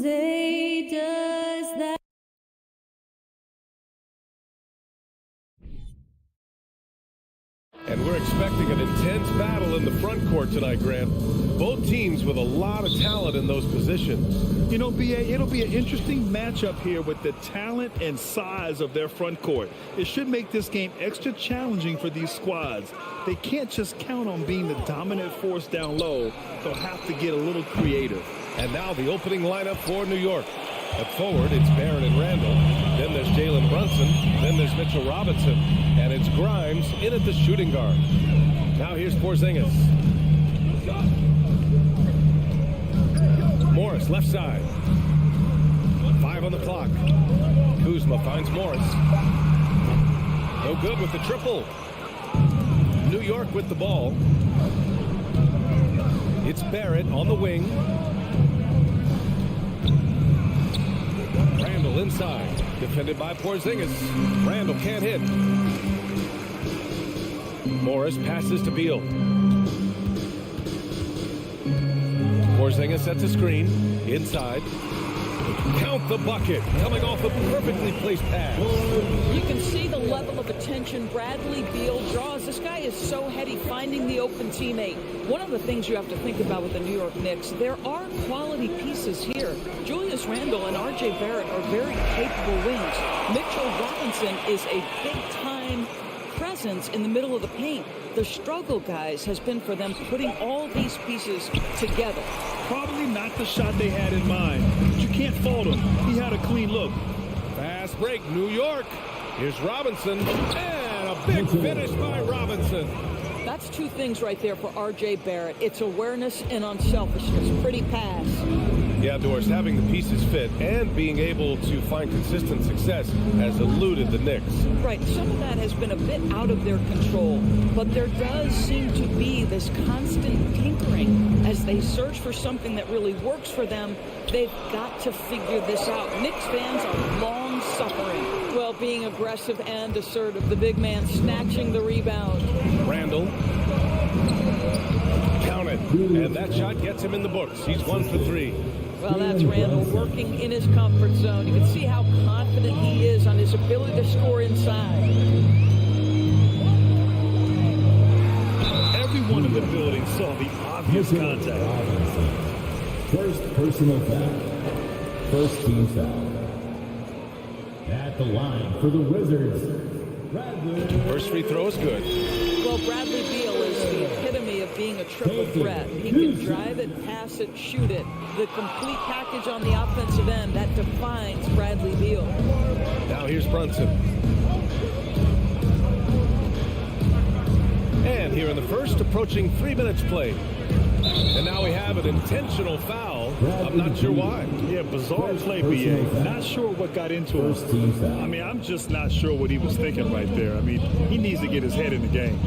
Jose does that. And we're expecting an intense battle in the front court tonight, Grant. Both teams with a lot of talent in those positions. You know, B.A., it'll be an interesting matchup here with the talent and size of their front court. It should make this game extra challenging for these squads. They can't just count on being the dominant force down low. They'll have to get a little creative. And now the opening lineup for New York. At forward, it's Barrett and Randall. Then there's Jalen Brunson. Then there's Mitchell Robinson. And it's Grimes in at the shooting guard. Now here's Porzingis. Morris, left side. 5 on the clock. Kuzma finds Morris. No good with the triple. New York with the ball. It's Barrett on the wing. Randall inside. Defended by Porzingis. Randall can't hit. Morris passes to Beal. Porzingis sets a screen. Inside. Count the bucket. Coming off a perfectly placed pass. You can see the level of attention Bradley Beal draws. This guy is so heady finding the open teammate. One of the things you have to think about with the New York Knicks, there are quality pieces here. Julius Randle and R.J. Barrett are very capable wings. Mitchell Robinson is a big-time presence in the middle of the paint. The struggle, guys, has been for them putting all these pieces together. Probably not the shot they had in mind, but you can't fault him. He had a clean look. Fast break, New York. Here's Robinson, and a big finish by Robinson. That's two things right there for R.J. Barrett. It's awareness and unselfishness. Pretty pass. Yeah, Doris, having the pieces fit and being able to find consistent success has eluded the Knicks. Right. Some of that has been a bit out of their control, but there does seem to be this constant tinkering as they search for something that really works for them. They've got to figure this out. Knicks fans are long suffering. Well, being aggressive and assertive. The big man snatching the rebound. Randall. Count it. And that shot gets him in the books. He's 1 for 3. Well, that's Randall working in his comfort zone. You can see how confident he is on his ability to score inside. Everyone in the building saw the obvious contact. First personal foul. First team foul. At the line for the Wizards, Bradley. First free throw is good. Well, Bradley Beal is the epitome of being a triple threat. He can drive it, pass it, shoot it. The complete package on the offensive end, that defines Bradley Beal. Now here's Brunson. And here in the first, approaching 3 minutes played. And now we have an intentional foul. I'm not sure why. Yeah, bizarre play, B.A. Not sure what got into him. I mean, I'm just not sure what he was thinking right there. I mean, he needs to get his head in the game.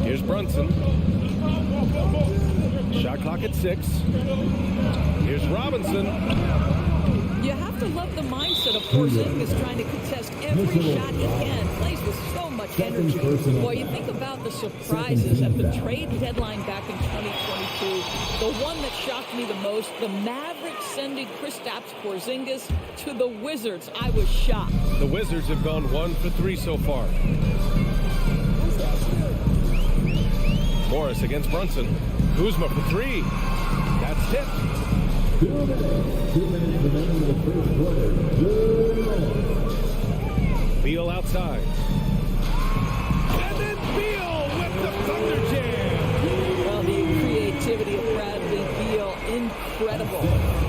Here's Brunson. Shot clock at 6. Here's Robinson. You have to love the mindset of Porzingis trying to contest every shot he can. Plays with so much energy. Boy, you think about the surprises at the trade deadline back in 2022. The one that shocked me the most, the Mavericks sending Kristaps Porzingis to the Wizards. I was shocked. The Wizards have gone 1 for 3 so far. Morris against Brunson. Kuzma for 3. That's it. 2 minutes remaining in the first quarter. Beal outside. And then Beal with the thunder jam. Well, the creativity of Bradley Beal, incredible.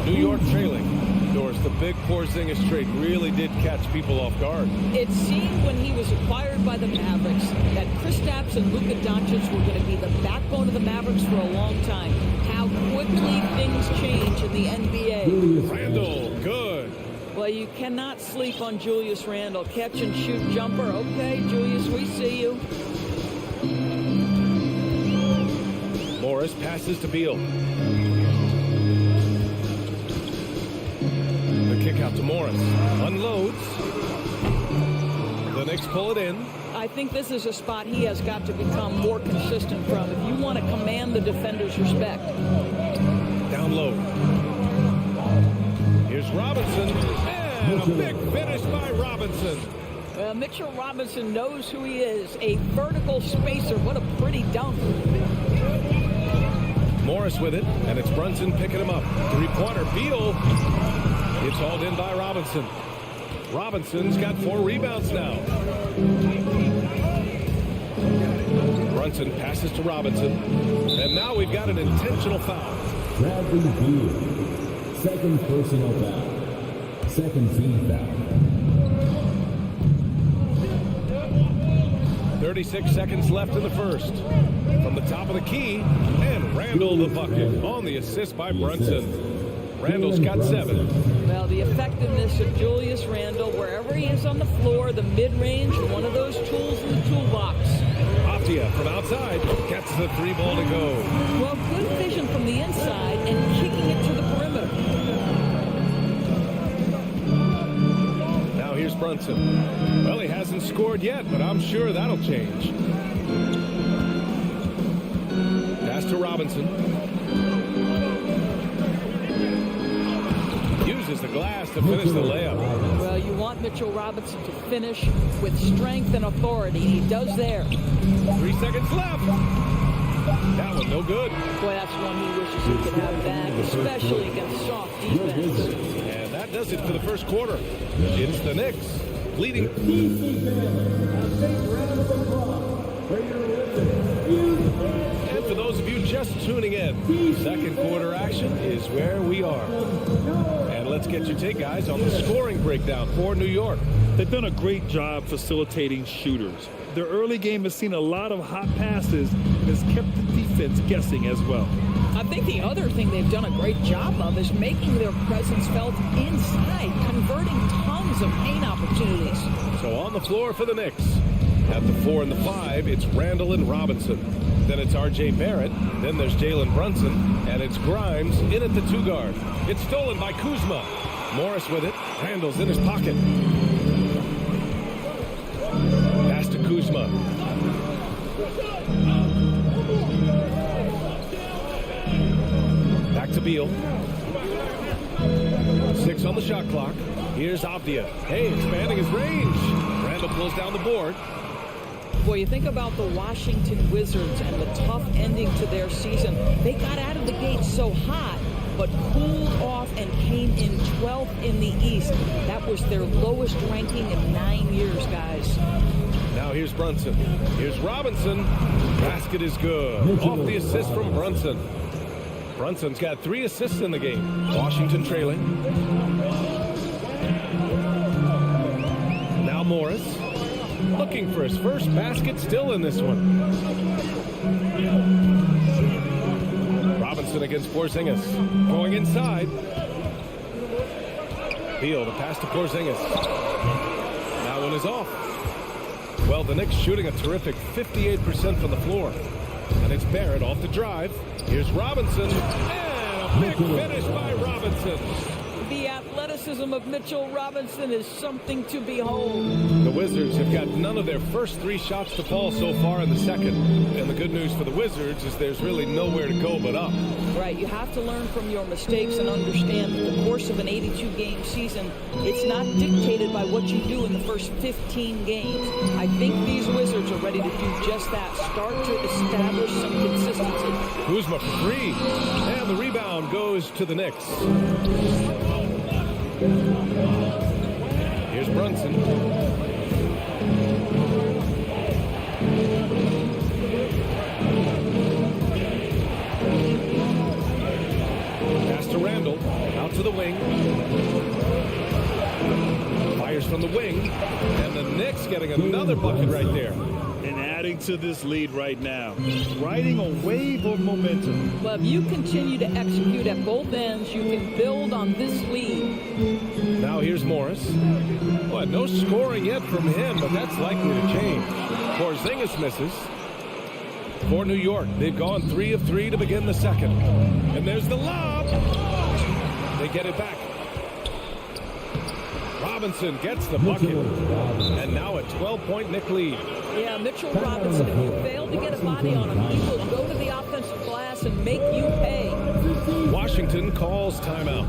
New York trailing. Doris, the big Porzingis trade really did catch people off guard. It seemed when he was acquired by the Mavericks that Kristaps and Luka Doncic were going to be the backbone of the Mavericks for a long time. How quickly things change in the NBA. Randall, good. Well, you cannot sleep on Julius Randle. Catch and shoot jumper. Okay, Julius, we see you. Morris passes to Beal. The kick out to Morris. Unloads. The Knicks pull it in. I think this is a spot he has got to become more consistent from if you want to command the defender's respect. Down low. Here's Robinson, and a big finish by Robinson. Well, Mitchell Robinson knows who he is, a vertical spacer. What a pretty dunk. Morris with it, and it's Brunson picking him up. Three-pointer, Beal. It's hauled in by Robinson. Robinson's got 4 rebounds now. Brunson passes to Robinson, and now we've got an intentional foul. Bradley Beal. Second personal foul. Second team foul. 36 seconds left in the first. From the top of the key, and Randall the bucket on the assist by Brunson. Randall's got 7. Well, the effectiveness of Julius Randle, wherever he is on the floor, the mid-range, one of those tools in the toolbox. Afia from outside gets the 3 ball to go. Well, good vision from the inside and kicking it to the perimeter. Now here's Brunson. Well, he hasn't scored yet, but I'm sure that'll change. Pass to Robinson. Uses the glass to finish the layup. Well, you want Mitchell Robinson to finish with strength and authority. He does there. 3 seconds left. That one no good. Boy, that's one he wishes he could have back, especially against soft defense. And that does it for the first quarter. It's the Knicks leading. And for those of you just tuning in, second quarter action is where we are. And let's get your take, guys, on the scoring breakdown for New York. They've done a great job facilitating shooters. Their early game has seen a lot of hot passes and has kept the defense guessing as well. I think the other thing they've done a great job of is making their presence felt inside, converting tons of paint opportunities. So on the floor for the Knicks. At the 4 and the 5, it's Randall and Robinson. Then it's R.J. Barrett. Then there's Jalen Brunson. And it's Grimes in at the 2 guard. It's stolen by Kuzma. Morris with it. Randall's in his pocket. Pass to Kuzma. Back to Beal. 6 on the shot clock. Here's Avdia. Hey, expanding his range. Randall pulls down the board. Boy, you think about the Washington Wizards and the tough ending to their season. They got out of the gate so hot, but cooled off and came in 12th in the East. That was their lowest ranking in 9 years, guys. Now here's Brunson. Here's Robinson. Basket is good. Off the assist from Brunson. Brunson's got 3 assists in the game. Washington trailing. Now Morris. Looking for his first basket, still in this one. Robinson against Porzingis. Going inside. Beal, the pass to Porzingis. That one is off. Well, the Knicks shooting a terrific 58% from the floor. And it's Barrett off the drive. Here's Robinson. And a big finish by Robinson. The athleticism of Mitchell Robinson is something to behold. The Wizards have got none of their first 3 shots to fall so far in the second. And the good news for the Wizards is there's really nowhere to go but up. Right, you have to learn from your mistakes and understand that the course of an 82-game season, it's not dictated by what you do in the first 15 games. I think these Wizards are ready to do just that. Start to establish some consistency. Kuzma for 3. And the rebound goes to the Knicks. Here's Brunson. Pass to Randall. Out to the wing. Fires from the wing. And the Knicks getting another bucket right there. And adding to this lead right now. Riding a wave of momentum. Well, if you continue to execute at both ends, you can build on this lead. Now here's Morris. Well, no scoring yet from him, but that's likely to change. Porzingis misses. For New York, they've gone 3 of 3 to begin the second. And there's the lob. They get it back. Robinson gets the bucket. And now a 12-point Knick lead. Yeah, Mitchell Robinson, if you fail to get a body on him, he will go to the offensive glass and make you pay. Washington Washington calls timeout.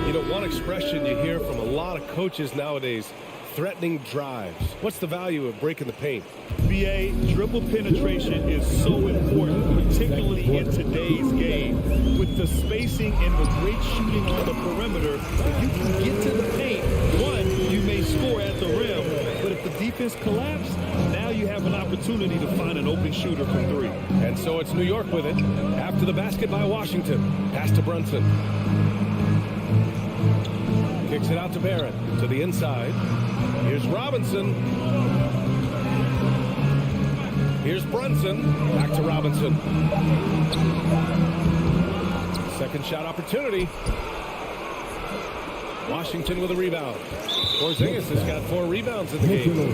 You know, one expression you hear from a lot of coaches nowadays, threatening drives. What's the value of breaking the paint? BA, dribble penetration is so important, particularly in today's game. With the spacing and the great shooting on the perimeter, if you can get to the paint, one, you may score at the rim, but if the defense collapses, now you have an opportunity to find an open shooter from three. And so it's New York with it. After the basket by Washington. Pass to Brunson. Kicks it out to Barrett. To the inside. Here's Robinson. Here's Brunson. Back to Robinson. Second shot opportunity. Washington with a rebound. Porzingis has got 4 rebounds in the game.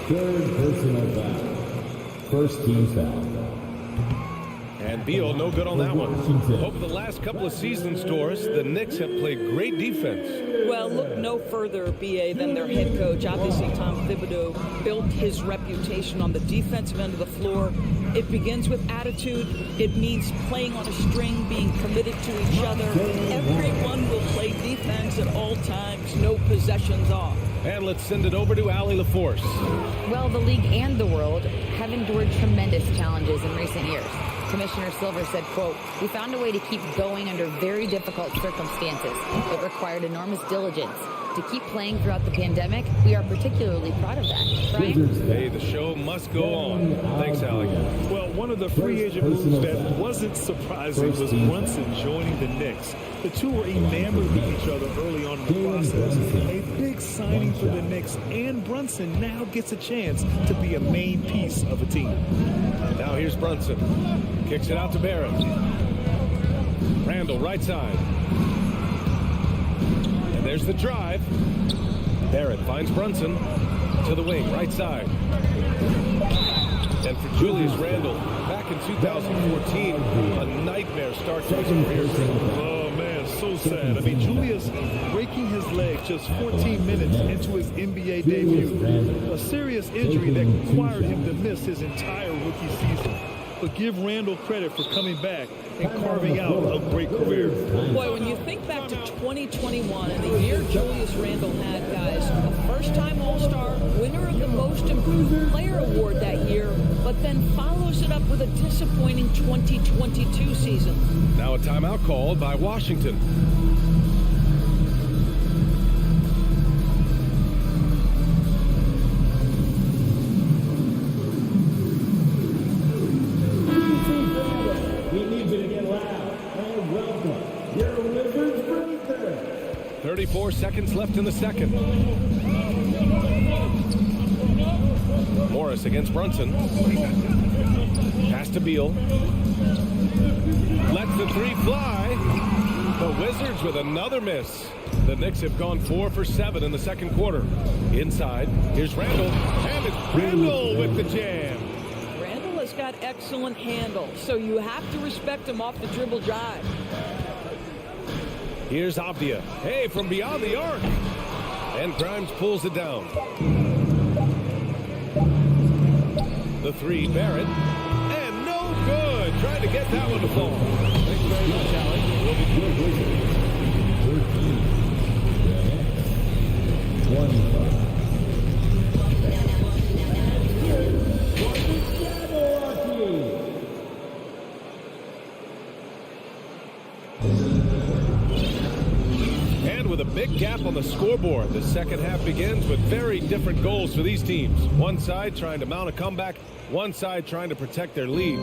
Third personal foul. First team foul. And Beal, no good on that one. Over the last couple of seasons, Doris, the Knicks have played great defense. Well, look no further, BA, than their head coach. Obviously, Tom Thibodeau built his reputation on the defensive end of the floor. It begins with attitude. It means playing on a string, being committed to each other. Everyone will play defense at all times, no possessions off. And let's send it over to Allie LaForce. Well, the league and the world have endured tremendous challenges in recent years. Commissioner Silver said, quote, "We found a way to keep going under very difficult circumstances. It required enormous diligence. To keep playing throughout the pandemic, we are particularly proud of that." Brian? Hey, the show must go on. Thanks, Allie. Well, one of the free agent moves that wasn't surprising was Brunson joining the Knicks. The two were enamored with each other early on in the process. A big signing for the Knicks, and Brunson now gets a chance to be a main piece of a team. Now here's Brunson. Kicks it out to Barrett. Randall, right side. And there's the drive. Barrett finds Brunson to the wing, right side. And for Julius Randle, back in 2014, a nightmare start to his career. Oh, man, so sad. I mean, Julius breaking his leg just 14 minutes into his NBA debut. A serious injury that required him to miss his entire rookie season. But give Randall credit for coming back and carving out a great career. Boy, when you think back to 2021 and the year Julius Randle had, guys, a first-time All-Star, winner of the Most Improved Player Award that year, but then follows it up with a disappointing 2022 season. Now a timeout called by Washington. We need you to get loud and welcome your Wizards Breaker. 34 seconds left in the second. Morris against Brunson. Pass to Beal. Lets the three fly. The Wizards with another miss. The Knicks have gone 4 for 7 in the second quarter. Inside, here's Randall. And it's Randall with the jam. Randall has got excellent handle, so you have to respect him off the dribble drive. Here's Avdia. Hey, from beyond the arc. And Grimes pulls it down. The three, Barrett. And no good. Trying to get that one to fall. Thanks very much, Allie. We'll be good. 25. And with a big gap on the scoreboard, the second half begins with very different goals for these teams. One side trying to mount a comeback, one side trying to protect their lead.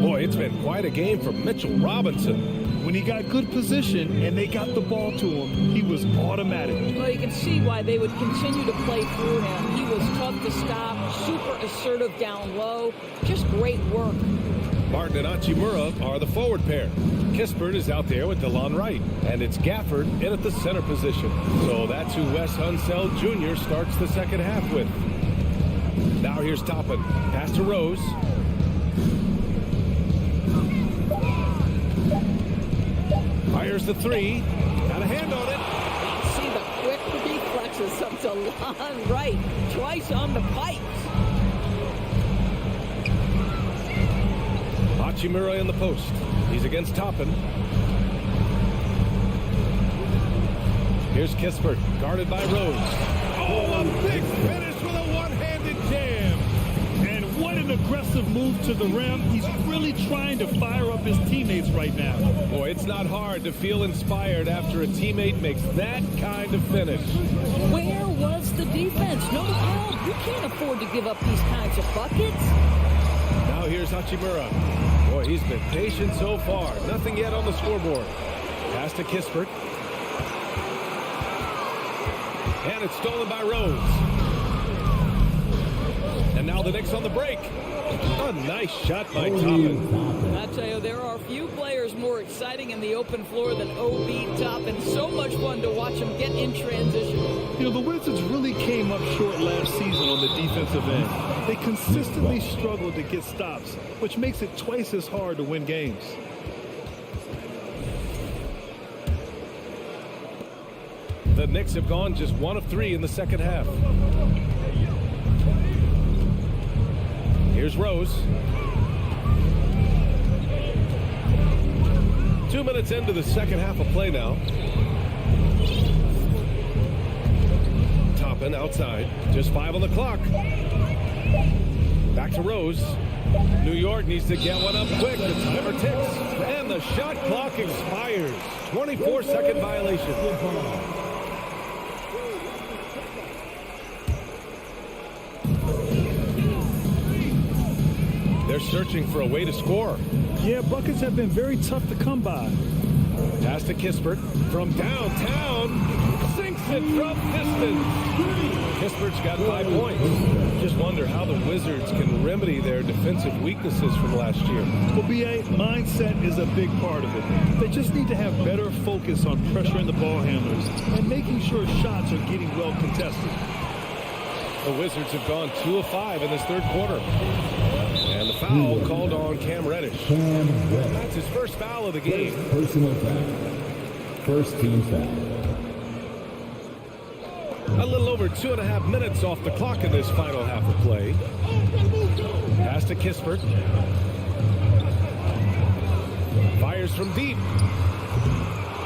Boy, it's been quite a game for Mitchell Robinson. When he got good position and they got the ball to him, he was automatic. Well, you can see why they would continue to play through him. He was tough to stop, super assertive down low, just great work. Martin and Achimura are the forward pair. Kispert is out there with DeLon Wright, and it's Gafford in at the center position. So that's who Wes Unseld Jr. starts the second half with. Now here's Toppin. Pass to Rose. Fires the three. Got a hand on it. See the quick reflexes of DeLon Wright, twice on the pipes. Hachimura in the post. He's against Toppin. Here's Kispert, guarded by Rose. Oh, a big finish with a one-handed jam. And what an aggressive move to the rim. He's really trying to fire up his teammates right now. Boy, it's not hard to feel inspired after a teammate makes that kind of finish. Where was the defense? No help. You can't afford to give up these kinds of buckets. Now here's Hachimura. Boy, he's been patient so far. Nothing yet on the scoreboard. Pass to Kispert. And it's stolen by Rose. And now the Knicks on the break. A nice shot by Toppin. I tell you, there are few players more exciting in the open floor than O.B. Toppin. So much fun to watch him get in transition. You know, the Wizards really came up short last season on the defensive end. They consistently struggled to get stops, which makes it twice as hard to win games. The Knicks have gone just 1 of 3 in the second half. Here's Rose. 2 minutes into the second half of play now. Toppin outside. Just 5 on the clock. Back to Rose. New York needs to get one up quick. The timer ticks. And the shot clock expires. 24-second violation. They're searching for a way to score. Yeah, buckets have been very tough to come by. Pass to Kispert from downtown. Sinks it from distance. Kispert's got 5 points. Just wonder how the Wizards can remedy their defensive weaknesses from last year. Well, BA, mindset is a big part of it. They just need to have better focus on pressuring the ball handlers and making sure shots are getting well contested. The Wizards have gone 2 of 5 in this third quarter. And the foul called on Cam Reddish. That's his first foul of the game. Personal foul. First team foul. A little over 2.5 minutes off the clock in this final half of play. Pass to Kispert. Fires from deep.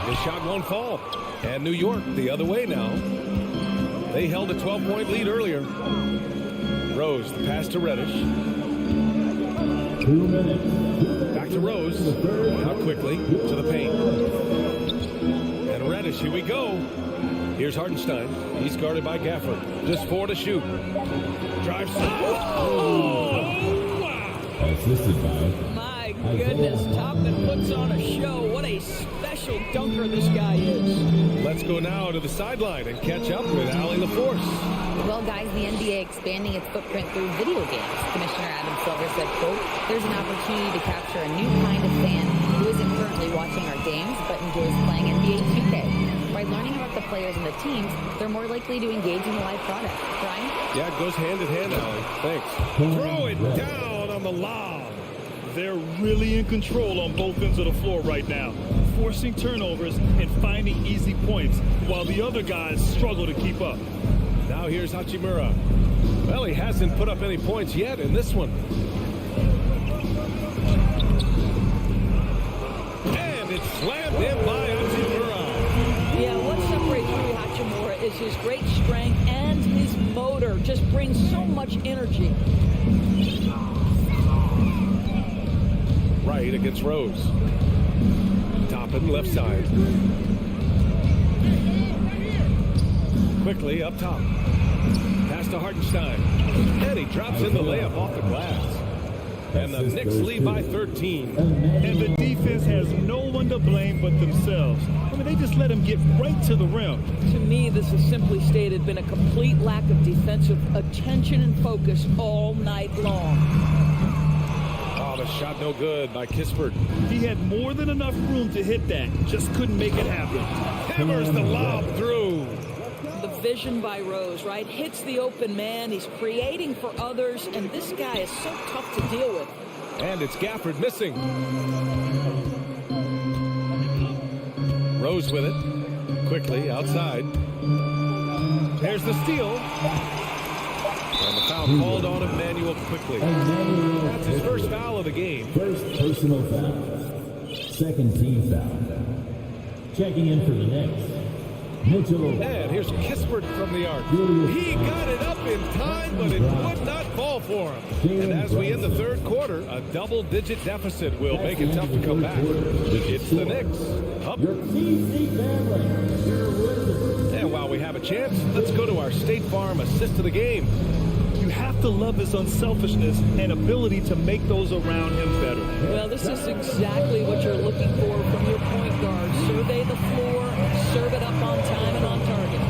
His shot won't fall. And New York the other way now. They held a 12-point lead earlier. Rose, the pass to Reddish. 2 minutes. Back to Rose. Now quickly to the paint. And Reddish, here we go. Here's Hartenstein. He's guarded by Gafford. Just 4 to shoot. Drives. Oh! Wow! Assisted by. My goodness, Toppin puts on a show. What a special dunker this guy is. Let's go now to the sideline and catch up with Allie LaForce. Well, guys, the NBA expanding its footprint through video games. Commissioner Adam Silver said, quote, there's an opportunity to capture a new kind of fan who isn't currently watching our games but enjoys playing NBA 2K. By learning about the players and the teams, they're more likely to engage in the live product. Brian? Yeah, it goes hand in hand, Allie. Thanks. Throw it down on the lob. They're really in control on both ends of the floor right now, forcing turnovers and finding easy points while the other guys struggle to keep up. Now here's Hachimura. Well, he hasn't put up any points yet in this one. And it's slammed in by Hachimura. Yeah, what separates Rui Hachimura is his great strength and his motor. Just brings so much energy. Right against Rose. Toppin left side. Quickly up top. Pass to Hartenstein. And he drops in the layup off the glass. And the Knicks lead by 13. And the defense has no one to blame but themselves. I mean, they just let him get right to the rim. To me, this is simply stated been a complete lack of defensive attention and focus all night long. Oh, the shot no good by Kispert. He had more than enough room to hit that, just couldn't make it happen. Hammers the lob through. The vision by Rose, right? Hits the open man. He's creating for others, and this guy is so tough to deal with. And it's Gafford missing. Rose with it. Quickly outside. There's the steal. And the foul foul called on Emmanuel quickly. That's his first foul of the game. First personal foul. Second team foul. Checking in for the Knicks, Mitchell. And here's Kispert from the arc. He got it up in time, but it would not fall for him. And as we end the third quarter, a double-digit deficit will make it tough to come back. It's the Knicks. Up. And while we have a chance, let's go to our State Farm assist of the game. You have to love his unselfishness and ability to make those around him better. Well, this is exactly what you're looking for from your point guard. Survey the floor, serve it up on time and on target.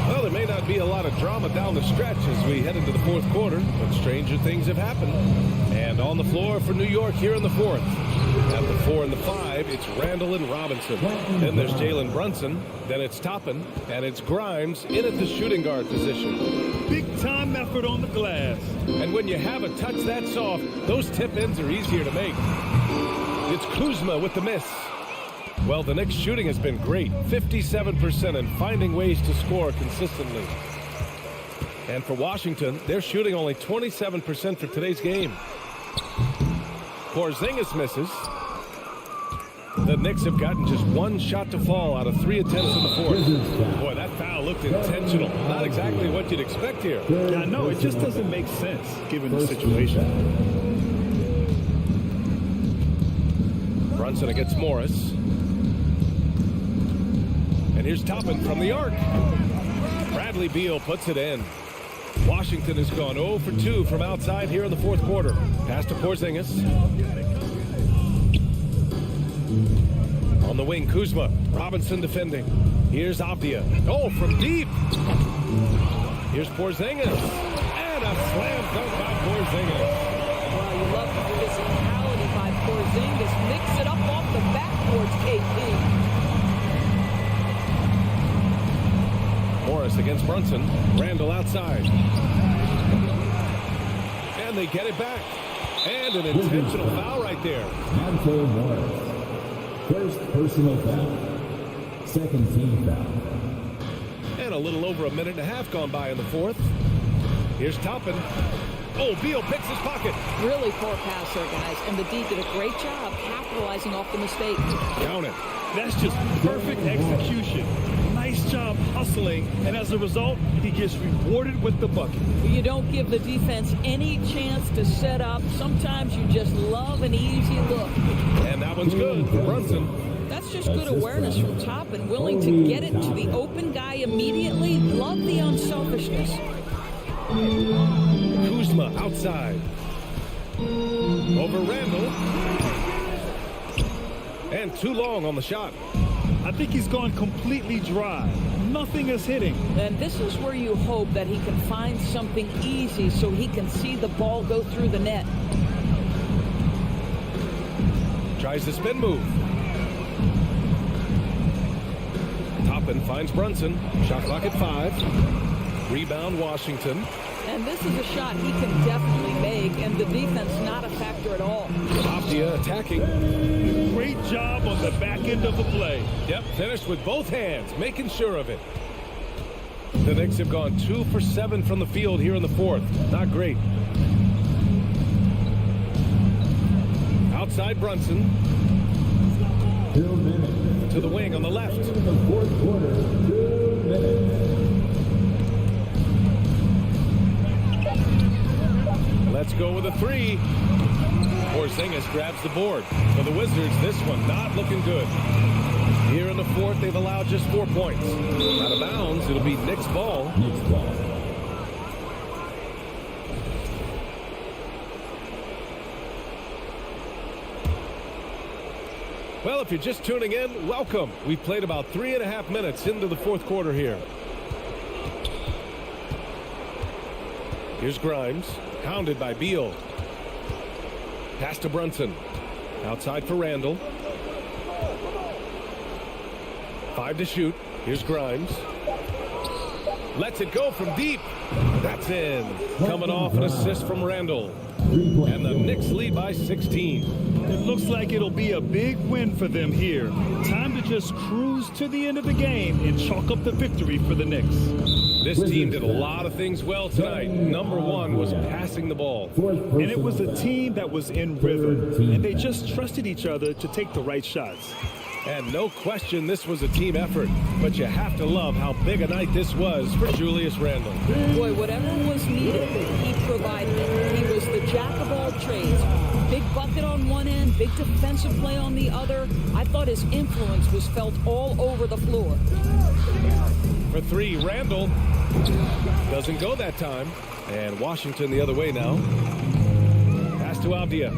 Well, there may not be a lot of drama down the stretch as we head into the fourth quarter, but stranger things have happened. And on the floor for New York here in the fourth. At the 4 and the 5, it's Randall and Robinson. Then there's Jalen Brunson. Then it's Toppin. And it's Grimes in at the shooting guard position. Big time effort on the glass. And when you have a touch that soft, those tip ins are easier to make. It's Kuzma with the miss. Well, the Knicks' shooting has been great. 57% and finding ways to score consistently. And for Washington, they're shooting only 27% for today's game. Porzingis misses. The Knicks have gotten just one shot to fall out of 3 attempts in the fourth. Boy, that foul looked intentional. Not exactly what you'd expect here. Yeah, no, it just doesn't make sense given the situation. Brunson against Morris. And here's Toppin from the arc. Bradley Beal puts it in. Washington has gone 0 for 2 from outside here in the fourth quarter. Pass to Porzingis. On the wing, Kuzma. Robinson defending. Here's Avdia. Oh, from deep. Here's Porzingis. And a slam dunk by Porzingis. Wow, you love the physicality by Porzingis. Mix it up off the backboards, KP. Morris against Brunson. Randall outside. And they get it back. And an intentional foul right there. Monte Morris. First personal foul. Second team foul. And a little over a minute and a half gone by in the fourth. Here's Toppin. Oh, Beal picks his pocket. Really poor pass there, guys. And the D did a great job capitalizing off the mistake. Count it. That's just perfect execution. Nice job hustling, and as a result, he gets rewarded with the bucket. You don't give the defense any chance to set up. Sometimes you just love an easy look. And that one's good for Brunson. That's just good awareness from Toppin, willing to get it to the open guy immediately. Love the unselfishness. Kuzma outside. Over Randall. And too long on the shot. I think he's gone completely dry. Nothing is hitting. And this is where you hope that he can find something easy so he can see the ball go through the net. Tries the spin move. Toppin finds Brunson. Shot clock at 5. Rebound Washington. And this is a shot he can definitely make, and the defense not a factor at all. Avdia attacking. Great job on the back end of the play. Yep, finished with both hands, making sure of it. The Knicks have gone 2 for 7 from the field here in the fourth. Not great. Outside Brunson. 2 minutes. To the wing on the left. In the fourth quarter, 2 minutes. Let's go with a 3. Porzingis grabs the board. For the Wizards, this one not looking good. Here in the fourth, they've allowed just 4 points. Out of bounds, it'll be Knicks ball. Knicks ball. Well, if you're just tuning in, welcome. We've played about 3.5 minutes into the fourth quarter here. Here's Grimes, hounded by Beal. Pass to Brunson. Outside for Randall. 5 to shoot. Here's Grimes. Lets it go from deep. That's in. Coming off an assist from Randall. And the Knicks lead by 16. It looks like it'll be a big win for them here. Time to just cruise to the end of the game and chalk up the victory for the Knicks. This team did a lot of things well tonight. Number one was passing the ball. And it was a team that was in rhythm, and they just trusted each other to take the right shots. And no question, this was a team effort. But you have to love how big a night this was for Julius Randle. Boy, whatever was needed, he provided it. He was the jack of all trades. Big bucket on one end, big defensive play on the other. I thought his influence was felt all over the floor. For three, Randle doesn't go that time. And Washington the other way now. Pass to Avdia.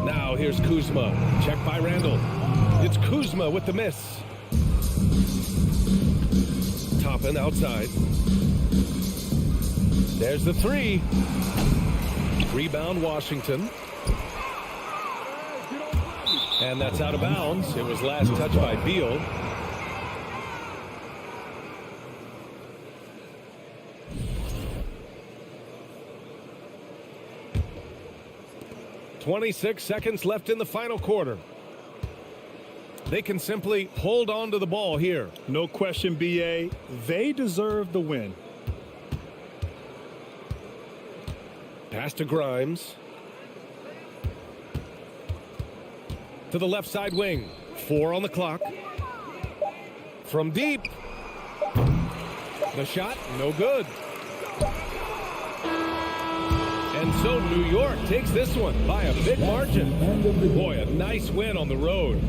Now here's Kuzma. Check by Randle. It's Kuzma with the miss. Toppin outside. There's the three. Rebound Washington. And that's out of bounds. It was last touched by Beal. "26 seconds left in the final quarter. They can simply hold on to the ball here. No question, BA. They deserve the win. Pass to Grimes. To the left side wing. 4 on the clock. From deep. The shot, no good. And so New York takes this one by a big margin. Boy, a nice win on the road.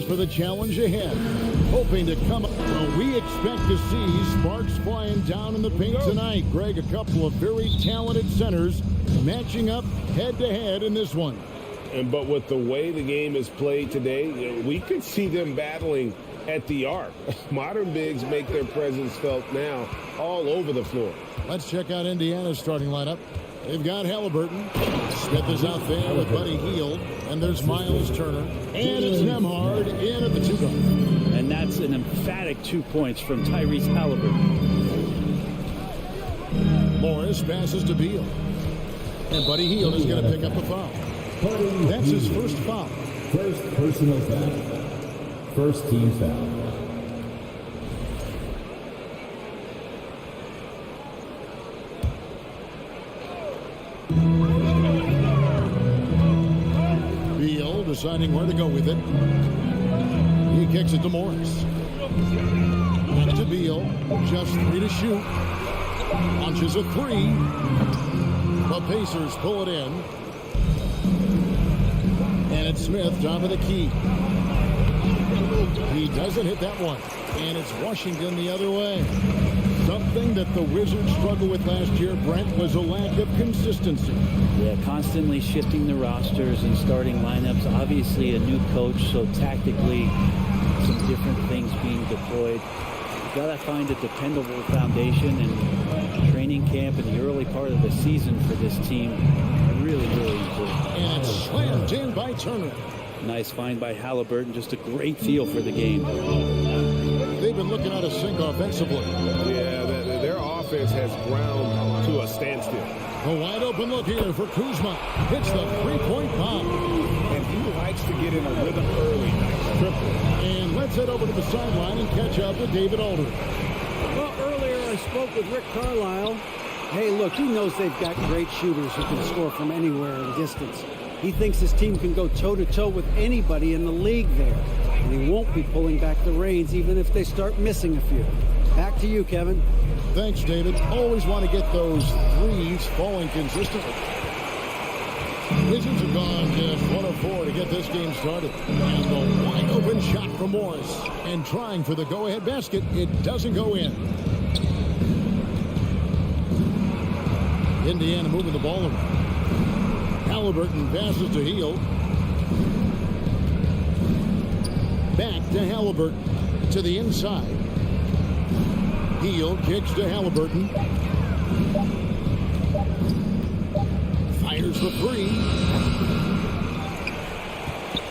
For the challenge ahead, hoping to come up. Well, we expect to see sparks flying down in the paint tonight. Greg, a couple of very talented centers matching up head-to-head in this one. But with the way the game is played today, we could see them battling at the arc. Modern bigs make their presence felt now all over the floor. Let's check out Indiana's starting lineup. They've got Halliburton. Smith is out there with Buddy Hield. And there's Miles Turner. And it's Nembhard in at the 2 guard. And that's an emphatic 2 points from Tyrese Halliburton. Morris passes to Beal. And Buddy Hield is going to pick up a foul. That's his first foul. First personal foul. First team foul. Beal deciding where to go with it. He kicks it to Morris. Back to Beal. Just 3 to shoot. Launches a 3. The Pacers pull it in. And it's Smith, top of the key. He doesn't hit that one. And it's Washington the other way. Something that the Wizards struggled with last year, Brent, was a lack of consistency. Yeah, constantly shifting the rosters and starting lineups. Obviously a new coach, so tactically some different things being deployed. You've got to find a dependable foundation, and training camp in the early part of the season for this team really important. And it's slammed in by Turner. Nice find by Halliburton. Just a great feel for the game. They've been looking out of sync offensively. Yeah, their offense has ground to a standstill. A wide open look here for Kuzma. Hits the three-point bomb. And he likes to get in a rhythm early. Nice triple. And let's head over to the sideline and catch up with David Aldridge. Well, earlier I spoke with Rick Carlisle. Hey, look, he knows they've got great shooters who can score from anywhere in distance. He thinks his team can go toe-to-toe with anybody in the league there. And he won't be pulling back the reins even if they start missing a few. Back to you, Kevin. Thanks, David. Always want to get those threes falling consistently. Wizards have gone just 1 of 4 to get this game started. And the wide open shot from Morris. And trying for the go-ahead basket. It doesn't go in. Indiana moving the ball around. Halliburton passes to Hield. Back to Halliburton. To the inside. Hield kicks to Halliburton. Fires the three.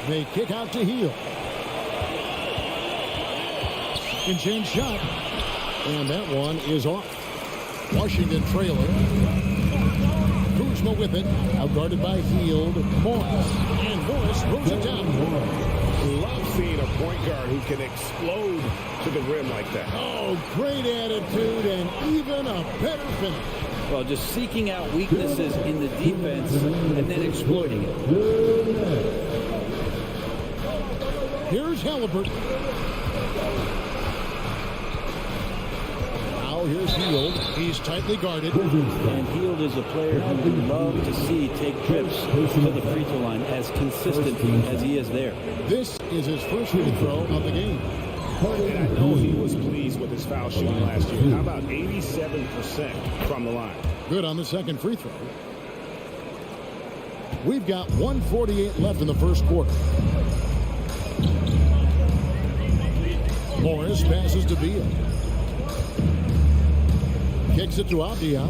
They kick out to Hield. Second chance shot. And that one is off. Washington trailing. Kuzma with it. Outguarded by Hield. Morris. And Morris throws it down. Love seeing a point guard who can explode to the rim like that. Oh, great attitude and even a better finish. Well, just seeking out weaknesses in the defense and then exploiting it. Here's Halliburton. Now here's Hield. He's tightly guarded. And Hield is a player who we love to see take trips to the free throw line as consistent as he is there. This is his first free throw of the game. And I know he was pleased with his foul shooting last year. How about 87% from the line? Good on the second free throw. We've got 1:48 left in the first quarter. Morris passes to Beal. Kicks it to Avdia.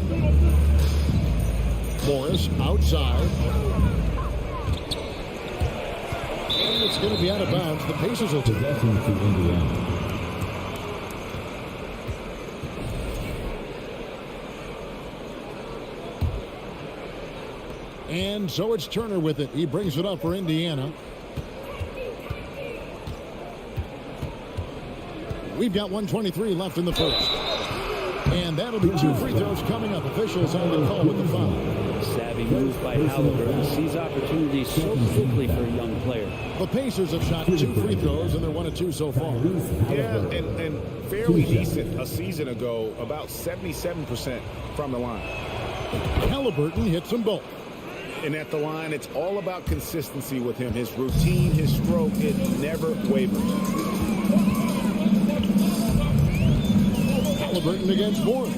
Morris outside. And it's going to be out of bounds. The Pacers will take it. Possession to Indiana. And so it's Turner with it. He brings it up for Indiana. We've got 1:23 left in the first. And that'll be 2 free throws coming up. Officials on the call with the foul. Savvy move by Halliburton. Sees opportunities so quickly for a young player. The Pacers have shot 2 free throws, and they're 1 of 2 so far. Yeah, and fairly decent a season ago, about 77% from the line. Halliburton hits them both. And at the line, it's all about consistency with him. His routine, his stroke, it never wavers. Halliburton against Morris.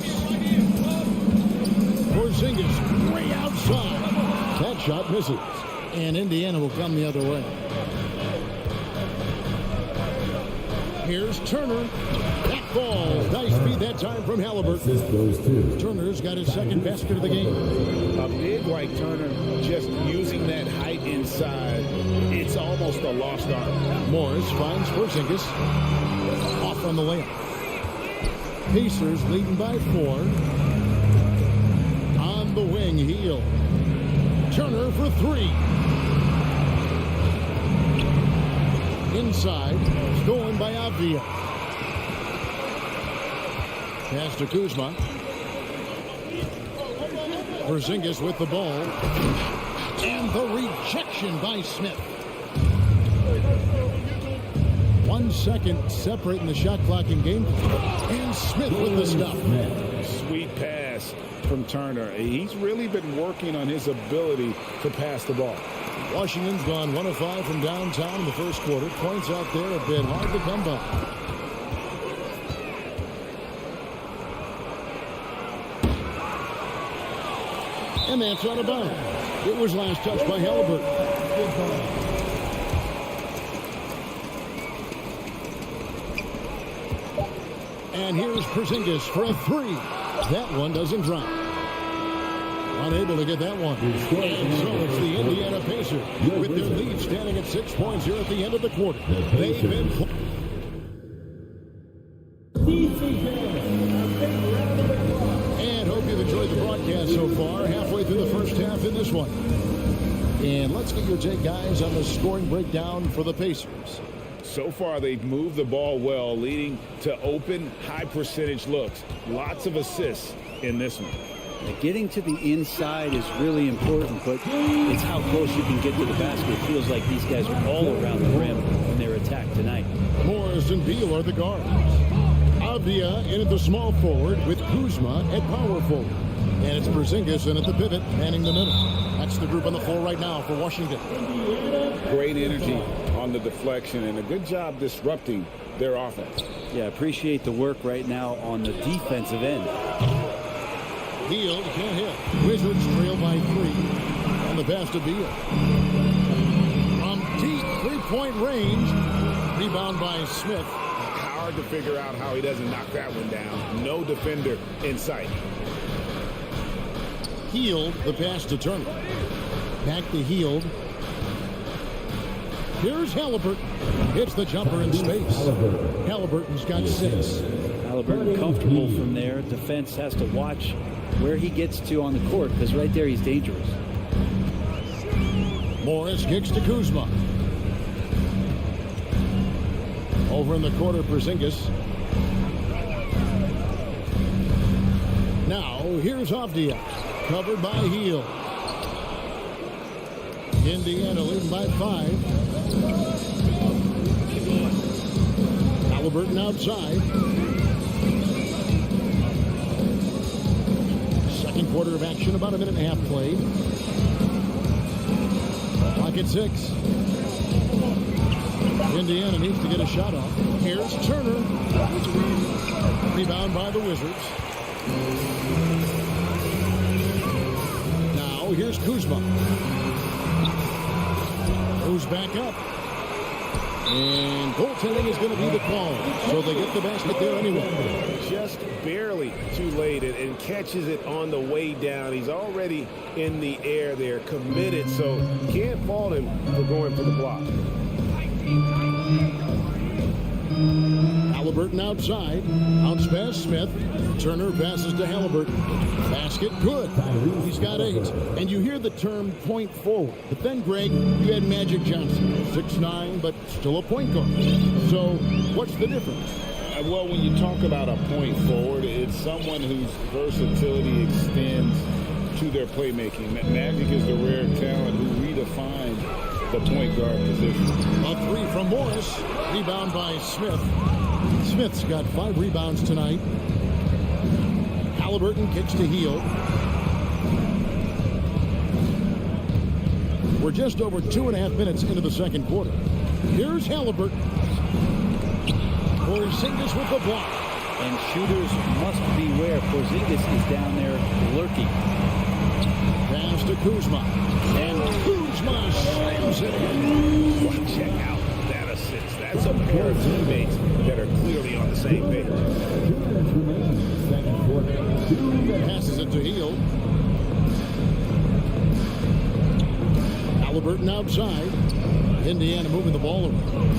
Porzingis way outside. That shot misses. And Indiana will come the other way. Here's Turner. That ball. Nice feed that time from Halliburton. This goes to Turner's got his second basket of the game. A big like Turner, just using that height inside, it's almost a lost art. Morris finds Porzingis. Off on the layup. Pacers leading by 4. On the wing, Hield. Turner for 3. Inside, stolen by Avdia. Pass to Kuzma. Porzingis with the ball. And the rejection by Smith. 1 second separating the shot clock in game. And Smith with the stuff. Sweet pass from Turner. He's really been working on his ability to pass the ball. Washington's gone 1 of 5 from downtown in the first quarter. Points out there have been hard to come by. And that's out of bounds. It was last touched by Halliburton. And here's Porzingis for a three. That one doesn't drop. Unable to get that one. And so it's the Indiana Pacers with their lead standing at 6 points here at the end of the quarter. They've been... And hope you've enjoyed the broadcast so far. Halfway through the first half in this one. And let's get your take, guys, on the scoring breakdown for the Pacers. So far, they've moved the ball well, leading to open, high-percentage looks. Lots of assists in this one. Getting to the inside is really important, but it's how close you can get to the basket. It feels like these guys are all around the rim in their attack tonight. Morris and Beal are the guards. Avdia in at the small forward with Kuzma at power forward. And it's Porzingis in at the pivot, manning the middle. That's the group on the floor right now for Washington. Great energy on the deflection and a good job disrupting their offense. Yeah, appreciate the work right now on the defensive end. Beal can't hit. Wizards trail by 3 on the pass to Beal. From deep three-point range. Rebound by Smith. Hard to figure out how he doesn't knock that one down. No defender in sight. Hield, the pass to Turner. Back to Hield. Here's Halliburton. Hits the jumper in space. Halliburton's got 6. Halliburton comfortable from there. Defense has to watch where he gets to on the court, because right there he's dangerous. Morris kicks to Kuzma. Over in the corner, Porzingis. Now, here's Avdia. Covered by Hield. Indiana leading by 5. Halliburton outside. Second quarter of action, about a minute and a half played. Clock at 6. Indiana needs to get a shot off. Here's Turner. Rebound by the Wizards. Now here's Kuzma. Goes back up. And goaltending is going to be the call. So they get the basket there anyway. Just barely too late and catches it on the way down. He's already in the air there, committed, so can't fault him for going for the block. Halliburton outside. Bounce pass Smith. Turner passes to Halliburton. Basket good. He's got 8. And you hear the term point forward. But then, Greg, you had Magic Johnson. 6'9", but still a point guard. So what's the difference? Well, when you talk about a point forward, it's someone whose versatility extends to their playmaking. Magic is the rare talent who redefined the point guard position. A 3 from Morris. Rebound by Smith. Smith's got 5 rebounds tonight. Halliburton kicks to Hield. We're just over 2.5 minutes into the second quarter. Here's Halliburton. Porzingis with the block. And shooters must beware. Porzingis is down there lurking. Pass to Kuzma. And Kuzma slams it in. Well, check out that assist. That's a pair of teammates that are clearly on the same page. Passes it to Hield. Halliburton outside. Indiana moving the ball around.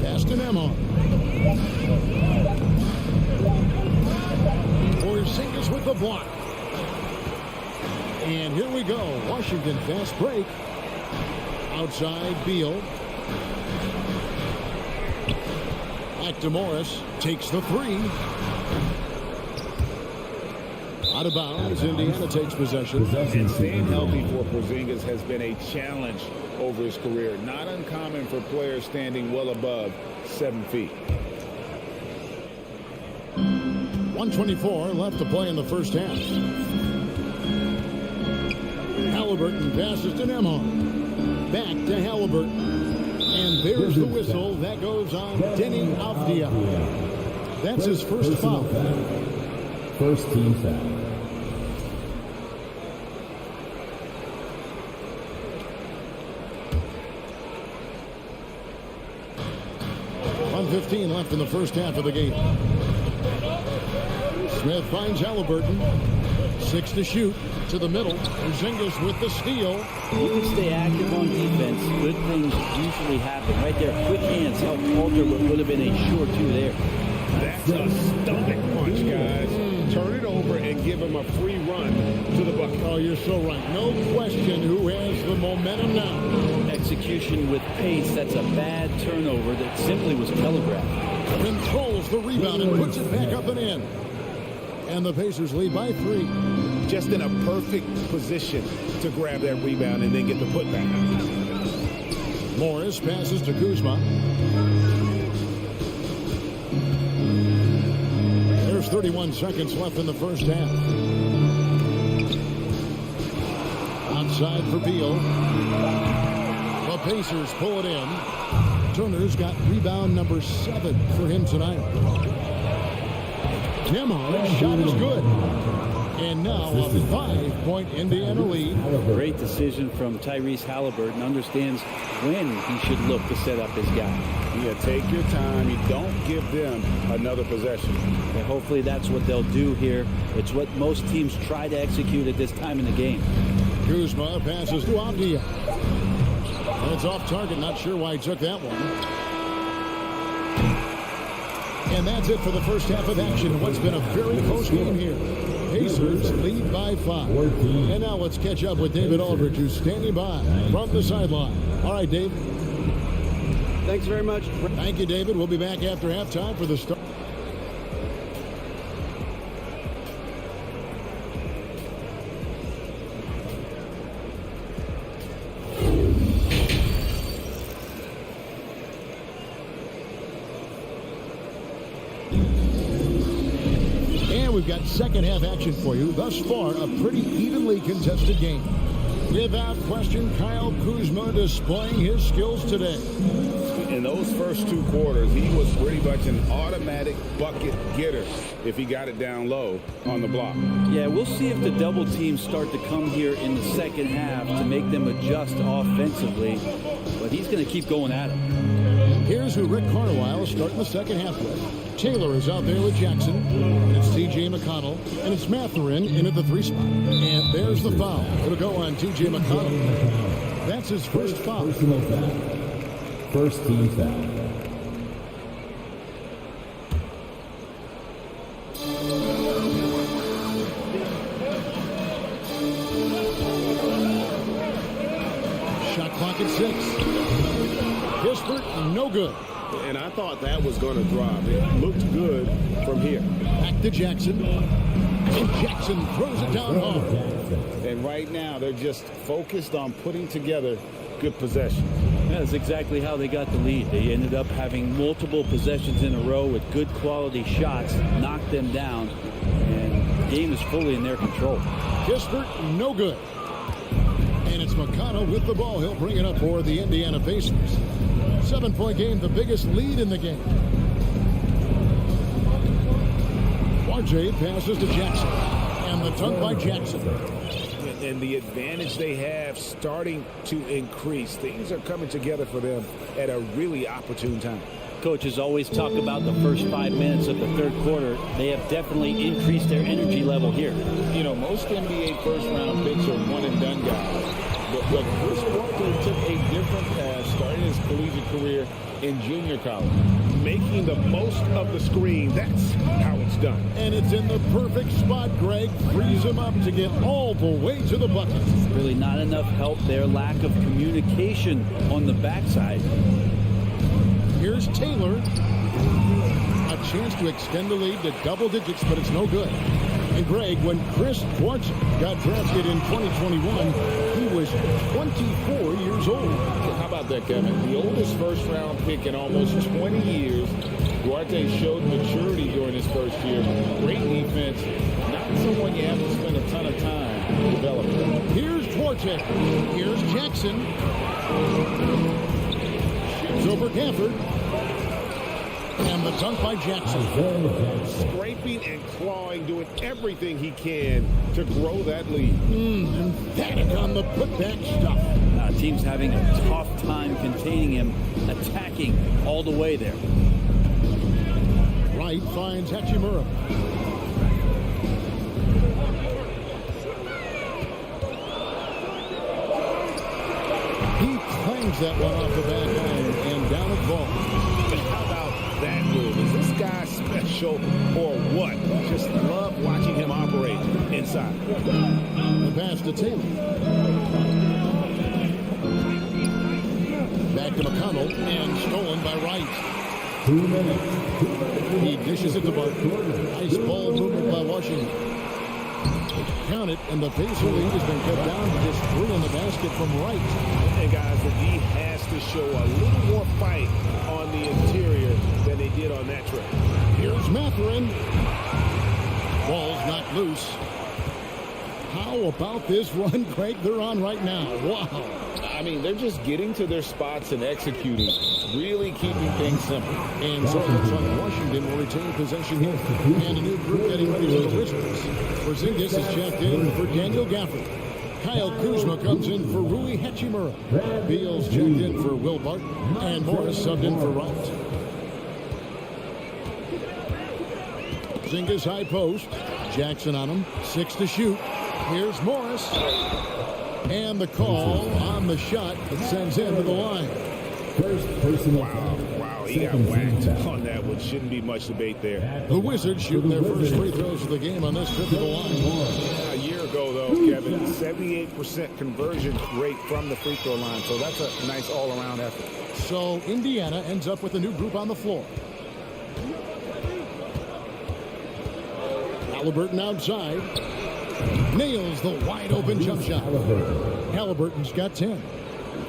Pass to Nemhard. Porzingis with the block. And here we go. Washington fast break. Outside Beal. Back to Morris. Takes the 3. Out of bounds. Indiana takes possession. And staying healthy for Porzingis has been a challenge over his career. Not uncommon for players standing well above 7 feet. 1:24 left to play in the first half. Halliburton passes to Nemhard. Back to Halliburton. And there's the whistle. That goes on Denny Avdia. That's his first foul. First team foul. 7:15 left in the first half of the game. Smith finds Halliburton. 6 to shoot. To the middle. Porzingis with the steal. You can stay active on defense. Good things usually happen. Right there, quick hands help alter what would have been a sure 2 there. That's a stomach punch, guys. Turn it over and give him a free run to the bucket. Oh, you're so right. No question who has the momentum now. Execution with pace. That's a bad turnover that simply was telegraphed. Controls the rebound and puts it back up and in. And the Pacers lead by 3. Just in a perfect position to grab that rebound and then get the putback. Morris passes to Kuzma. There's 31 seconds left in the first half. Outside for Beal. The Pacers pull it in. Turner's got rebound number 7 for him tonight. Nembhard's shot is good. And now a 5-point Indiana lead. Great decision from Tyrese Halliburton. Understands when he should look to set up his guy. Yeah, take your time. You don't give them another possession. And hopefully that's what they'll do here. It's what most teams try to execute at this time in the game. Kuzma passes to Avdia. And it's off target. Not sure why he took that one. And that's it for the first half of action. What's been a very close game here. Pacers lead by 5. And now let's catch up with David Aldridge, who's standing by from the sideline. All right, Dave. Thanks very much. Thank you, David. We'll be back after halftime for the start. We've got second half action for you. Thus far, a pretty evenly contested game. Without question, Kyle Kuzma displaying his skills today. In those first 2 quarters, he was pretty much an automatic bucket getter if he got it down low on the block. Yeah, we'll see if the double teams start to come here in the second half to make them adjust offensively. But he's going to keep going at him. Here's who Rick Carlisle is starting the second half with. Taylor is out there with Jackson. And it's T.J. McConnell. And it's Mathurin in at the 3 spot. And there's the foul. It'll go on T.J. McConnell. That's his first foul. Personal foul. First team foul. Shot clock at 6. Kispert, no good. And I thought that was going to drop. It looked good from here. Back to Jackson. And Jackson throws it down hard. And right now, they're just focused on putting together good possessions. That's exactly how they got the lead. They ended up having multiple possessions in a row with good quality shots, knocked them down, and the game is fully in their control. Kispert, no good. And it's McConnell with the ball. He'll bring it up for the Indiana Pacers. 7-point game, the biggest lead in the game. RJ passes to Jackson. And the dunk by Jackson. And the advantage they have starting to increase. Things are coming together for them at a really opportune time. Coaches always talk about the first 5 minutes of the third quarter. They have definitely increased their energy level here. You know, most NBA first-round picks are one-and-done guys. But Chris Walker took a different path, starting his collegiate career in junior college. Making the most of the screen. That's how it's done. And it's in the perfect spot. Greg frees him up to get all the way to the bucket. Really not enough help there. Lack of communication on the backside. Here's Taylor. A chance to extend the lead to double digits, but it's no good. And Greg, when Chris Schwartz got drafted in 2021, he was 24 years old. How about that, Kevin? The oldest first-round pick in almost 20 years. Duarte showed maturity during his first year. Great defense. Not someone you have to spend a ton of time developing. Here's Duarte. Here's Jackson. Ships over Gafford. And the dunk by Jackson. Scraping and clawing, doing everything he can to grow that lead. Emphatic on the putback stuff. Team's having a tough time containing him, attacking all the way there. Wright finds Hachimura. He clangs that one off the back line and down it falls. How about that move? Is this guy special or what? Just love watching him operate inside. The pass to Taylor. Back to McConnell and stolen by Wright. 2 minutes. He dishes it to Barton. Nice ball movement by Washington. Count it, and the Pacer lead has been cut down to just 3 in the basket from Wright. And guys, the D has to show a little more fight on the interior than they did on that trip. Here's Mathurin. Ball's knocked loose. How about this run, Craig, they're on right now? Wow. I mean, they're just getting to their spots and executing, really keeping things simple. And so it looks like Washington will retain possession here. And a new group getting ready for the Wizards. Porzingis is checked in for Daniel Gafford. Kyle Kuzma comes in for Rui Hachimura. Beal's checked in for Will Barton. And Morris subbed in for Wright. Porzingis high post. Jackson on him. 6 to shoot. Here's Morris. And the call on the shot that sends him to the line. First personal foul. Wow, he got whacked on that one. Shouldn't be much debate there. The Wizards shooting their first free throws of the game on this trip to the line. A year ago, though, Kevin, 78% conversion rate from the free throw line. So that's a nice all-around effort. So Indiana ends up with a new group on the floor. Halliburton outside. Nails the wide-open jump shot. Halliburton's got 10.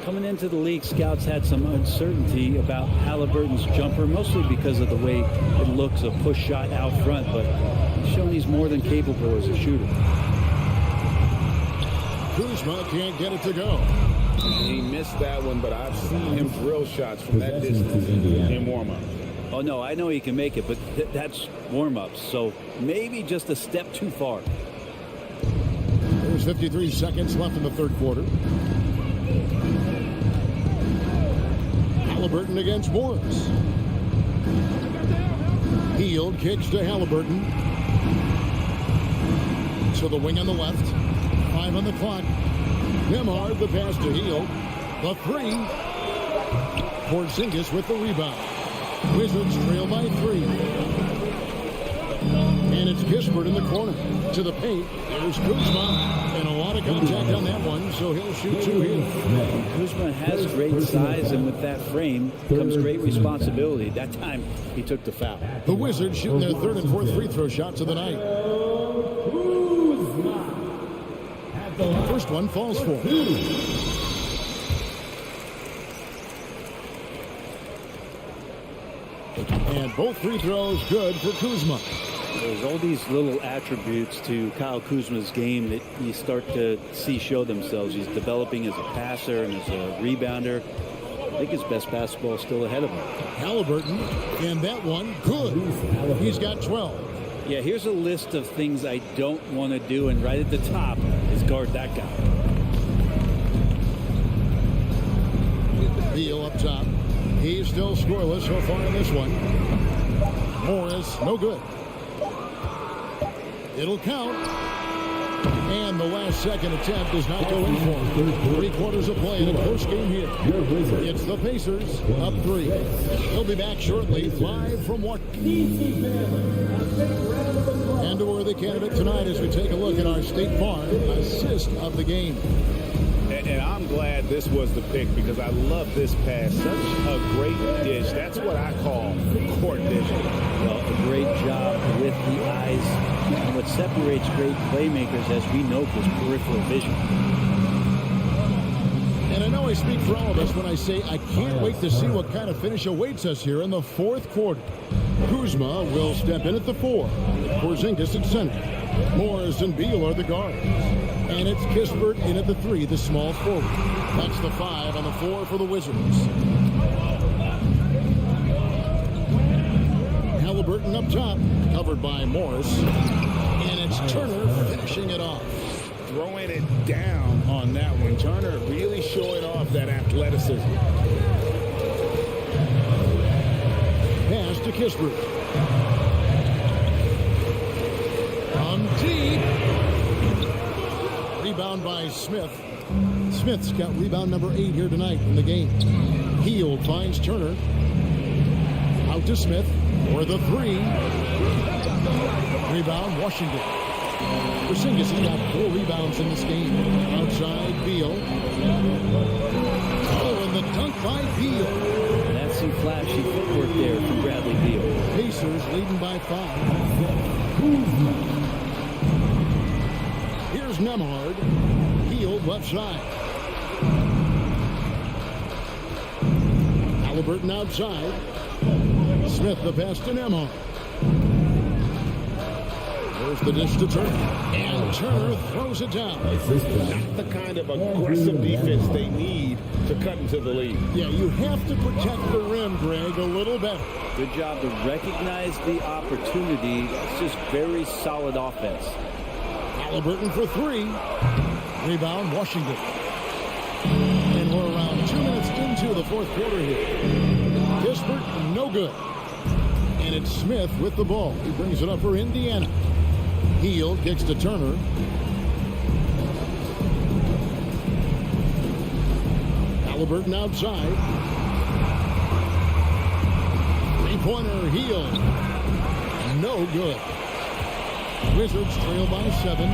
Coming into the league, scouts had some uncertainty about Halliburton's jumper, mostly because of the way it looks, a push shot out front, but he's shown he's more than capable as a shooter. Kuzma can't get it to go. He missed that one, but I've seen him drill shots from that distance in warm-up. Oh, no, I know he can make it, but that's warm-ups, so maybe just a step too far. There's 53 seconds left in the third quarter. Halliburton against Morris. Hield kicks to Halliburton. So the wing on the left. 5 on the clock. Nembhard the pass to Hield. The 3. Porzingis with the rebound. Wizards trail by 3. And it's Kispert in the corner. To the paint. There's Kuzma. And a lot of contact on that one, so he'll shoot 2 here. Kuzma has great size, and with that frame comes great responsibility. That time, he took the foul. The Wizards shooting their 3rd and 4th free throw shots of the night. First one falls for. And both free throws good for Kuzma. There's all these little attributes to Kyle Kuzma's game that you start to see show themselves. He's developing as a passer and as a rebounder. I think his best basketball is still ahead of him. Halliburton, and that one, good. He's got 12. Yeah, here's a list of things I don't want to do, and right at the top is guard that guy. Beal up top. He's still scoreless so far in this one. Morris, no good. It'll count. And the last second attempt does not go in for him. 3 quarters of play in a close game here. It's the Pacers up 3. They'll be back shortly, live from Washington. And a worthy candidate tonight as we take a look at our State Farm assist of the game. And I'm glad this was the pick because I love this pass. Such a great dish. That's what I call court vision. Well, a great job with the eyes. And what separates great playmakers, as we know, is peripheral vision. And I know I speak for all of us when I say I can't wait to see what kind of finish awaits us here in the 4th quarter. Kuzma will step in at the 4. Porzingis at center. Morris and Beal are the guards. And it's Kispert in at the 3, the small forward. That's the 5 on the 4 for the Wizards. Halliburton up top, covered by Morris. And it's Turner finishing it off. Throwing it down on that one. Turner really showing off that athleticism. Pass to Kispert. From deep. Rebound by Smith. Smith's got rebound number 8 here tonight in the game. Hield finds Turner. Out to Smith for the 3. Rebound, Washington. Porzingis has got 4 rebounds in this game. Outside, Beal. Oh, and the dunk by Beal. That's some flashy footwork there from Bradley Beal. Pacers leading by 5. Here's Nemhard. Hield left side. Halliburton outside. Smith the pass to Nemhard. There's the dish to Turner. And Turner throws it down. Not the kind of aggressive defense they need to cut into the lead. Yeah, you have to protect the rim, Greg, a little better. Good job to recognize the opportunity. That's just very solid offense. Halliburton for 3. Rebound, Washington. And we're around 2 minutes into the fourth quarter here. Kispert, no good. And it's Smith with the ball. He brings it up for Indiana. Hield kicks to Turner. Halliburton outside. Three-pointer, Hield. No good. Wizards trail by 7.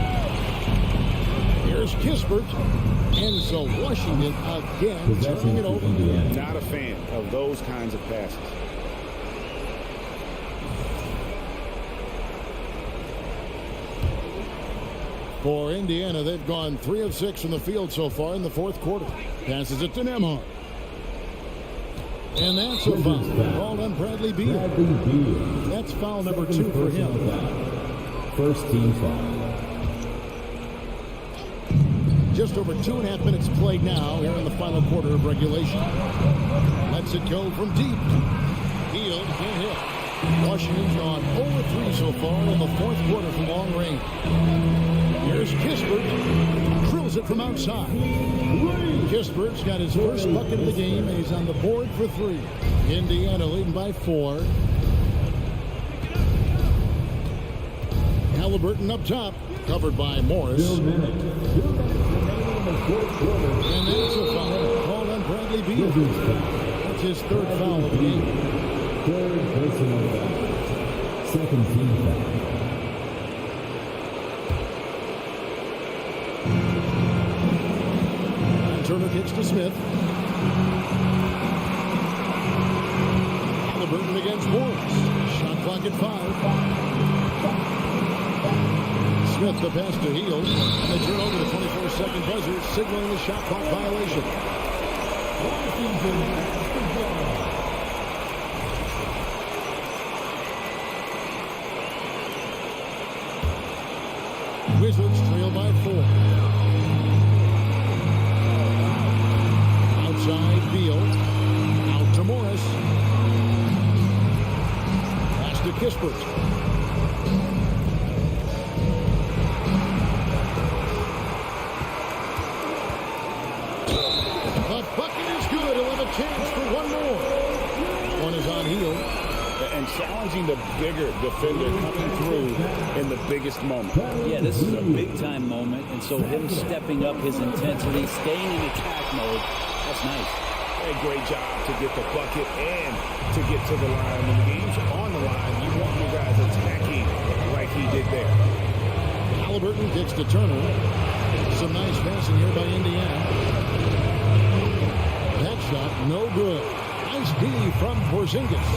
Here's Kispert. And so Washington again turning it over. Not a fan of those kinds of passes. For Indiana, they've gone 3 of 6 from the field so far in the fourth quarter. Passes it to Nemhard. And that's a foul called on Bradley Beal. That's foul number 2 for him. First team foul. Just over 2.5 minutes played now here in the final quarter of regulation. Lets it go from deep. Hield can't hit. Washington's gone 0-3 so far in the fourth quarter from long range. Here's Kispert. Drills it from outside. Kispert's got his first bucket of the game, and he's on the board for 3. Indiana leading by 4. Halliburton up top, covered by Morris. And that's a foul called on Bradley Beal. That's his 3rd foul of the game. 3rd personal foul. 2nd team foul. Turner kicks to Smith. Halliburton against Morris. Shot clock at 5. Smith the pass to Hield. And they turn over the 24-second buzzer, signaling the shot clock violation. Wizards trail by 4. Outside Beal. Out to Morris. Pass to Kispert. The bucket is good. He'll have a chance for one more. One is on Hield. And challenging the bigger defender coming through in the biggest moment. Yeah, this is a big-time moment, and so him stepping up his intensity, staying in attack mode, that's nice. A great job to get the bucket and to get to the line. When the game's on the line, you want your guys attacking like he did there. Halliburton kicks to Turner. Some nice passing here by Indiana. That shot, no good. Nice D from Porzingis.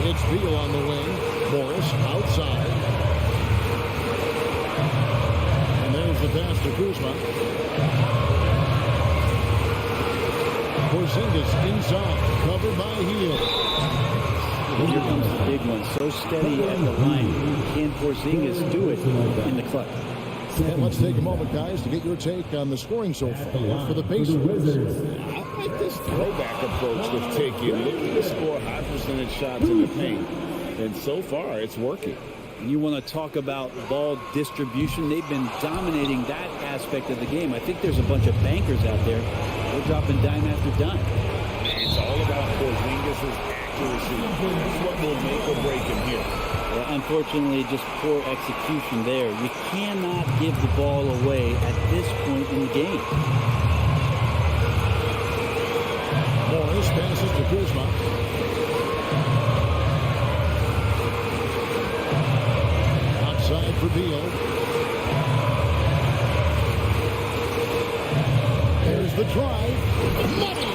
It's Beal on the wing. Morris outside. And there's the pass to Kuzma. Porzingis inside, covered by Hield. Here comes the big one. So steady at the line. Can Porzingis do it in the clutch? And let's take a moment, guys, to get your take on the scoring so far for the Pacers. I like this throwback approach they've taken, looking to score high percentage shots in the paint. And so far, it's working. And you want to talk about ball distribution. They've been dominating that aspect of the game. I think there's a bunch of bankers out there. They're dropping dime after dime. It's all about Porzingis' accuracy is what will make or break him here. Yeah, unfortunately, just poor execution there. You cannot give the ball away at this point in the game. Morris passes to Kuzma. Outside for Beal. There's the drive. Money!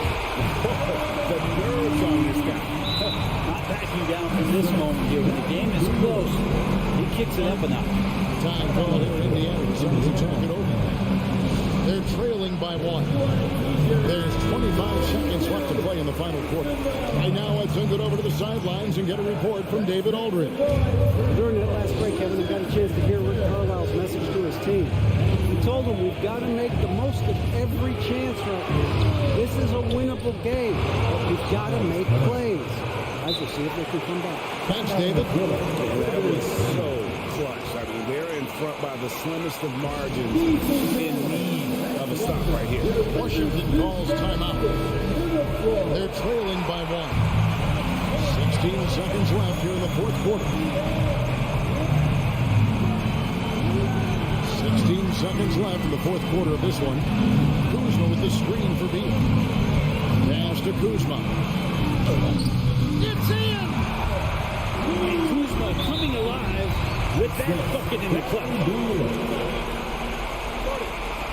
The nerves on this guy. Not backing down from this moment here. When the game is close, he kicks it up a notch. Time call here in Indiana. Somebody talk it over. They're trailing by one. There's 25 seconds left to play in the final quarter. Right now, let's send it over to the sidelines and get a report from David Aldridge. During that last break, Kevin, we got a chance to hear Rick Carlisle's message to his team. He told them we've got to make the most of every chance right now. This is a winnable game, but we've got to make plays. Guys, we'll see if they can come back. Thanks, David. That was so clutch. I mean, they're in front by the slimmest of margins, in need of a stop right here. Washington calls timeout. They're trailing by one. 16 seconds left here in the fourth quarter. 16 seconds left in the fourth quarter of this one. Kuzma with the screen for Beal. Pass to Kuzma. It's in! And Kuzma coming alive with that bucket in the clutch.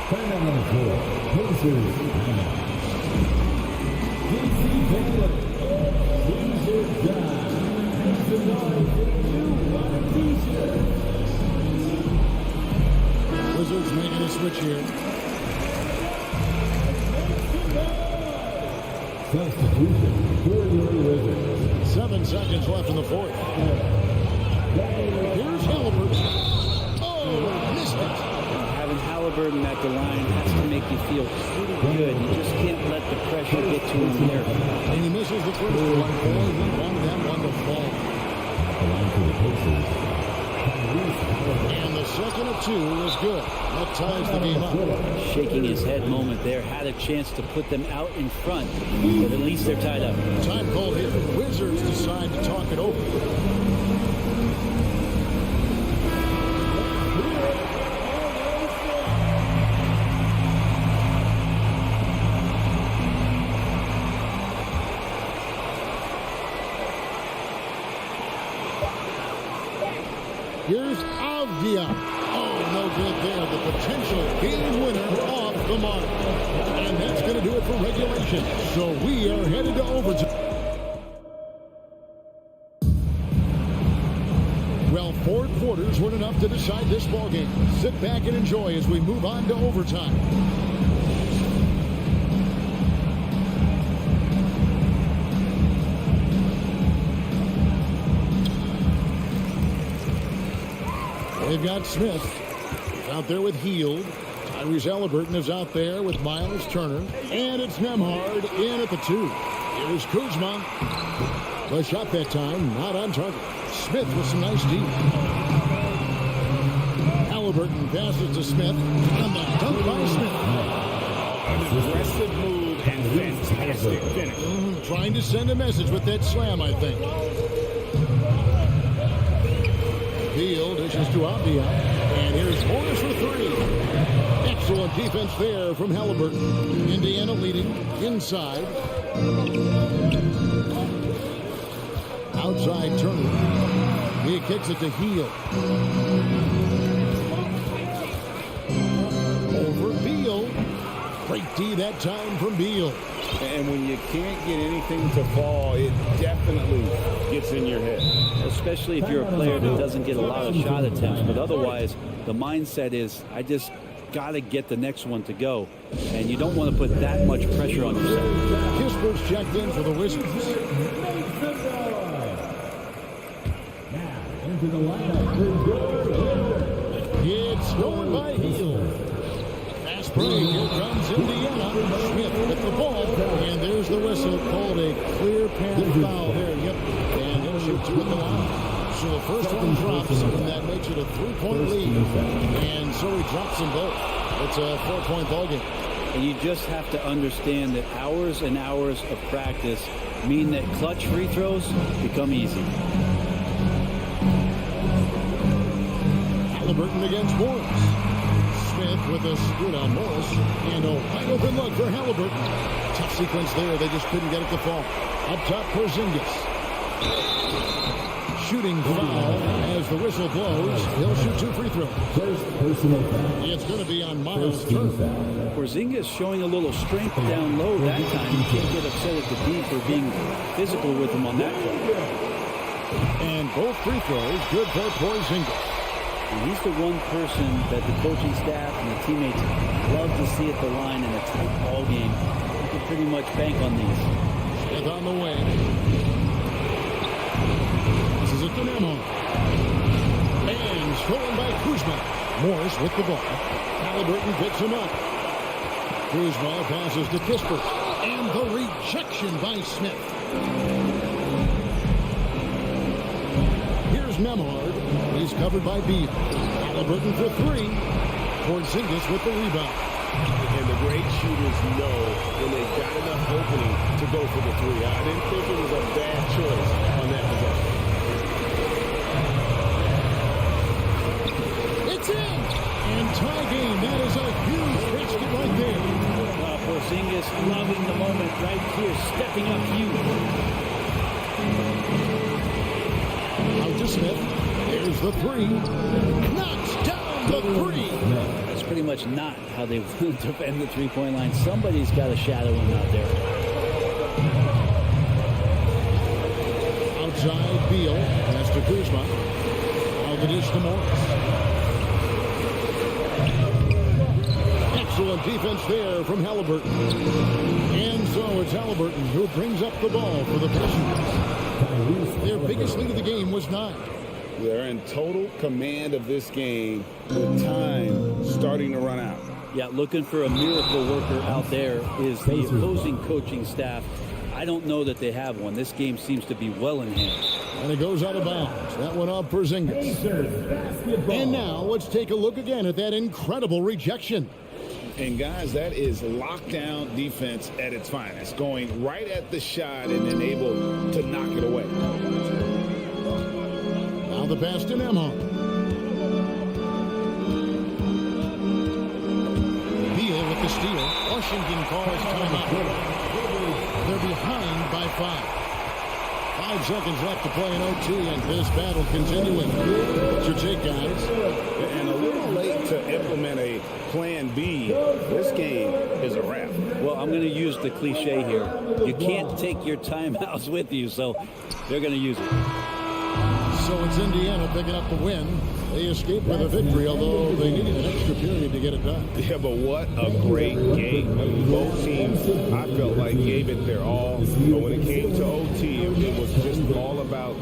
Timeout number 4. Pacers timeout. DC Taylor. T-shirt John. Extra large. New T-shirt. Wizards making a switch here. Substitution for your Wizards. 7 seconds left in the fourth. Here's Halliburton. Oh, missed it. Having Halliburton at the line has to make you feel pretty good. You just can't let the pressure get to him there. And he misses the first one. He wanted that one to fall. The line for the Pacers. And the second of two is good. That ties the game up. Shaking his head moment there. Had a chance to put them out in front, but at least they're tied up. Time called here. The Wizards decide to talk it over. Here's Avdia. Oh, no good there. The potential game winner off the mark. And that's going to do it for regulation. So we are headed to overtime. Well, 4 quarters weren't enough to decide this ballgame. Sit back and enjoy as we move on to overtime. They've got Smith out there with Hield. Tyrese Halliburton is out there with Miles Turner. And it's Nembhard in at the 2. Here's Kuzma. The shot that time, not on target. Smith with some nice deep. Halliburton passes to Smith. And the dunk by Smith. An aggressive move and fantastic finish. Trying to send a message with that slam, I think. Beal dishes to Avdia. And here's Morris for 3. Excellent defense there from Halliburton. Indiana leading inside. Outside Turner. He kicks it to Hield. Over Beal. Great D that time from Beal. And when you can't get anything to fall, it definitely gets in your head. Especially if you're a player that doesn't get a lot of shot attempts. But otherwise, the mindset is, I just got to get the next one to go. And you don't want to put that much pressure on yourself. Kisper's checked in for the Wizards. Now, into the lineup. It's stolen by Hield. Fast break. Here comes Indiana. Smith with the ball. And there's the whistle. Called a clear path foul there. Yep. And he'll shoot 2 at the line. So the first one drops, and that makes it a 3-point lead. And so he drops them both. It's a 4-point ball game. And you just have to understand that hours and hours of practice mean that clutch free throws become easy. Halliburton against Morris. Smith with a screen on Morris. And a wide open look for Halliburton. Tough sequence there. They just couldn't get it to fall. Up top, Porzingis. Shooting foul as the whistle blows. He'll shoot 2 free throws. First personal foul. It's going to be on Miles First team Turner. foul. Porzingis showing a little strength down low that time. You can't get upset at the D for being physical with him on that play. And both free throws good for Porzingis. And he's the one person that the coaching staff and the teammates love to see at the line in a tight ball game. You can pretty much bank on these. Smith on the way. This is a Dynamo. And stolen by Kuzma. Morris with the ball. Halliburton picks him up. Kuzma passes to Kispert. And the rejection by Smith. Here's Nemhard. He's covered by Beal. Halliburton for 3. Porzingis with the rebound. And the great shooters know when they've got enough opening to go for the 3. I didn't think it was a bad choice on that possession. It's in! And tie game. That is a huge basket right there. Porzingis loving the moment right here, stepping up huge. Out to Smith. There's the 3. Knocks down the 3. That's pretty much not how they will defend the three-point line. Somebody's got to shadow him out there. Outside Beal. That's to Kuzma. Now the dish to Morris. Excellent defense there from Halliburton. And so it's Halliburton who brings up the ball for the Pacers. Their biggest lead of the game was 9. They're in total command of this game with time starting to run out. Yeah, looking for a miracle worker out there is the opposing coaching staff. I don't know that they have one. This game seems to be well in hand. And it goes out of bounds. That one off Porzingis. And now let's take a look again at that incredible rejection. And guys, that is lockdown defense at its finest. Going right at the shot and then able to knock it away. Now the pass to Nemhard. Beal with the steal. Washington calls timeout. They're behind by 5. 5 seconds left to play in OT, and this battle continuing. What's your take, guys? And a little late to implement a plan B. This game is a wrap. Well, I'm going to use the cliche here. You can't take your timeouts with you, so they're going to use it. So it's Indiana picking up the win. They escaped with a victory, although they needed an extra period to get it done. Yeah, but what a great game. Both teams, I felt like, gave it their all. But when it came to OT, it was just all about...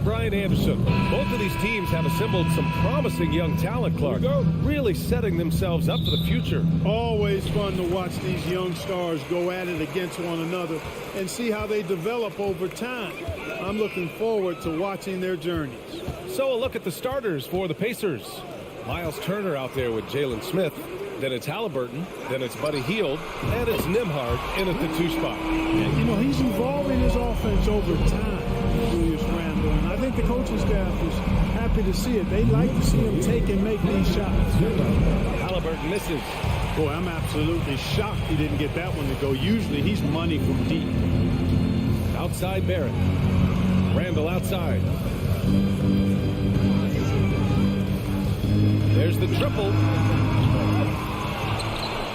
Brian Anderson. Both of these teams have assembled some promising young talent, Clark. Really setting themselves up for the future. Always fun to watch these young stars go at it against one another and see how they develop over time. I'm looking forward to watching their journeys. So a look at the starters for the Pacers. Miles Turner out there with Jalen Smith. then it's Halliburton, then it's Buddy Hield, and it's Nembhard in at the 2 spot. And, you know, he's evolving his offense over time, Julius Randle. And I think the coaching staff is happy to see it. They like to see him take and make these shots. Halliburton misses. Boy, I'm absolutely shocked he didn't get that one to go. Usually he's money from deep. Outside Barrett. Randle outside. There's the triple.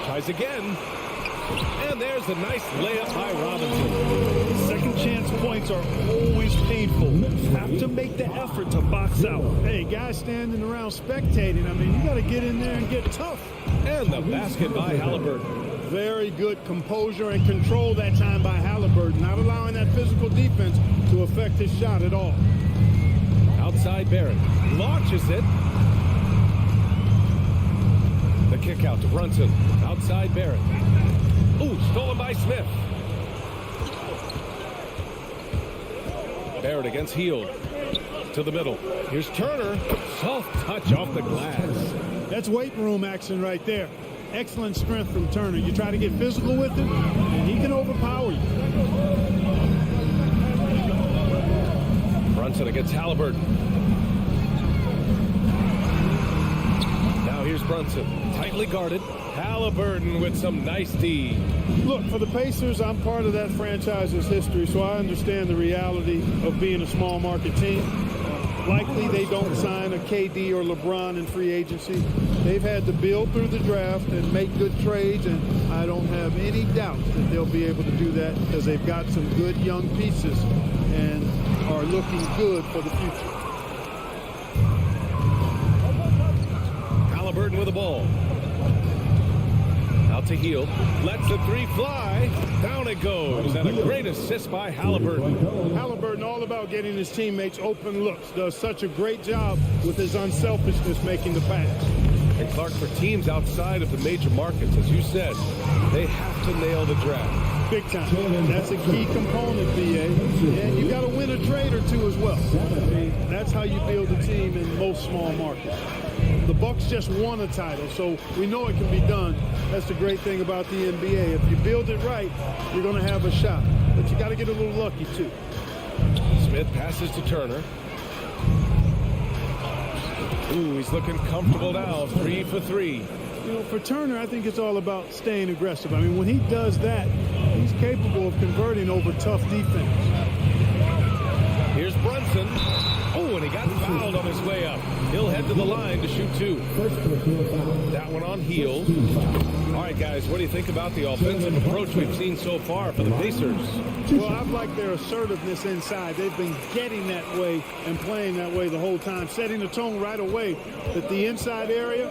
Tries again. And there's a nice layup by Robinson. Second chance points are always painful. Have to make the effort to box out. Hey, guys standing around spectating, I mean, you got to get in there and get tough. And the basket by Halliburton. Very good composure and control that time by Halliburton, not allowing that physical defense to affect his shot at all. Outside Barrett. Launches it. The kick out to Brunson. Outside Barrett. Ooh, stolen by Smith. Barrett against Hield. To the middle. Here's Turner. Soft touch off the glass. That's weight room action right there. Excellent strength from Turner. You try to get physical with him, and he can overpower you. Brunson against Halliburton. Now here's Brunson. Tightly guarded. Halliburton with some nice D. Look, for the Pacers, I'm part of that franchise's history, so I understand the reality of being a small market team. Likely they don't sign a KD or LeBron in free agency. They've had to build through the draft and make good trades, and I don't have any doubt that they'll be able to do that because they've got some good young pieces and are looking good for the future. Halliburton with the ball. Out to Hield. Lets the 3 fly. Down it goes. And a great assist by Halliburton. Halliburton all about getting his teammates open looks. Does such a great job with his unselfishness making the pass. And Clark, for teams outside of the major markets, as you said, they have to nail the draft. Big time. That's a key component, BA. And you got to win a trade or two as well. That's how you build a team in most small markets. The Bucks just won a title, so we know it can be done. That's the great thing about the NBA. If you build it right, you're going to have a shot. But you got to get a little lucky, too. Smith passes to Turner. Ooh, he's looking comfortable now. 3 for 3. You know, for Turner, I think it's all about staying aggressive. I mean, when he does that, he's capable of converting over tough defense. Here's Brunson. Oh, and he got fouled on his way up. He'll head to the line to shoot 2. That one on Hield. All right, guys, what do you think about the offensive approach we've seen so far for the Pacers? Well, I've liked their assertiveness inside. They've been getting that way and playing that way the whole time, setting the tone right away that the inside area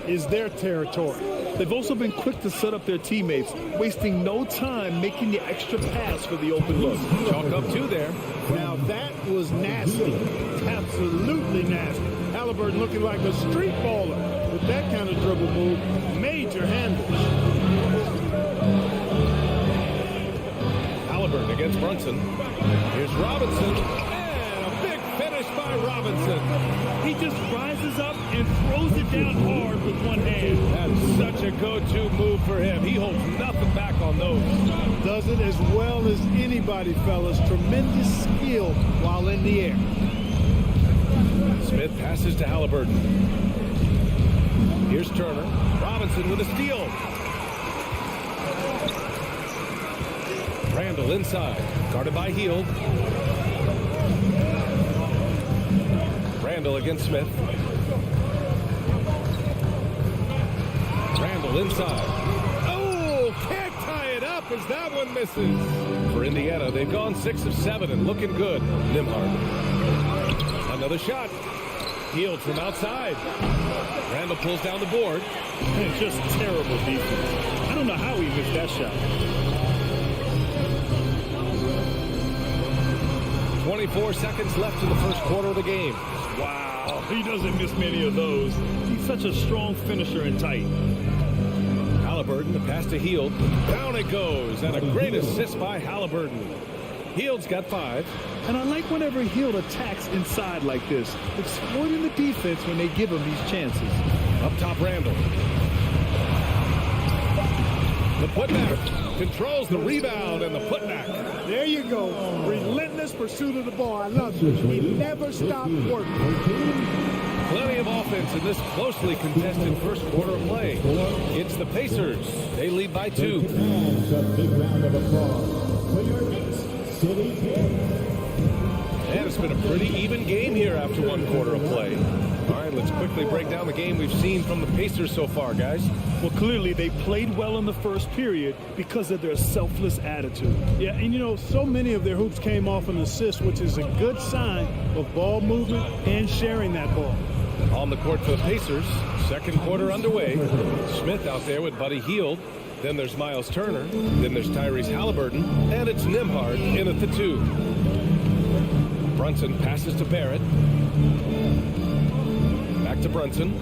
is their territory. They've also been quick to set up their teammates, wasting no time making the extra pass for the open look. Chalk up 2 there. Now that was nasty. Absolutely nasty. Halliburton looking like a street baller with that kind of dribble move. Major handles. Halliburton against Brunson. Here's Robinson. And a big finish by Robinson. He just rises up and throws it down hard with one hand. That's such a go-to move for him. He holds nothing back on those. Does it as well as anybody, fellas. Tremendous skill while in the air. Smith passes to Halliburton. Here's Turner. Robinson with a steal. Randle inside. Guarded by Hield. Randle against Smith. Randle inside. Oh, can't tie it up as that one misses. For Indiana, they've gone 6 of 7 and looking good. Nembhard. Another shot. Hield from outside. Randle pulls down the board. Just terrible defense. I don't know how he missed that shot. 24 seconds left in the first quarter of the game. Wow, he doesn't miss many of those. He's such a strong finisher and tight. Halliburton, the pass to Hield. Down it goes, and a great assist by Halliburton. Hield's got 5. And I like whenever Hield attacks inside like this, exploiting the defense when they give him these chances. Up top, Randle. The putback. Controls the rebound and the putback. There you go. Relentless pursuit of the ball. I love it. He never stopped working. Plenty of offense in this closely contested first quarter of play. It's the Pacers. They lead by 2. A big round of applause for your Knicks City Kings. And it's been a pretty even game here after 1 quarter of play. All right, let's quickly break down the game we've seen from the Pacers so far, guys. Well, clearly they played well in the first period because of their selfless attitude. Yeah, and you know, so many of their hoops came off an assist, which is a good sign of ball movement and sharing that ball. On the court for the Pacers, second quarter underway. Smith out there with Buddy Hield. Then there's Miles Turner. Then there's Tyrese Halliburton. And it's Nembhard in at the 2. Brunson passes to Barrett. Back to Brunson.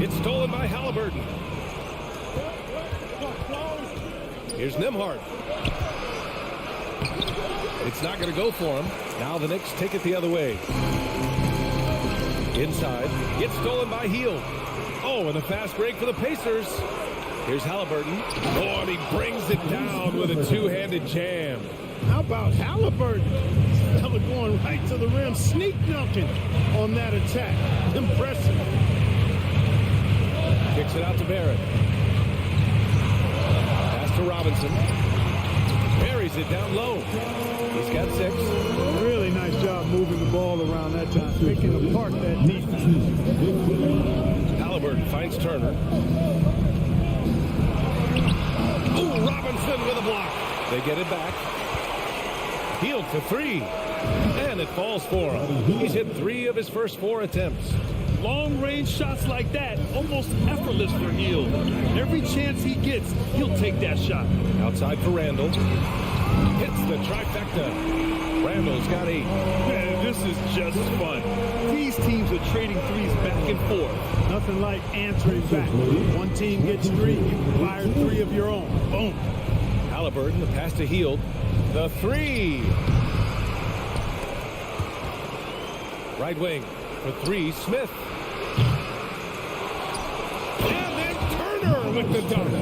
It's stolen by Halliburton. Here's Nembhard. It's not going to go for him. Now the Knicks take it the other way. Inside. It's stolen by Hield. Oh, and a fast break for the Pacers. Here's Halliburton. Oh, and he brings it down with a two-handed jam. How about Halliburton? Fella going right to the rim, sneak dunking on that attack. Impressive. Kicks it out to Barrett. Pass to Robinson. Buries it down low. He's got 6. Really nice job moving the ball around that time, picking apart that defense. Halliburton finds Turner. Oh, Robinson with a block. They get it back. Hield for 3. And it falls for him. He's hit 3 of his first 4 attempts. Long-range shots like that, almost effortless for Hield. Every chance he gets, he'll take that shot. Outside for Randall. Hits the trifecta. Randall's got 8. Man, this is just fun. These teams are trading threes back and forth. Nothing like answering back. One team gets 3, you fire 3 of your own. Boom. Halliburton, the pass to Hield. The 3. Right wing for 3, Smith. And then Turner with the dunk.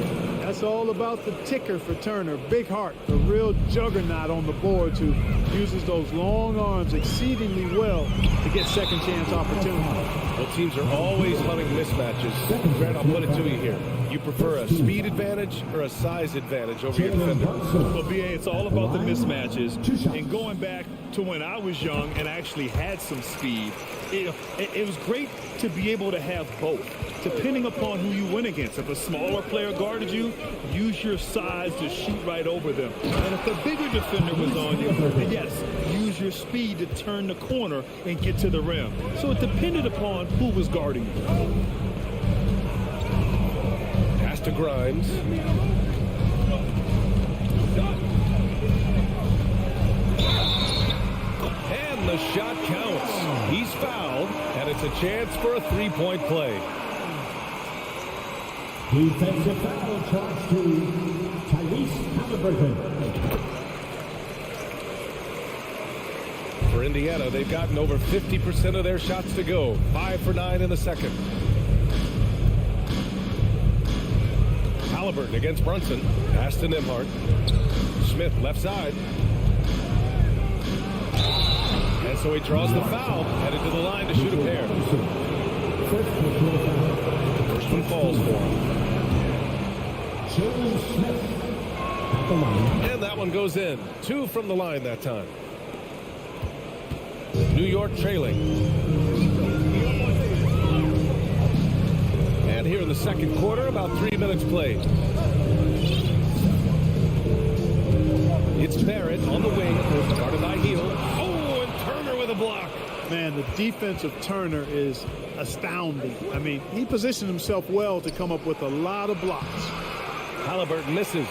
That's all about the ticker for Turner. Big heart, a real juggernaut on the boards who uses those long arms exceedingly well to get second chance opportunities. Well, teams are always hunting mismatches. Grant, I'll put it to you here. You prefer a speed advantage or a size advantage over your defender? Well, B.A., it's all about the mismatches. And going back to when I was young and actually had some speed, it was great to be able to have both, depending upon who you went against. If a smaller player guarded you, use your size to shoot right over them. And if the bigger defender was on you, then yes, use your speed to turn the corner and get to the rim. So it depended upon who was guarding you. Pass to Grimes. And the shot counts. He's fouled, and it's a chance for a three-point play. Defensive foul charge to Tyrese Halliburton. For Indiana, they've gotten over 50% of their shots to go. 5 for 9 in the second. Halliburton against Brunson. Pass to Nembhard. Smith left side. And so he draws the foul. Headed to the line to shoot a pair. First one falls for him. And that one goes in. 2 from the line that time. New York trailing. And here in the second quarter, about 3 minutes played. It's Barrett on the wing, guarded by Hield. Oh, and Turner with a block. Man, the defense of Turner is astounding. I mean, he positioned himself well to come up with a lot of blocks. Halliburton misses.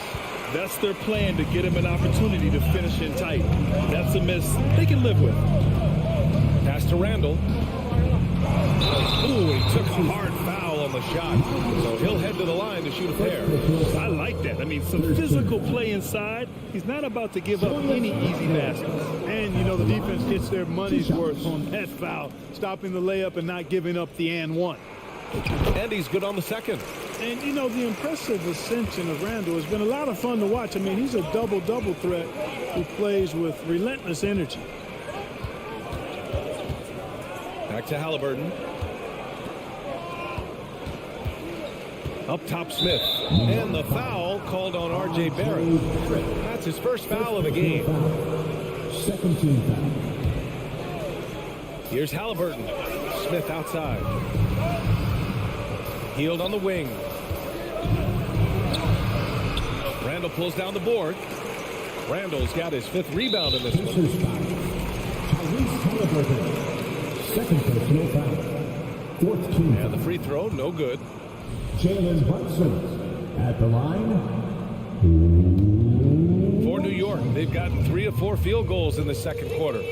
That's their plan, to get him an opportunity to finish in tight. That's a miss they can live with. Pass to Randall. Ooh, he took a hard foul on the shot. So he'll head to the line to shoot a pair. I like that. I mean, some physical play inside. He's not about to give up any easy baskets. And, you know, the defense gets their money's worth on that foul, stopping the layup and not giving up the and one. And he's good on the second. And, you know, the impressive ascension of Randall has been a lot of fun to watch. I mean, he's a double-double threat who plays with relentless energy. Back to Halliburton. Up top, Smith. And the foul called on R.J. Barrett. That's his first foul of the game. Second team foul. Here's Halliburton. Smith outside. Healed on the wing. Randall pulls down the board. Randall's got his 5th rebound in this one. Second personal foul. Fourth team foul. And the free throw, no good. Jalen Brunson at the line. For New York, they've gotten 3 of 4 field goals in the second quarter.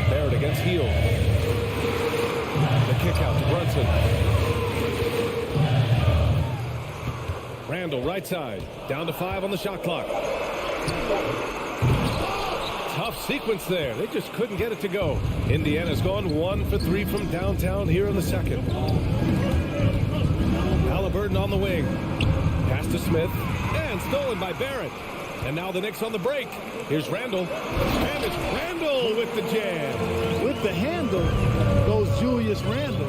Barrett against Hield. The kick out to Brunson. Randall right side. Down to 5 on the shot clock. Tough sequence there. They just couldn't get it to go. Indiana's gone 1 for 3 from downtown here in the second. Halliburton on the wing. Pass to Smith. And stolen by Barrett. And now the Knicks on the break. Here's Randall. And it's Randall with the jam. With the handle goes Julius Randall.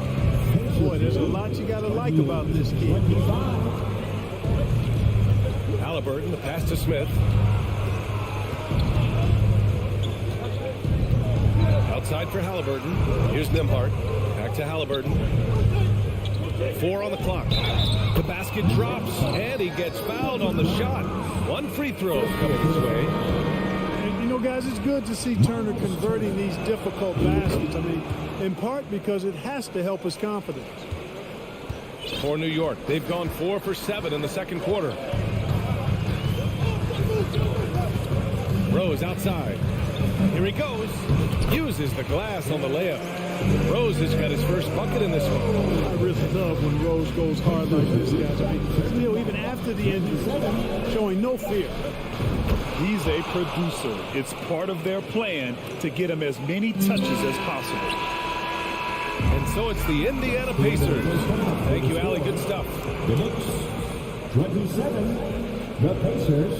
Boy, there's a lot you got to like about this kid. Halliburton, the pass to Smith. Outside for Halliburton. Here's Nembhard. Back to Halliburton. 4 on the clock. The basket drops, and he gets fouled on the shot. 1 free throw coming his way. And, you know, guys, it's good to see Turner converting these difficult baskets. I mean, in part because it has to help his confidence. For New York, they've gone 4 for 7 in the second quarter. Rose outside. Here he goes. Uses the glass on the layup. Rose has got his first bucket in this one. I really love when Rose goes hard like this, guys. I mean, still, even after the injury, showing no fear. He's a producer. It's part of their plan to get him as many touches as possible. And so it's the Indiana Pacers. Thank you, Allie. Good stuff. The Knicks, 27. The Pacers,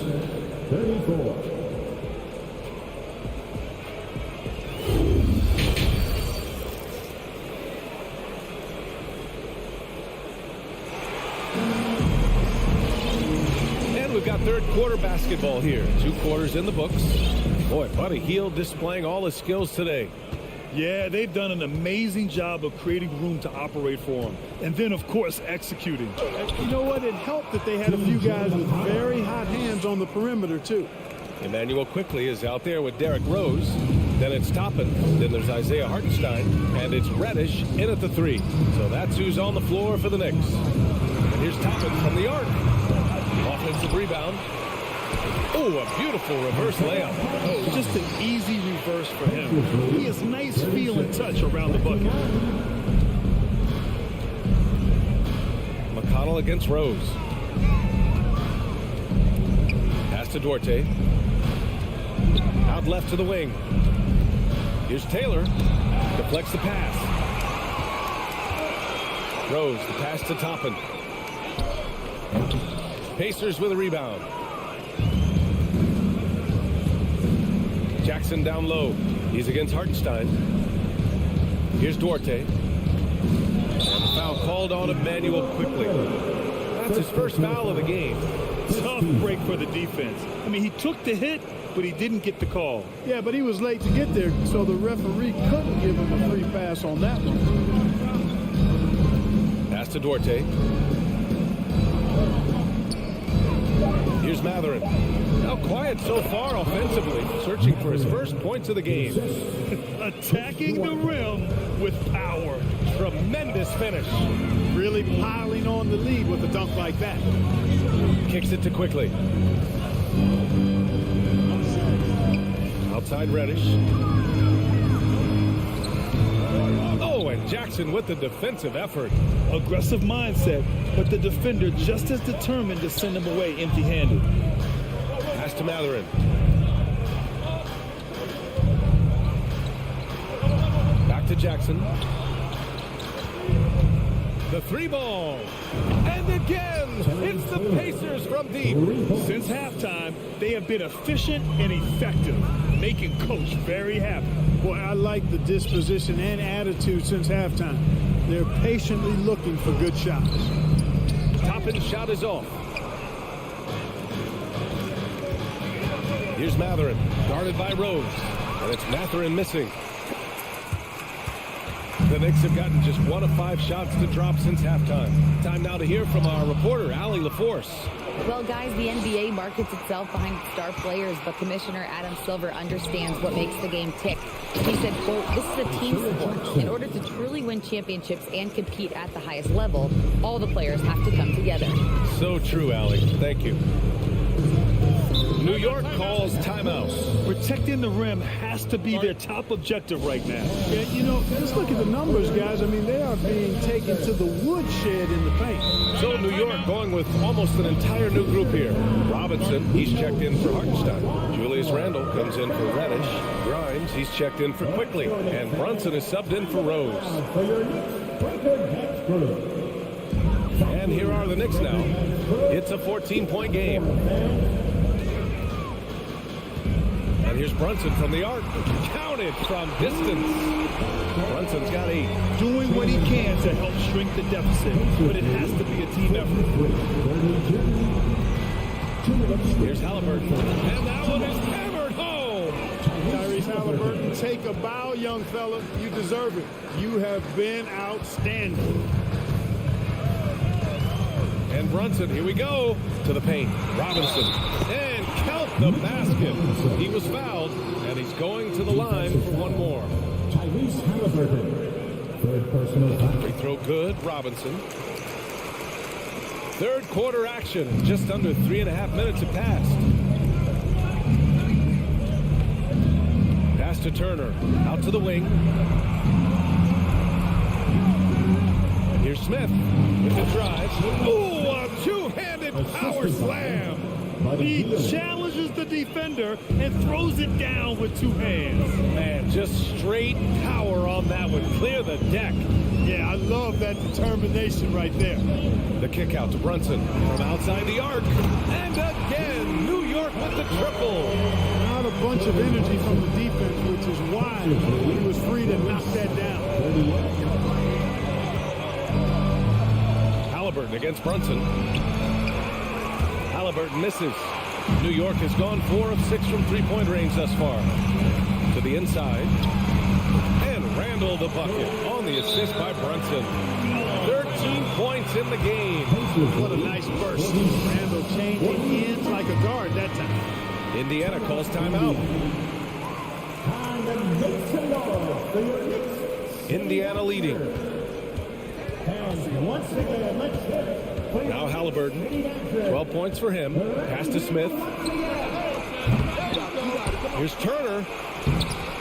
34. We've got third quarter basketball here. 2 quarters in the books. Boy, Buddy Hield displaying all his skills today. Yeah, they've done an amazing job of creating room to operate for him. And then, of course, executing. You know what? It helped that they had a few guys with very hot hands on the perimeter, too. Emmanuel Quickly is out there with Derrick Rose. Then it's Toppin. Then there's Isaiah Hartenstein. And it's Reddish in at the 3. So that's who's on the floor for the Knicks. And here's Toppin from the arc. Offensive rebound. Oh, a beautiful reverse layup. Oh, just an easy reverse for him. He has nice feel and touch around the bucket. McConnell against Rose. Pass to Duarte. Out left to the wing. Here's Taylor. Deflects the pass. Rose, the pass to Toppin. Pacers with a rebound. Jackson down low. He's against Hartenstein. Here's Duarte. And the foul called on Emmanuel Quickly. That's his first foul of the game. Tough break for the defense. I mean, he took the hit, but he didn't get the call. Yeah, but he was late to get there, so the referee couldn't give him a free pass on that one. Pass to Duarte. Here's Matherin. Now quiet so far offensively, searching for his first points of the game. Attacking the rim with power. Tremendous finish. Really piling on the lead with a dunk like that. Kicks it to Quickly. Outside Reddish. Oh, and Jackson with the defensive effort. Aggressive mindset, but the defender just as determined to send him away empty-handed. Pass to Matherin. Back to Jackson. The three ball. And again, it's the Pacers from deep. Since halftime, they have been efficient and effective, making Coach very happy. Boy, I like the disposition and attitude since halftime. They're patiently looking for good shots. Toppin's shot is off. Here's Mathurin, guarded by Rose. And it's Mathurin missing. The Knicks have gotten just 1 of 5 shots to drop since halftime. Time now to hear from our reporter, Allie LaForce. Well, guys, the NBA markets itself behind star players, but Commissioner Adam Silver understands what makes the game tick. He said, quote, "This is a team sport. In order to truly win championships and compete at the highest level, all the players have to come together." So true, Allie. Thank you. New York calls timeout. Protecting the rim has to be their top objective right now. Yeah, you know, let's look at the numbers, guys. I mean, they are being taken to the woodshed in the paint. So New York going with almost an entire new group here. Robinson, he's checked in for Hartenstein. Julius Randle comes in for Reddish. Grimes, he's checked in for Quickly. And Brunson is subbed in for Rose. And here are the Knicks now. It's a 14-point game. And here's Brunson from the arc. Counted from distance. Brunson's got 8. Doing what he can to help shrink the deficit, but it has to be a team effort. Here's Halliburton. And that one is hammered home. Tyrese Halliburton, take a bow, young fella. You deserve it. You have been outstanding. And Brunson, here we go, to the paint. Robinson, and count the basket. He was fouled, and he's going to the line for one more. Tyrese Halliburton, third personal foul. Free throw good, Robinson. Third quarter action, just under 3.5 minutes have passed. Pass to Turner, out to the wing. Here's Smith with the drive. Ooh, a two-handed power slam. He challenges the defender and throws it down with 2 hands. Man, just straight power on that one. Clear the deck. Yeah, I love that determination right there. The kick out to Brunson from outside the arc. And again, New York with the triple. Not a bunch of energy from the defense, which is why he was free to knock that down. Halliburton against Brunson. Halliburton misses. New York has gone 4 of 6 from three-point range thus far. To the inside. And Randle the bucket on the assist by Brunson. 13 points in the game. What a nice burst. Randle changing ends like a guard that time. Indiana calls timeout. Indiana leading. Now Halliburton, 12 points for him. Pass to Smith. Here's Turner.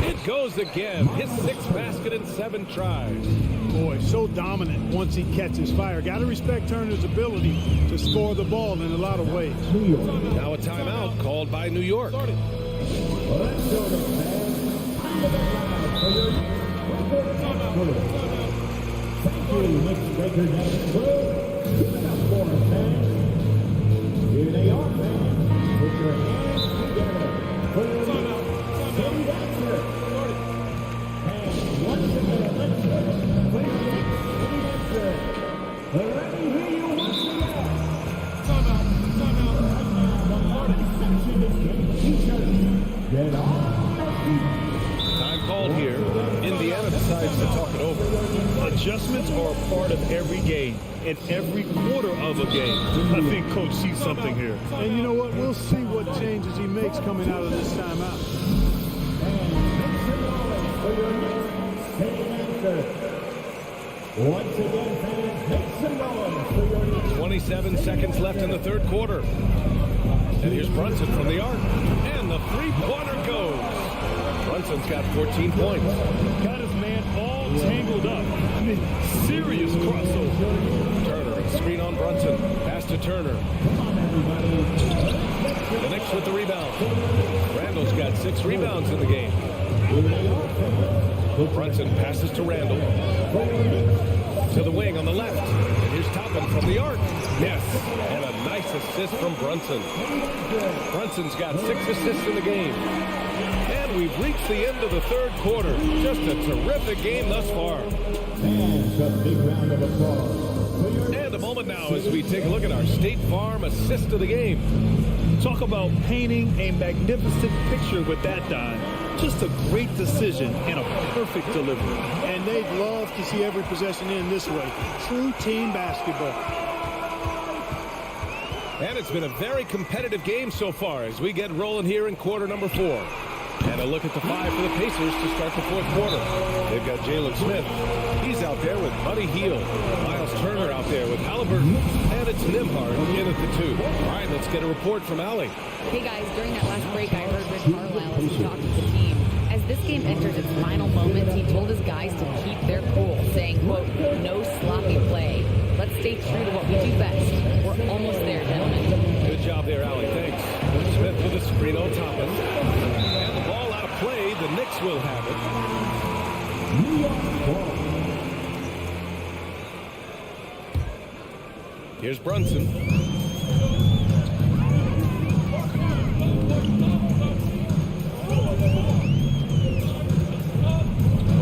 It goes again. His 6th basket in 7 tries. Boy, so dominant once he catches fire. Got to respect Turner's ability to score the ball in a lot of ways. Now a timeout called by New York. Here they are, fans. Put your hands together for your City Dancer. And once again, let's hear it for your next City Dancer. Let me hear you once again. The morning section is getting featured. Get on the feet. Time called here. Indiana decides to talk it over. Adjustments are a part of every game and every quarter of a game. I think Coach sees something here. And you know what? We'll see what changes he makes coming out of this timeout. For your next City Dancer. Once again, fans, make some noise for your next 27 seconds left in the third quarter. And here's Brunson from the arc. And the three-pointer goes. Brunson's got 14 points. Got his man all tangled up. I mean, serious crossover. Turner, screen on Brunson. Pass to Turner. The Knicks with the rebound. Randall's got 6 rebounds in the game. Brunson passes to Randall. To the wing on the left. And here's Toppin from the arc. Yes. And a nice assist from Brunson. Brunson's got 6 assists in the game. And we've reached the end of the third quarter. Just a terrific game thus far. And a big round of applause. And a moment now as we take a look at our State Farm assist of the game. Talk about painting a magnificent picture with that dime. Just a great decision and a perfect delivery. And they'd love to see every possession end this way. True team basketball. And it's been a very competitive game so far as we get rolling here in quarter number 4. And a look at the 5 for the Pacers to start the fourth quarter. They've got Jalen Smith. He's out there with Buddy Hield. Miles Turner out there with Halliburton. And it's Nembhard in at the 2. All right, let's get a report from Allie. Hey guys, during that last break, I heard Rick Carlisle as he talked with the team. As this game enters its final moments, he told his guys to keep their cool, saying, quote, no sloppy play. Let's stay true to what we do best. We're almost there, gentlemen. Good job there, Allie. Thanks. Smith with a screen on Toppin. And the ball out of play. The Knicks will have it. New York ball. Here's Brunson.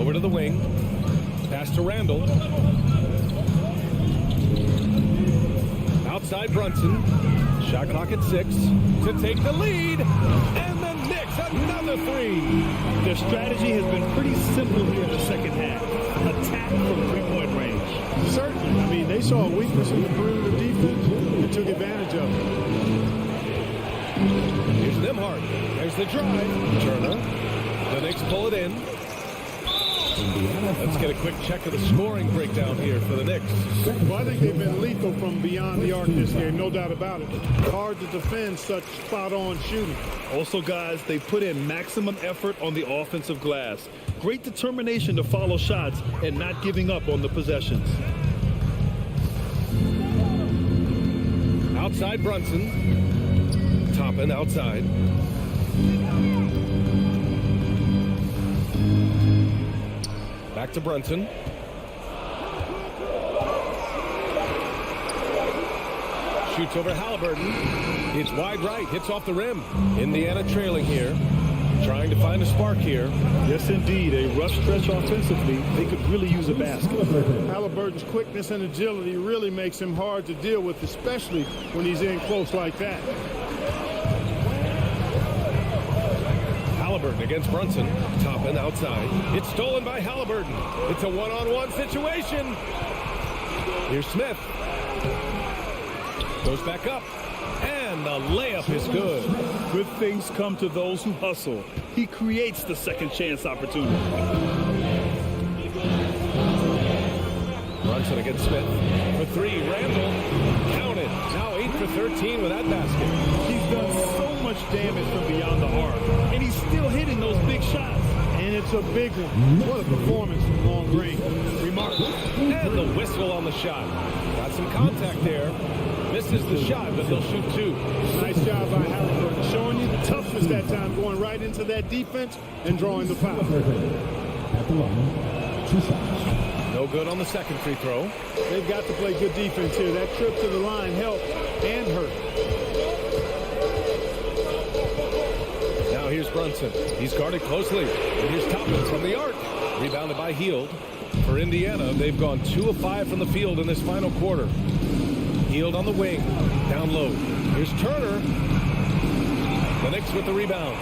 Over to the wing. Pass to Randall. Outside Brunson. Shot clock at 6 to take the lead. And the Knicks another 3. Their strategy has been pretty simple here in the second half. Attack from three-point range. Certainly. I mean, they saw a weakness in the perimeter defense and took advantage of it. Here's Nembhard. There's the drive. Turner. The Knicks pull it in. Let's get a quick check of the scoring breakdown here for the Knicks. Well, I think they've been lethal from beyond the arc this game, no doubt about it. Hard to defend such spot-on shooting. Also, guys, they put in maximum effort on the offensive glass. Great determination to follow shots and not giving up on the possessions. Outside Brunson. Toppin outside. Back to Brunson. Shoots over Halliburton. It's wide right. Hits off the rim. Indiana trailing here. Trying to find a spark here. Yes, indeed. A rough stretch offensively. They could really use a basket. Halliburton's quickness and agility really makes him hard to deal with, especially when he's in close like that. Halliburton against Brunson. Toppin outside. It's stolen by Halliburton. It's a one-on-one situation. Here's Smith. Goes back up. And the layup is good. Good things come to those who hustle. He creates the second chance opportunity. Brunson against Smith. For 3, Randall. Count it. Now 8 for 13 with that basket. He's done so much damage from beyond the arc. And he's still hitting those big shots. And it's a big one. What a performance from long range. Remarkable. And the whistle on the shot. Got some contact there. Misses the shot, but they'll shoot 2. Nice job by Halliburton, showing you the toughness that time, going right into that defense and drawing the foul. At the line, 2 shots. No good on the second free throw. They've got to play good defense here. That trip to the line helped and hurt. Now here's Brunson. He's guarded closely. And here's Toppin from the arc. Rebounded by Hield. For Indiana, they've gone 2 of 5 from the field in this final quarter. Hield on the wing, down low. Here's Turner. The Knicks with the rebound.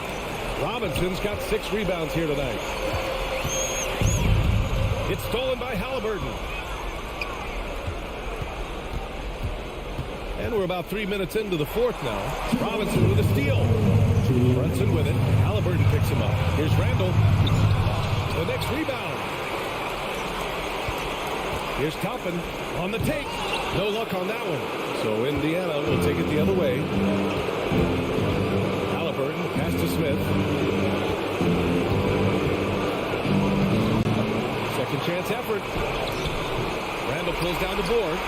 Robinson's got 6 rebounds here tonight. It's stolen by Halliburton. And we're about 3 minutes into the fourth now. Robinson with a steal. Brunson with it. Halliburton picks him up. Here's Randall. The Knicks rebound. Here's Toppin on the take. No luck on that one. So Indiana will take it the other way. Halliburton pass to Smith. Second chance effort. Randall pulls down the board.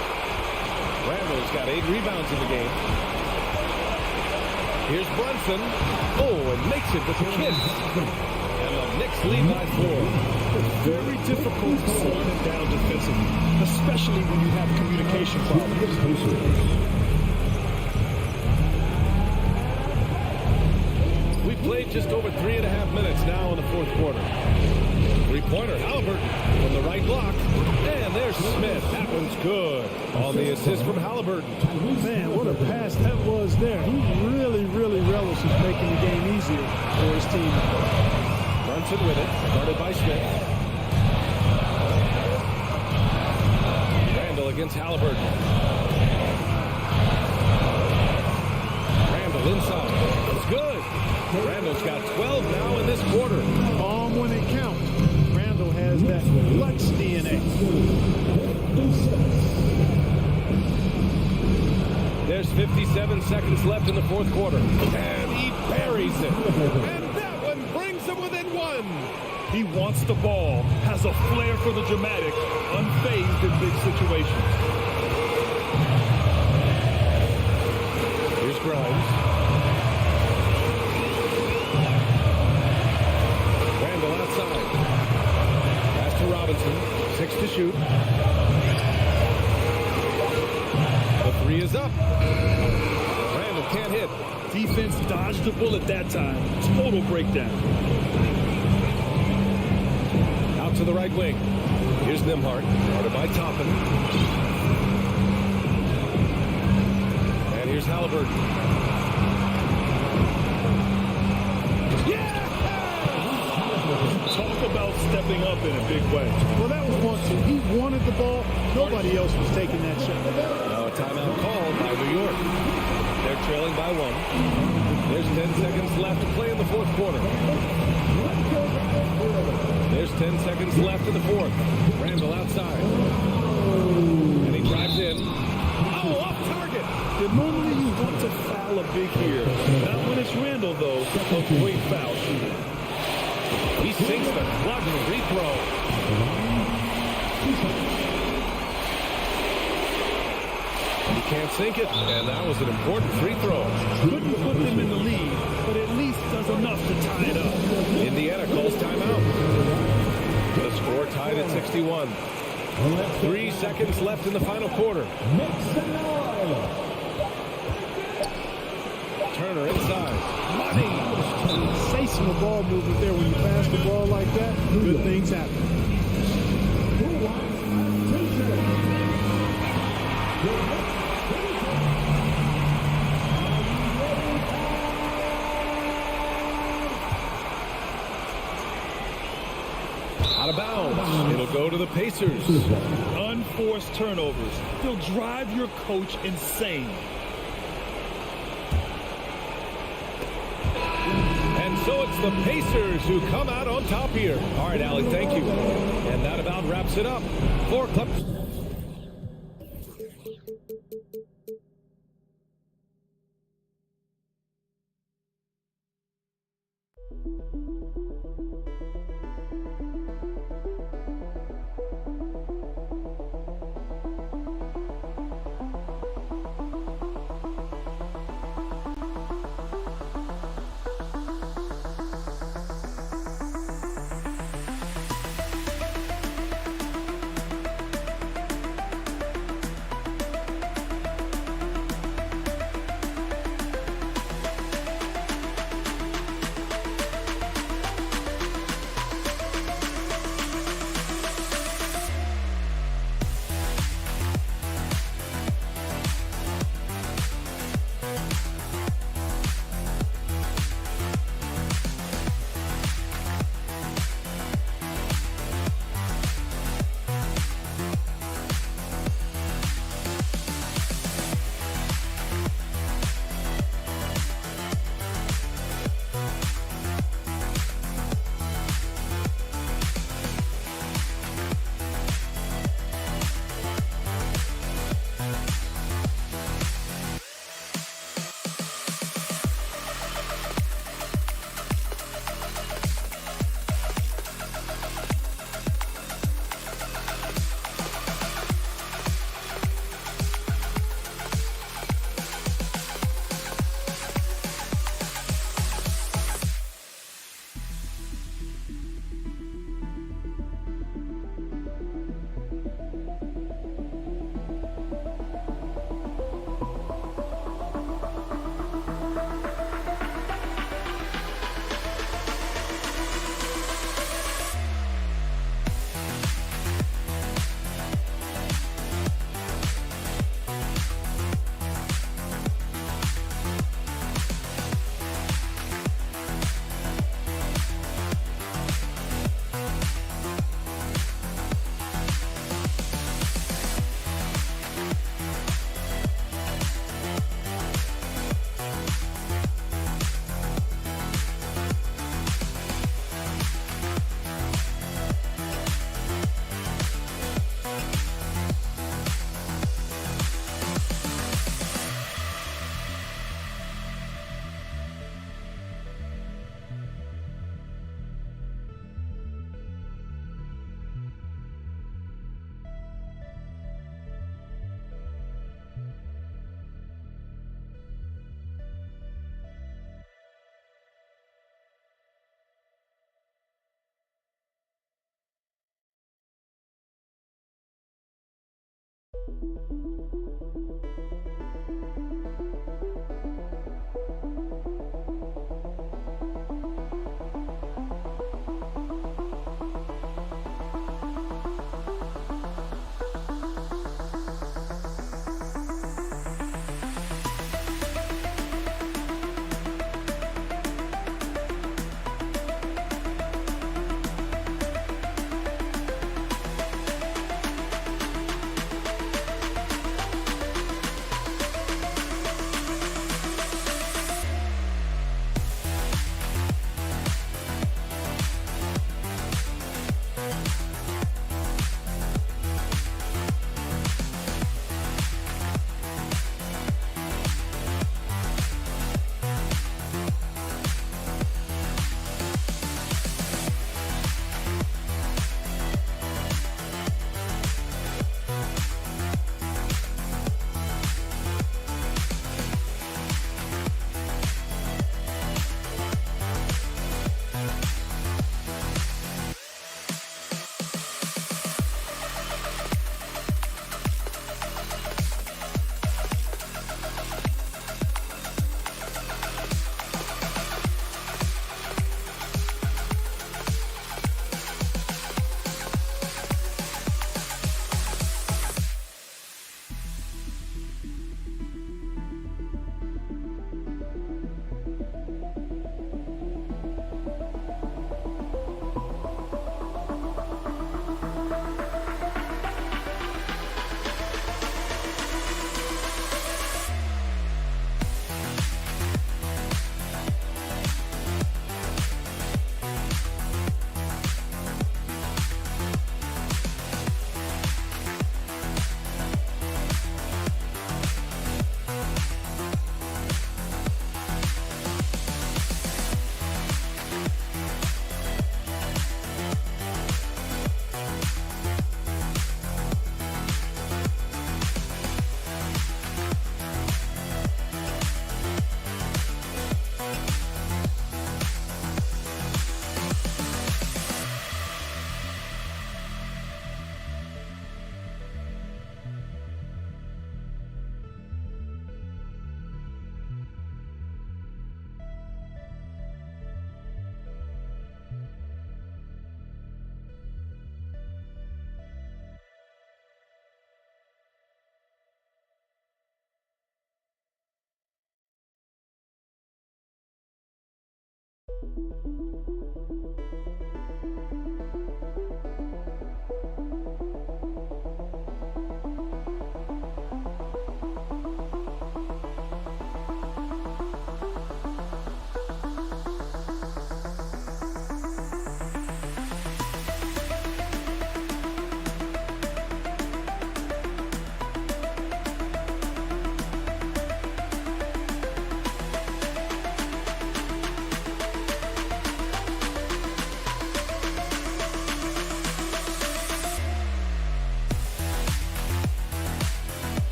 Randall's got 8 rebounds in the game. Here's Brunson. Oh, and makes it with the kiss. And the Knicks lead by 4. Very difficult to slow them down defensively, especially when you have communication problems. We played just over 3.5 minutes now in the fourth quarter. Three-pointer, Halliburton from the right block. And there's Smith. That one's good on the assist from Halliburton. Man, what a pass that was there. He really relishes making the game easier for his team. Brunson with it, guarded by Smith. Randall against Halliburton. Randall inside. It's good. Randall's got 12 now in this quarter. Calm when it counts. Randall has that Lux DNA. There's 57 seconds left in the fourth quarter. And he buries it. And that one brings him within 1. He wants the ball, has a flair for the dramatic, unfazed in big situations. Here's Grimes. Randall outside. Pass to Robinson. 6 to shoot. The 3 is up. Randall can't hit. Defense dodged the bullet that time. Total breakdown. Out to the right wing. Here's Nembhard. Guarded by Toppin. And here's Halliburton. Yeah! Talk about stepping up in a big way. Well, that was one, two. He wanted the ball. Nobody else was taking that shot. Now a timeout called by New York. They're trailing by 1. There's 10 seconds left to play in the fourth quarter. There's 10 seconds left in the fourth. Randall outside. And he drives in. Oh, off target. Normally you want to foul a big here. Not when it's Randall, though. A great foul shooter. He sinks the clutch free throw. He can't sink it, and that was an important free throw. Couldn't put them in the lead, but at least does enough to tie it up. Indiana calls timeout. The score tied at 61. 3 seconds left in the final quarter. Turner inside. Money. Sensational ball movement there when you pass the ball like that. Good things happen. Out of bounds. It'll go to the Pacers. Unforced turnovers. They'll drive your coach insane. And so it's the Pacers who come out on top here. All right, Allie, thank you. And that about wraps it up for Clippers.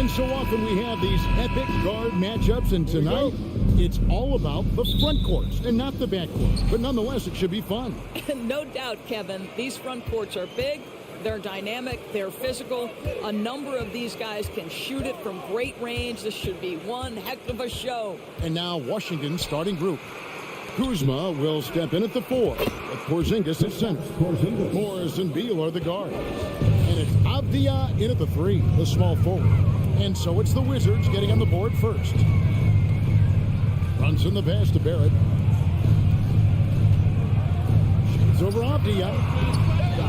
And so often we have these epic guard matchups, and tonight it's all about the front courts and not the back courts. But nonetheless, it should be fun. No doubt, Kevin. These front courts are big. They're dynamic. They're physical. A number of these guys can shoot it from great range. This should be one heck of a show. And now Washington's starting group. Kuzma will step in at the 4. With Porzingis at center. Morris and Beal are the guards. And it's Avdia in at the 3, the small forward. And so it's the Wizards getting on the board first. Runs in the pass to Barrett. Shoots over Avdia.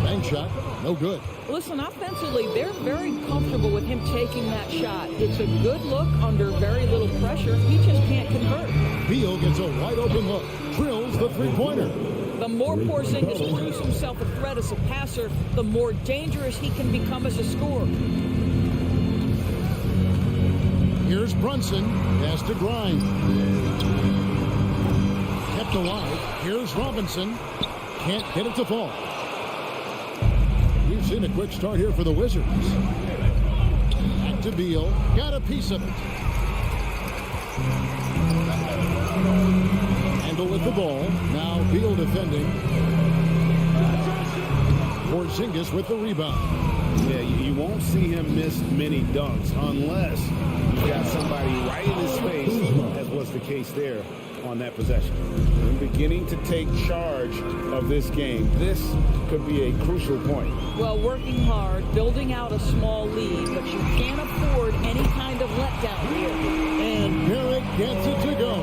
Bank shot, no good. Listen, offensively, they're very comfortable with him taking that shot. It's a good look under very little pressure. He just can't convert. Beal gets a wide open look. Drills the three-pointer. The more Porzingis proves himself a threat as a passer, the more dangerous he can become as a scorer. Here's Brunson. Pass to Grimes. Kept alive. Here's Robinson. Can't get it to fall. We've seen a quick start here for the Wizards. Back to Beal. Got a piece of it. Handle with the ball. Now Beal defending. Porzingis with the rebound. Yeah, you won't see him miss many dunks unless you've got somebody right in his face, as was the case there on that possession. And beginning to take charge of this game. This could be a crucial point. Well, working hard, building out a small lead, but you can't afford any kind of letdown here. And Barrett gets it to go.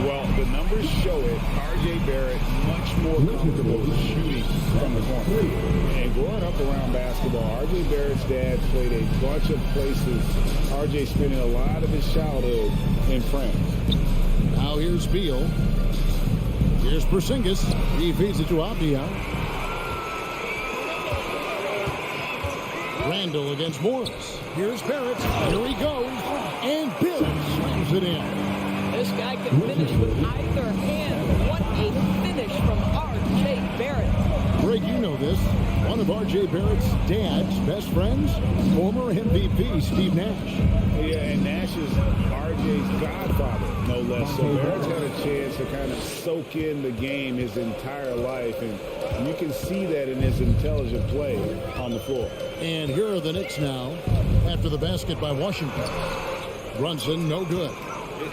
Well, the numbers show it. R.J. Barrett much more comfortable shooting from the corner. And growing up around basketball, R.J. Barrett's dad played a bunch of places. R.J. spending a lot of his childhood in France. Now here's Beal. Here's Porzingis. He feeds it to Avdia. Randall against Morris. Here's Barrett. Here he goes. And Barrett slams it in. This guy can finish with either hand. What a finish from R.J. Barrett. Greg, you know this. One of R.J. Barrett's dad's best friends, former MVP Steve Nash. Yeah, and Nash is R.J.'s godfather, no less. So Barrett's had a chance to kind of soak in the game his entire life, and you can see that in his intelligent play on the floor. And here are the Knicks now after the basket by Washington. Brunson, no good.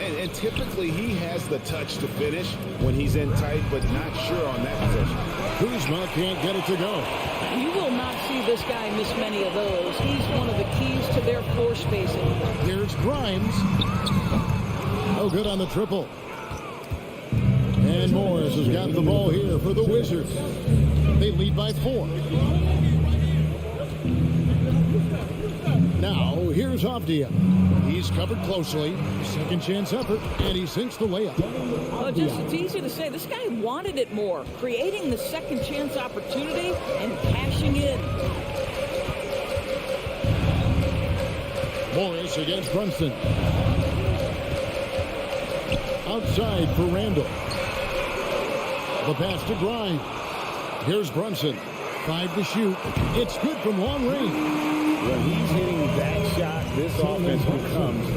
And typically he has the touch to finish when he's in tight, but not sure on that possession. Kuzma can't get it to go. You will not see this guy miss many of those. He's one of the keys to their floor spacing. Here's Grimes. No good on the triple. And Morris has got the ball here for the Wizards. They lead by 4. Now, here's Avdia. He's covered closely. Second chance effort, and he sinks the layup. Well, it's easy to say. This guy wanted it more, creating the second chance opportunity and cashing in. Morris against Brunson. Outside for Randall. The pass to Grimes. Here's Brunson. 5 to shoot. It's good from long range. When he's hitting that shot, this offense becomes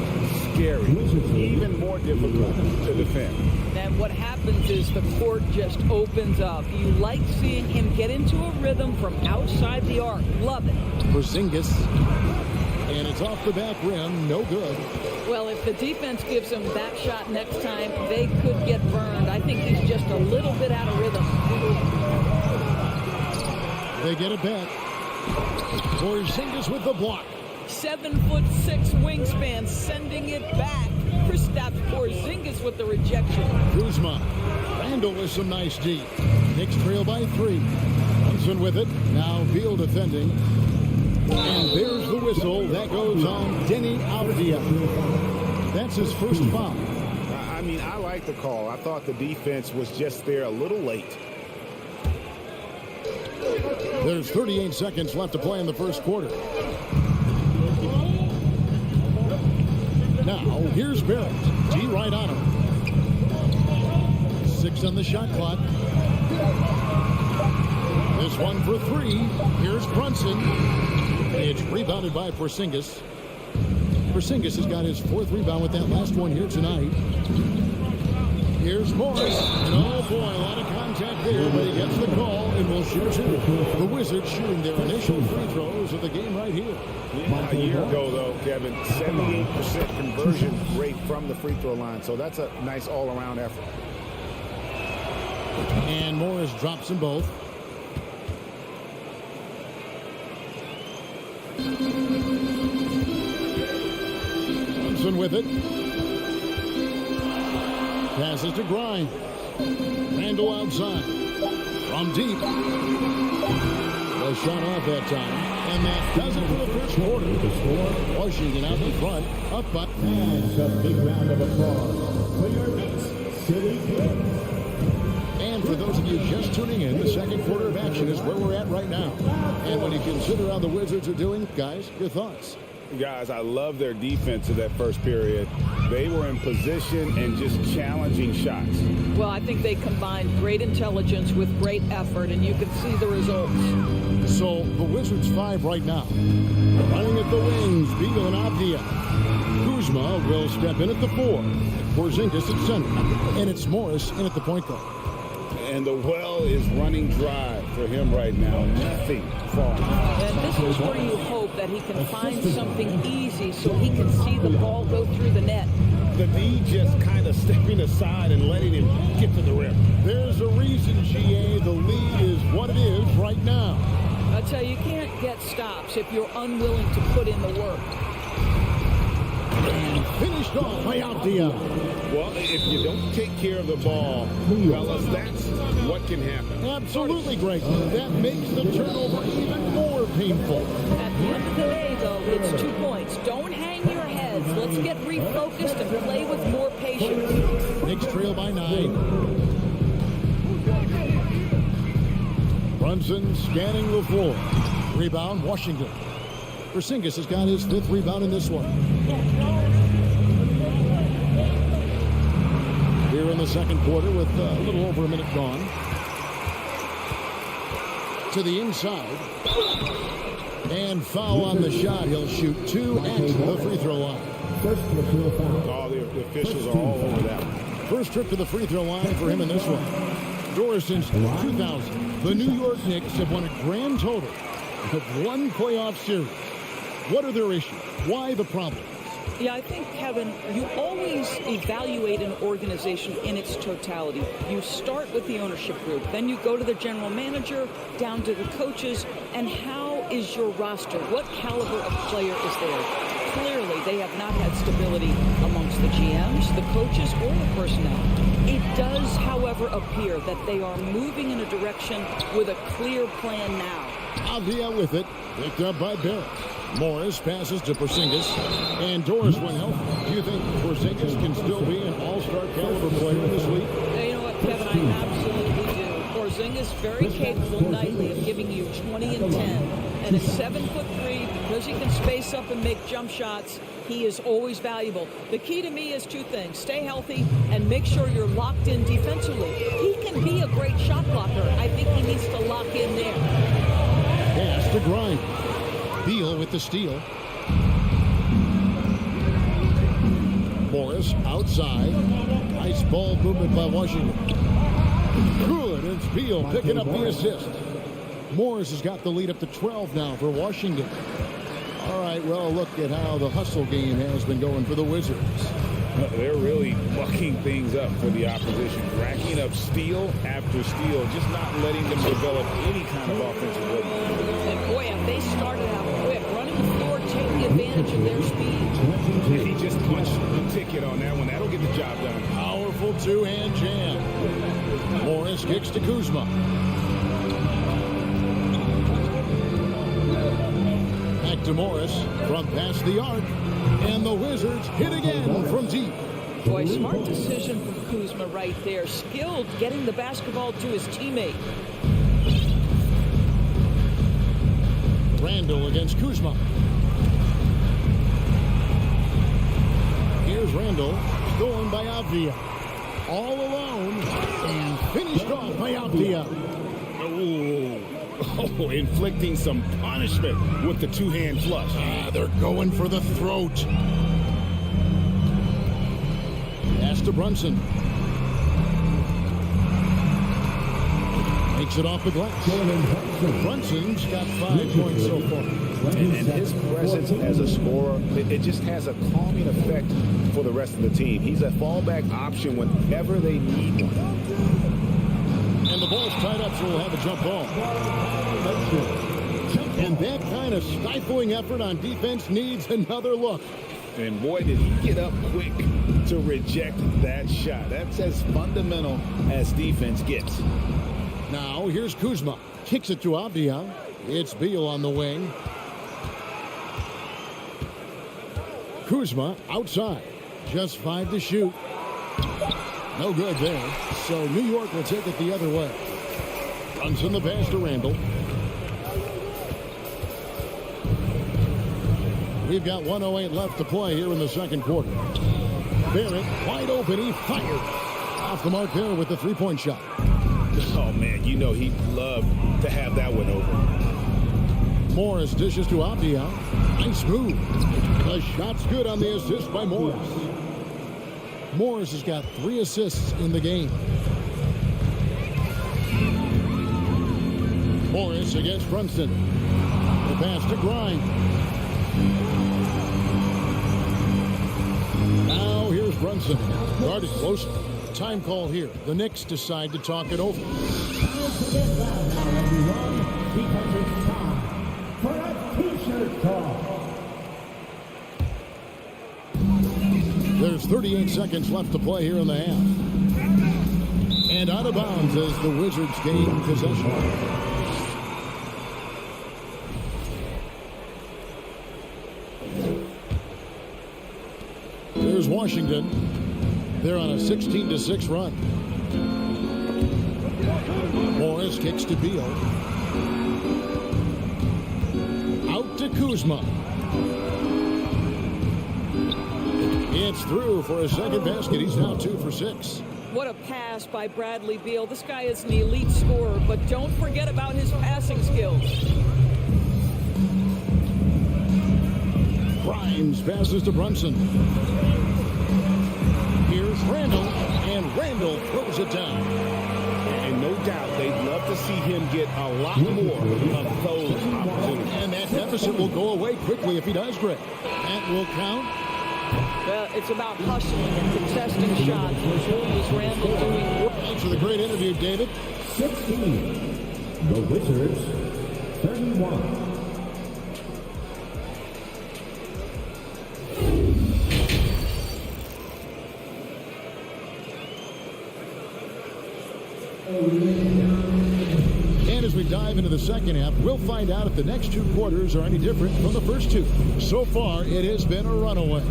scary, even more difficult to defend. And what happens is the court just opens up. You like seeing him get into a rhythm from outside the arc. Love it. Porzingis. And it's off the back rim. No good. Well, if the defense gives him that shot next time, they could get burned. I think he's just a little bit out of rhythm. They get it back. Porzingis with the block. 7'6" wingspan, sending it back. Kristaps Porzingis with the rejection. Kuzma. Randall with some nice D. Knicks trail by 3. Brunson with it. Now Beal defending. And there's the whistle. That goes on Denny Avdia. That's his first foul. I mean, I like the call. I thought the defense was just there a little late. There's 38 seconds left to play in the first quarter. Now, here's Barrett. G right on him. 6 on the shot clock. This one for 3. Here's Brunson. It's rebounded by Porzingis. Porzingis has got his 4th rebound with that last one here tonight. Here's Morris. And oh boy, a lot of contact there, but he gets the call and will shoot 2. The Wizards shooting their initial free throws of the game right here. A year ago, though, Kevin, 78% conversion rate from the free throw line. So that's a nice all-around effort. And Morris drops them both. with it. Passes to Grimes. Randall outside. From deep. No shot off that time. And that does it for the first quarter. Washington out in front. Up by. And a big round of applause for your Knicks City Kings. And for those of you just tuning in, the second quarter of action is where we're at right now. And when you consider how the Wizards are doing, guys, your thoughts? Guys, I love their defense of that first period. They were in position and just challenging shots. Well, I think they combined great intelligence with great effort, and you can see the results. So the Wizards 5 right now. Running at the wings, Beagle and Avdia. Kuzma will step in at the 4. Porzingis at center. And it's Morris in at the point guard. And the well is running dry for him right now. Nothing falling. And this is where you hope that he can find something easy so he can see the ball go through the net. The D just kind of stepping aside and letting him get to the rim. There's a reason, GA, the lead is what it is right now. I tell you, you can't get stops if you're unwilling to put in the work. And finished off by Avdia. Well, if you don't take care of the ball, fellas, that's what can happen. Absolutely, Greg. That makes the turnover even more painful. At the end of the day, though, it's 2 points. Don't hang your heads. Let's get refocused and play with more patience. Knicks trail by 9. Brunson scanning the floor. Rebound, Washington. Porzingis has got his 5th rebound in this one. Here in the second quarter with a little over a minute gone. To the inside. And foul on the shot. He'll shoot 2 at the free throw line. First personal foul. All the officials are all over that one. First trip to the free throw line for him in this one. Doors since 2000. The New York Knicks have won a grand total of 1 playoff series. What are their issues? Why the problems? Yeah, I think, Kevin, you always evaluate an organization in its totality. You start with the ownership group, then you go to the general manager, down to the coaches, and how is your roster? What caliber of player is there? Clearly, they have not had stability amongst the GMs, the coaches, or the personnel. It does, however, appear that they are moving in a direction with a clear plan now. Avdia with it, picked up by Barrett. Morris passes to Porzingis, and Doris went healthy. Do you think Porzingis can still be an all-star caliber player in this league? You know what, Kevin, I absolutely do. Porzingis very capable nightly of giving you 20 and 10. And at 7'3", because he can space up and make jump shots, he is always valuable. The key to me is 2 things. Stay healthy and make sure you're locked in defensively. He can be a great shot blocker. I think he needs to lock in there. Pass to Grimes. Beal with the steal. Morris outside. Nice ball movement by Washington. Good. It's Beal picking up the assist. Morris has got the lead up to 12 now for Washington. All right, well, look at how the hustle game has been going for the Wizards. They're really bucking things up for the opposition, racking up steal after steal, just not letting them develop any kind of offensive rhythm. And boy, if they started out quick, running the floor, taking advantage of their speed. And he just punched the ticket on that one. That'll get the job done. Powerful 2-hand jam. Morris kicks to Kuzma. Back to Morris from past the arc. And the Wizards hit again from deep. Boy, smart decision from Kuzma right there. Skilled getting the basketball to his teammate. Randall against Kuzma. Here's Randall, stolen by Avdia. All alone, and finished off by Avdia. Oh, inflicting some punishment with the 2-hand flush. They're going for the throat. Pass to Brunson. Takes it off the glass. Brunson's got 5 points so far. And his presence as a scorer, it just has a calming effect for the rest of the team. He's a fallback option whenever they need one. And the ball's tied up, so we'll have a jump ball. And that kind of stifling effort on defense needs another look. And boy, did he get up quick to reject that shot. That's as fundamental as defense gets. Now here's Kuzma. Kicks it to Avdia. It's Beal on the wing. Kuzma outside. Just 5 to shoot. No good there. So New York will take it the other way. Brunson the pass to Randall. We've got 1:08 left to play here in the second quarter. Barrett wide open. He fires. Off the mark there with the three-point shot. Oh, man, you know he'd love to have that one over. Morris dishes to Avdia. Nice move. The shot's good on the assist by Morris. Morris has got 3 assists in the game. Morris against Brunson. The pass to Grimes. Now here's Brunson. Guarded closely. Time call here. The Knicks decide to talk it over. Because it's time for a t-shirt talk. There's 38 seconds left to play here in the half. And out of bounds as the Wizards gain possession. There's Washington. They're on a 16-6 run. Morris kicks to Beal. Out to Kuzma. It's through for a second basket. He's now 2 for 6. What a pass by Bradley Beal. This guy is an elite scorer, but don't forget about his passing skills. Grimes passes to Brunson. Here's Randall, and Randall throws it down. And no doubt they'd love to see him get a lot more of those opportunities. And that deficit will go away quickly if he does, Greg. That will count. Well, it's about hustling and contesting shots. Julius Randle doing work. Thanks for the great interview, David. 16. The Wizards, 31. And as we dive into the second half, we'll find out if the next 2 quarters are any different from the first 2. So far, it has been a runaway.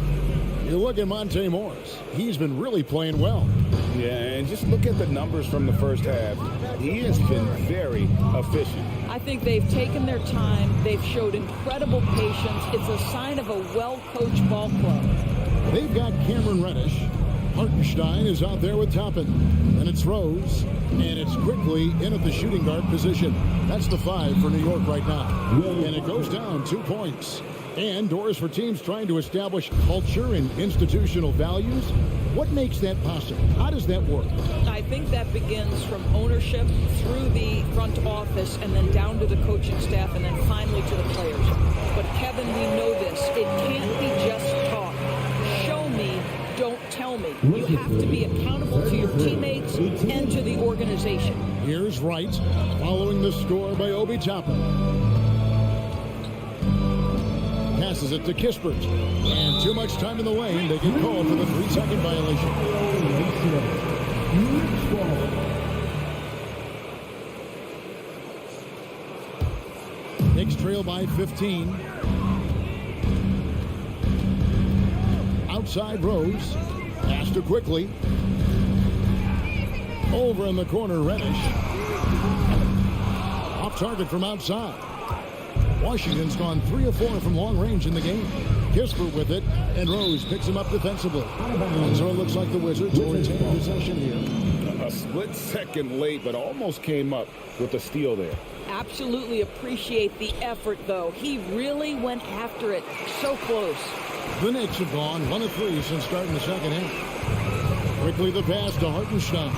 You look at Monte Morris. He's been really playing well. Yeah, and just look at the numbers from the first half. He has been very efficient. I think they've taken their time. They've showed incredible patience. It's a sign of a well-coached ball club. They've got Cameron Reddish. Hartenstein is out there with Toppin. And it's Rose. And it's quickly in at the shooting guard position. That's the 5 for New York right now. And it goes down 2 points. And doors for teams trying to establish culture and institutional values. What makes that possible? How does that work? I think that begins from ownership through the front office and then down to the coaching staff and then finally to the players. But Kevin, we know this. It can't be just talk. Show me, don't tell me. You have to be accountable to your teammates and to the organization. Here's Wright following the score by Obi Toppin. Passes it to Kispert. And too much time in the lane. They get called for the 3-second violation. Knicks trail by 15. Outside Rose. Pass to Quickly. Over in the corner, Reddish. Off target from outside. Washington's gone 3 of 4 from long range in the game. Kispert with it, and Rose picks him up defensively. And so it looks like the Wizards will retain possession here. A split second late, but almost came up with a steal there. Absolutely appreciate the effort, though. He really went after it. So close. The Knicks have gone 1 of 3 since starting the second half. Quickly the pass to Hartenstein.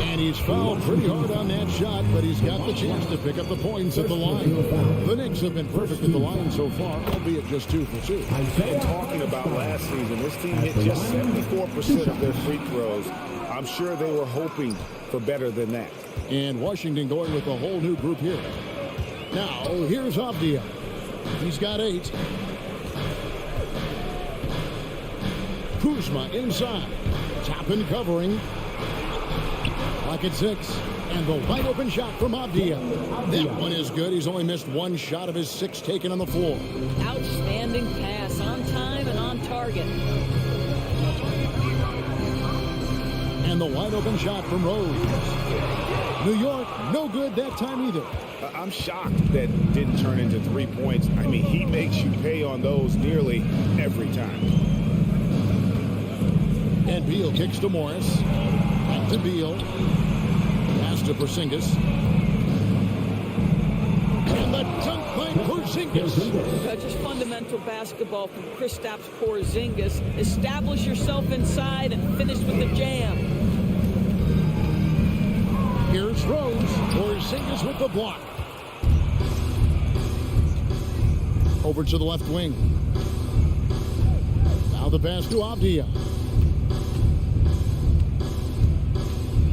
And he's fouled pretty hard on that shot, but he's got the chance to pick up the points at the line. The Knicks have been perfect at the line so far, albeit just 2 for 2. And talking about last season, this team hit just 74% of their free throws. I'm sure they were hoping for better than that. And Washington going with a whole new group here. Now, here's Avdia. He's got 8. Kuzma inside. Toppin covering. Like at 6. And the wide open shot from Avdia. That one is good. He's only missed one shot of his 6 taken on the floor. Outstanding pass, on time and on target. And the wide open shot from Rose. New York, no good that time either. I'm shocked that didn't turn into 3 points. I mean, he makes you pay on those nearly every time. And Beal kicks to Morris. Back to Beal. Pass to Porzingis. And the dunk by Porzingis. Just fundamental basketball from Kristaps Porzingis. Establish yourself inside and finish with the jam. Here's Rose. Porzingis with the block. Over to the left wing. Now the pass to Avdia.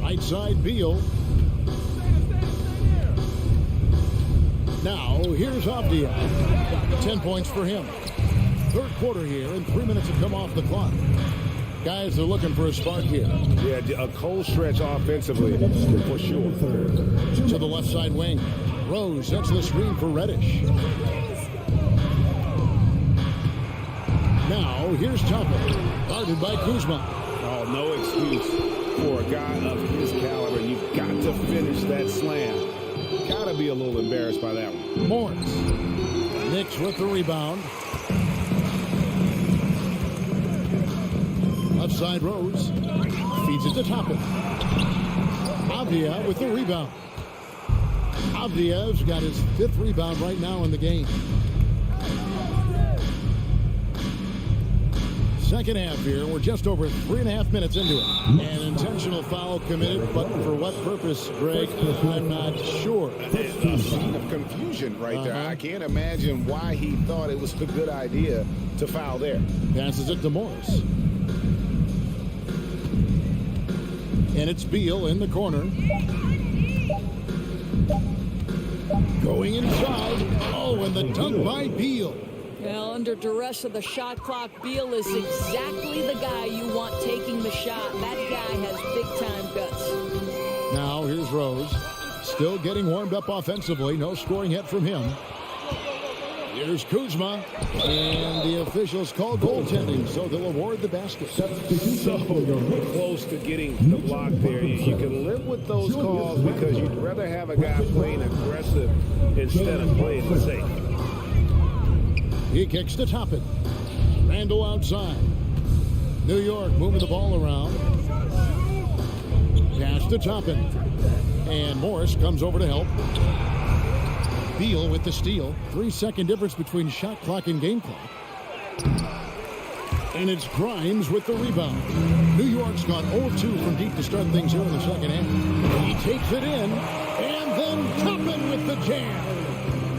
Right side, Beal. Now, here's Avdia. 10 points for him. Third quarter here, and 3 minutes have come off the clock. Guys are looking for a spark here. Yeah, a cold stretch offensively, for sure. To the left side wing. Rose sets the screen for Reddish. Now, here's Toppin. Guarded by Kuzma. Oh, no excuse for a guy of his caliber. You've got to finish that slam. Gotta be a little embarrassed by that one. Morris. Knicks with the rebound. Left side Rose. Feeds it to Toppin. Avdia with the rebound. Avdia's got his 5th rebound right now in the game. Second half here. We're just over 3.5 minutes into it. An intentional foul committed, but for what purpose, Greg? I'm not sure. A scene of confusion right there. I can't imagine why he thought it was a good idea to foul there. Passes it to Morris. And it's Beal in the corner. Going inside. Oh, and the dunk by Beal. Well, under duress of the shot clock, Beal is exactly the guy you want taking the shot. That guy has big-time guts. Now, here's Rose. Still getting warmed up offensively. No scoring yet from him. Here's Kuzma. And the officials call goaltending, so they'll award the basket. So close to getting the block there. You can live with those calls because you'd rather have a guy playing aggressive instead of playing safe. He kicks to Toppin. Randall outside. New York moving the ball around. Pass to Toppin. And Morris comes over to help. Beal with the steal. 3-second difference between shot clock and game clock. And it's Grimes with the rebound. New York's gone 0-2 from deep to start things here in the second half. He takes it in. And then Toppin with the jam.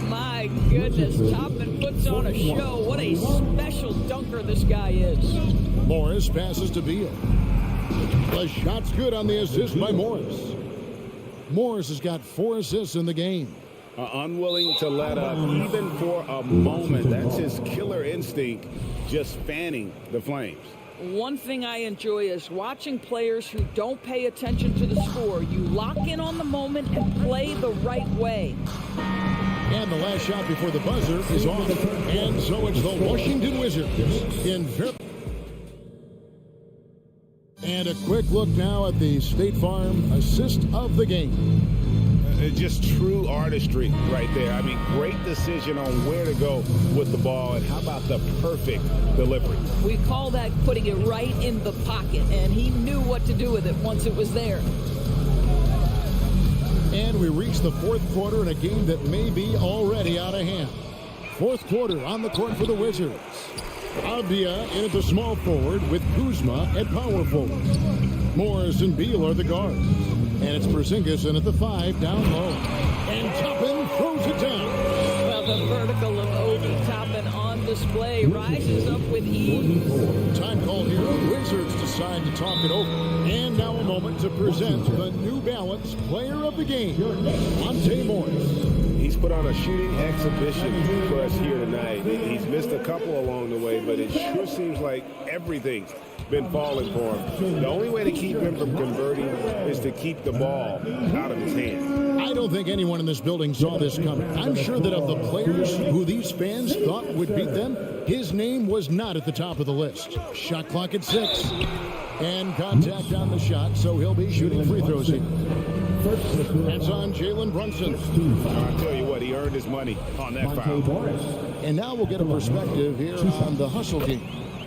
My goodness, Toppin puts on a show. What a special dunker this guy is. Morris passes to Beal. The shot's good on the assist by Morris. Morris has got 4 assists in the game. Unwilling to let up even for a moment. That's his killer instinct, just fanning the flames. One thing I enjoy is watching players who don't pay attention to the score. You lock in on the moment and play the right way. And the last shot before the buzzer is off. And so it's the Washington Wizards in and a quick look now at the State Farm assist of the game. Just true artistry right there. I mean, great decision on where to go with the ball, and how about the perfect delivery? We call that putting it right in the pocket, and he knew what to do with it once it was there. And we reach the fourth quarter in a game that may be already out of hand. Fourth quarter on the court for the Wizards. Avdia in at the small forward with Kuzma at power forward. Morris and Beal are the guards. And it's Porzingis in at the 5 down low. And Toppin throws it down. Well, the vertical of Obi Toppin on display rises up with ease. Time call here. The Wizards decide to talk it over. And now a moment to present the New Balance Player of the Game, Monte Morris. He's put on a shooting exhibition for us here tonight. He's missed a couple along the way, but it sure seems like everything been falling for him. The only way to keep him from converting is to keep the ball out of his hand. I don't think anyone in this building saw this coming. I'm sure that of the players who these fans thought would beat them, his name was not at the top of the list. Shot clock at 6. And contact on the shot, so he'll be shooting free throws here. That's on Jalen Brunson. I'll tell you what, he earned his money on that foul. And now we'll get a perspective here on the hustle game,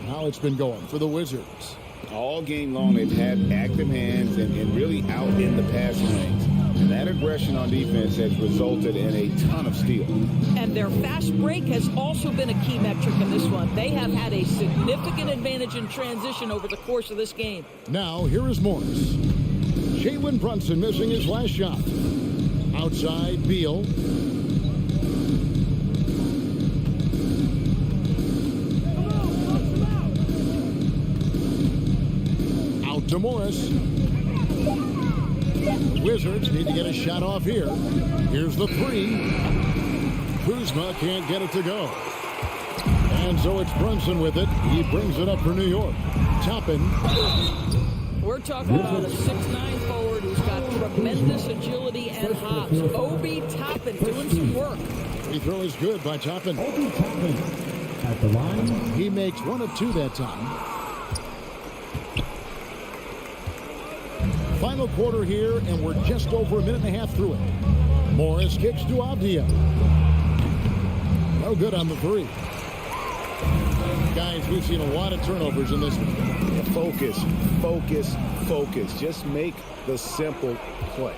how it's been going for the Wizards. All game long, they've had active hands and really out in the passing lanes. And that aggression on defense has resulted in a ton of steals. And their fast break has also been a key metric in this one. They have had a significant advantage in transition over the course of this game. Now, here is Morris. Jalen Brunson missing his last shot. Outside, Beal. Out to Morris. Wizards need to get a shot off here. Here's the 3. Kuzma can't get it to go. And so it's Brunson with it. He brings it up for New York. Toppin. We're talking about a 6'9" forward who's got tremendous agility and hops. Obi Toppin doing some work. Free throw is good by Toppin. Obi Toppin at the line. He makes 1 of 2 that time. Final quarter here, and we're just over a minute and a half through it. Morris kicks to Avdia. No good on the 3. Guys, we've seen a lot of turnovers in this one. Focus, focus, focus. Just make the simple play.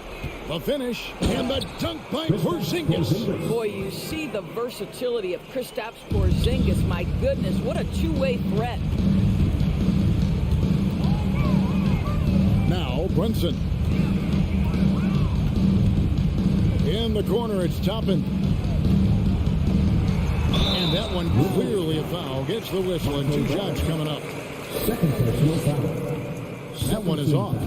The finish, and the dunk by Porzingis. Boy, you see the versatility of Kristaps Porzingis. My goodness, what a two-way threat. Now, Brunson. In the corner, it's Toppin. And that one clearly a foul. Gets the whistle, and 2 shots coming up. Second personal foul. That one is off.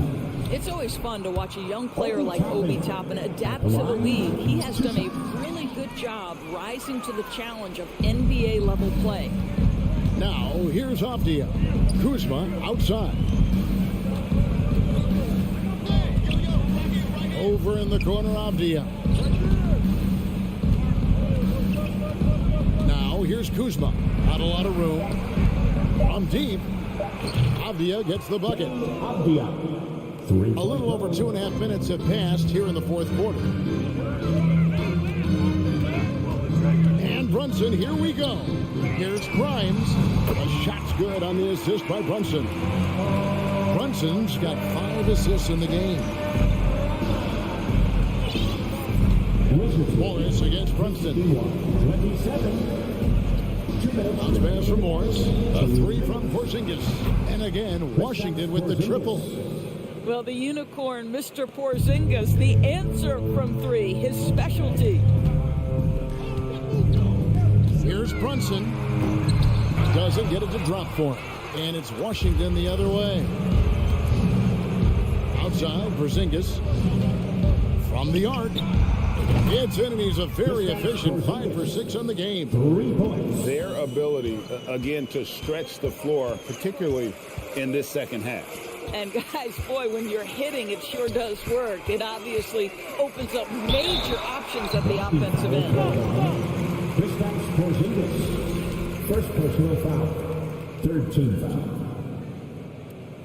It's always fun to watch a young player like Obi Toppin adapt to the league. He has done a really good job rising to the challenge of NBA-level play. Now, here's Avdia. Kuzma outside. Over in the corner, Avdia. Now, here's Kuzma. Not a lot of room. From deep. Avdia gets the bucket. Avdia. 3. A little over 2.5 minutes have passed here in the 4th quarter. And Brunson, here we go. Here's Grimes. The shot's good on the assist by Brunson. Brunson's got 5 assists in the game. Morris against Brunson. 27. Bounce pass from Morris. A 3 from Porzingis. And again, Washington with the triple. Well, the unicorn, Mr. Porzingis, the answer from 3, his specialty. Here's Brunson. Doesn't get it to drop for him. And it's Washington the other way. Outside, Porzingis. From the arc. It's in, and he's a very efficient 5 for 6 on the game. 3 points. Their ability, again, to stretch the floor, particularly in this second half. And guys, boy, when you're hitting, it sure does work. It obviously opens up major options at the offensive end. Kristaps Porzingis. First personal foul. 3rd team foul.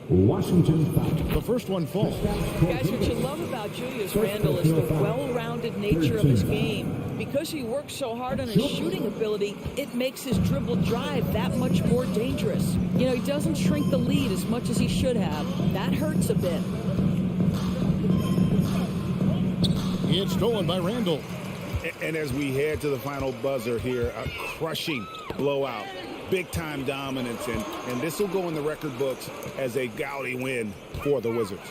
Washington foul. The first one falls. Guys, what you love about Julius Randle is the well-rounded nature of his game. Because he works so hard on his shooting ability, it makes his dribble drive that much more dangerous. You know, he doesn't shrink the lead as much as he should have. That hurts a bit. It's stolen by Randle. And as we head to the final buzzer here, a crushing blowout. Big-time dominance, and this will go in the record books as a gaudy win for the Wizards.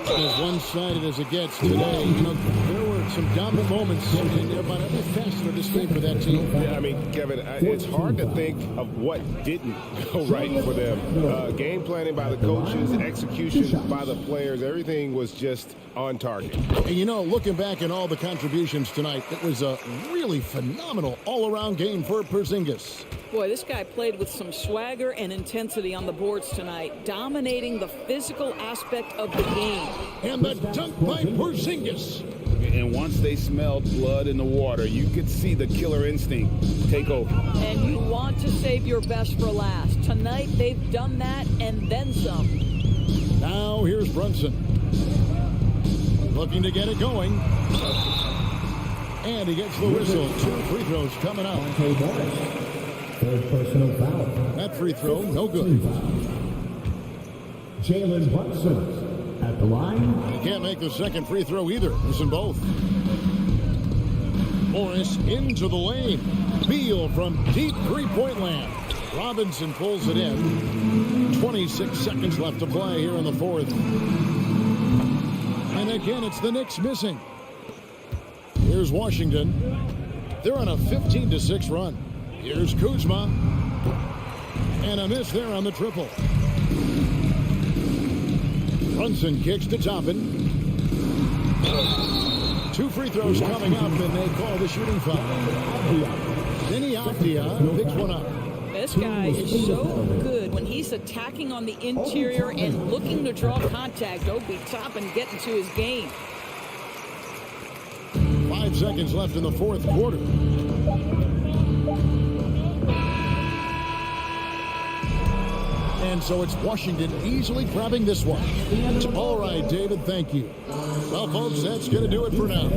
As one-sided as it gets today, you know, there were some dominant moments in about every facet of this game for that team. Yeah, I mean, Kevin, it's hard to think of what didn't go right for them. Game planning by the coaches, execution by the players, everything was just on target. And you know, looking back at all the contributions tonight, it was a really phenomenal all-around game for Porzingis. Boy, this guy played with some swagger and intensity on the boards tonight, dominating the physical aspect of the game. And the dunk by Porzingis. And once they smelled blood in the water, you could see the killer instinct take over. And you want to save your best for last. Tonight, they've done that and then some. Now here's Brunson. Looking to get it going. And he gets the whistle. 2 free throws coming up. Third personal foul. That free throw, no good. Jalen Brunson at the line. He can't make the second free throw either. Missing both. Morris into the lane. Beal from deep three-point land. Robinson pulls it in. 26 seconds left to play here in the fourth. And again, it's the Knicks missing. Here's Washington. They're on a 15-6 run. Here's Kuzma. And a miss there on the triple. Brunson kicks to Toppin. 2 free throws coming up, and they call the shooting foul. Denny Avdia picks one up. This guy is so good when he's attacking on the interior and looking to draw contact. Obi Toppin getting to his game. 5 seconds left in the fourth quarter. And so it's Washington easily grabbing this one. All right, David, thank you. Well, folks, that's going to do it for now.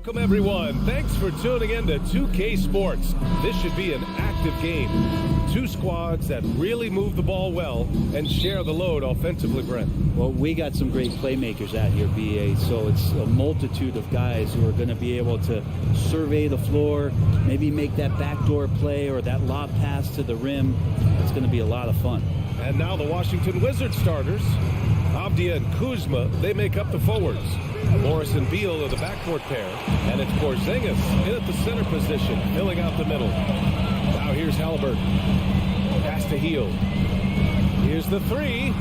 Welcome, everyone. Thanks for tuning in to 2K Sports. This should be an active game. Two squads that really move the ball well and share the load offensively, Brent. Well, we got some great playmakers out here, BA, so it's a multitude of guys who are going to be able to survey the floor, maybe make that backdoor play or that lob pass to the rim. It's going to be a lot of fun. And now the Washington Wizards starters. Avdia and Kuzma, they make up the forwards. Morris and Beal are the backcourt pair. And it's Porzingis in at the center position, filling out the middle. Now here's Halliburton. Pass to Heel. Here's the three.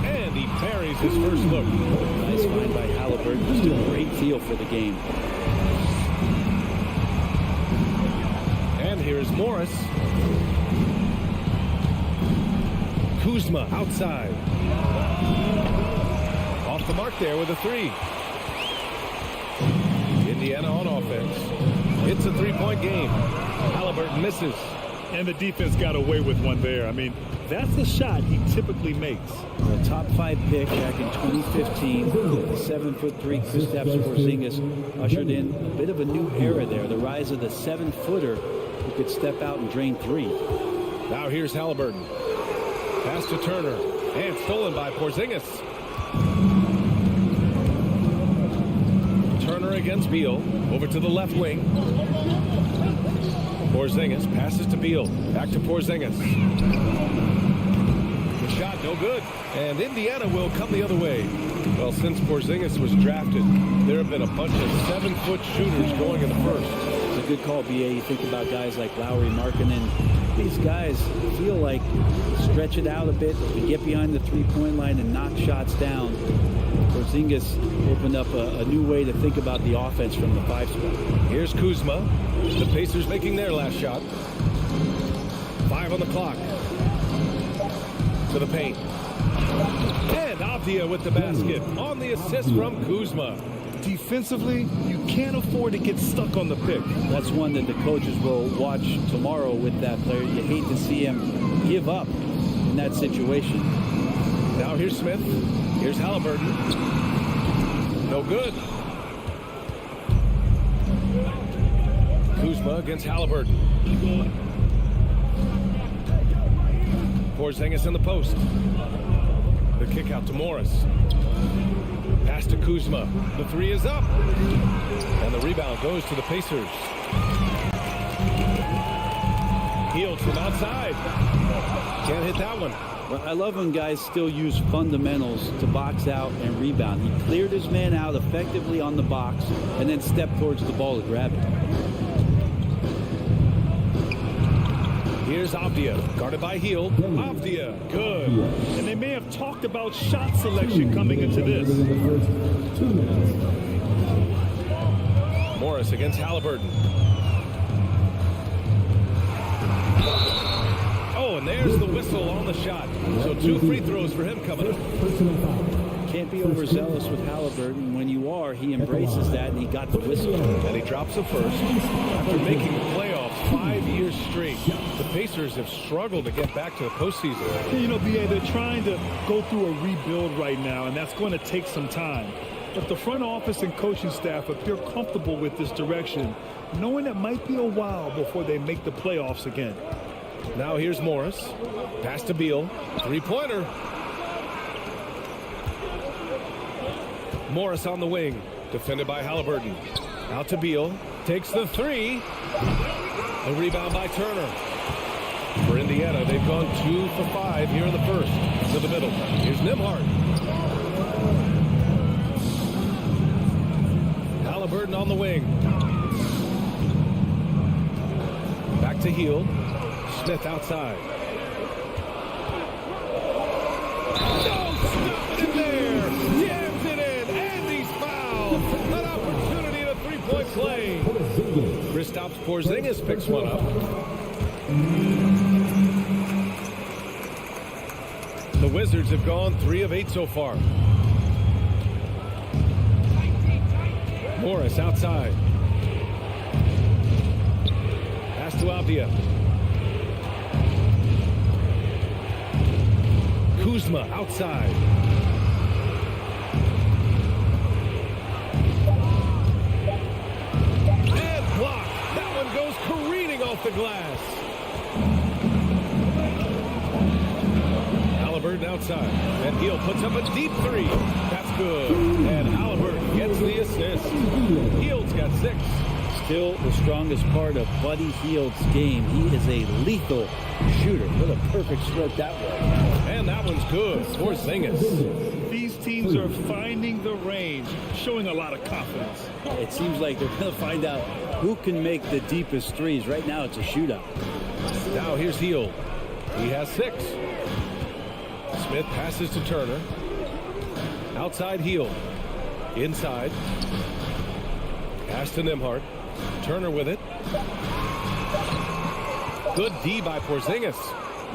And he parries his first look. Nice find by Halliburton. Just a great feel for the game. And here's Morris. Kuzma outside. Off the mark there with a three. Indiana on offense. It's a three-point game. Halliburton misses. And the defense got away with one there. I mean, that's the shot he typically makes. A top 5 pick back in 2015. The 7'3" Kristaps Porzingis ushered in a bit of a new era there. The rise of the 7-footer who could step out and drain three. Now here's Halliburton. Pass to Turner. And stolen by Porzingis. Turner against Beal. Over to the left wing. Porzingis passes to Beal. Back to Porzingis. The shot no good. And Indiana will come the other way. Well, since Porzingis was drafted, there have been a bunch of 7-foot shooters going in the first. It's a good call, BA. You think about guys like Lowry, Markkanen. These guys feel like stretch it out a bit, and get behind the three-point line and knock shots down. Porzingis opened up a new way to think about the offense from the 5 spot. Here's Kuzma. The Pacers making their last shot. 5 on the clock. To the paint. And Avdia with the basket on the assist from Kuzma. Defensively, you can't afford to get stuck on the pick. That's one that the coaches will watch tomorrow with that player. You hate to see him give up in that situation. Now here's Smith. Here's Halliburton. No good. Kuzma against Halliburton. Porzingis in the post. The kick out to Morris. Pass to Kuzma. The three is up. And the rebound goes to the Pacers. Hield from outside. Can't hit that one. Well, I love when guys still use fundamentals to box out and rebound. He cleared his man out effectively on the box and then stepped towards the ball to grab it. Here's Avdia, guarded by Hield. Avdia, good. And they may have talked about shot selection coming into this. Morris against Halliburton. Oh, and there's the whistle on the shot. So 2 free throws for him coming up. Can't be overzealous with Halliburton. When you are, he embraces that, and he got the whistle. And he drops the first. After making the playoffs 5 years straight, the Pacers have struggled to get back to the postseason. You know, B.A., they're trying to go through a rebuild right now, and that's going to take some time. But the front office and coaching staff appear comfortable with this direction, knowing it might be a while before they make the playoffs again. Now here's Morris. Pass to Beal. Three-pointer. Morris on the wing. Defended by Halliburton. Out to Beal. Takes the three. A rebound by Turner. For Indiana, they've gone 2 for 5 here in the first. To the middle. Here's Nembhard. Halliburton on the wing. Back to Hield. Smith outside. Don't stop it in there. Jams it in. And he's fouled. An opportunity at a three-point play. Kristaps Porzingis picks one up. The Wizards have gone 3 of 8 so far. Morris outside. Pass to Avdia. Kuzma outside. And blocked. That one goes careening off the glass. Halliburton outside. And Hield puts up a deep three. That's good. And Halliburton gets the assist. Hield's got 6. Still the strongest part of Buddy Hield's game. He is a lethal shooter. What a perfect stroke that was. And that one's good. Porzingis. These teams are finding the range, showing a lot of confidence. It seems like they're going to find out who can make the deepest threes. Right now, it's a shootout. Now here's Hield. He has 6. Smith passes to Turner. Outside Hield. Inside. Pass to Nembhard. Turner with it. Good D by Porzingis.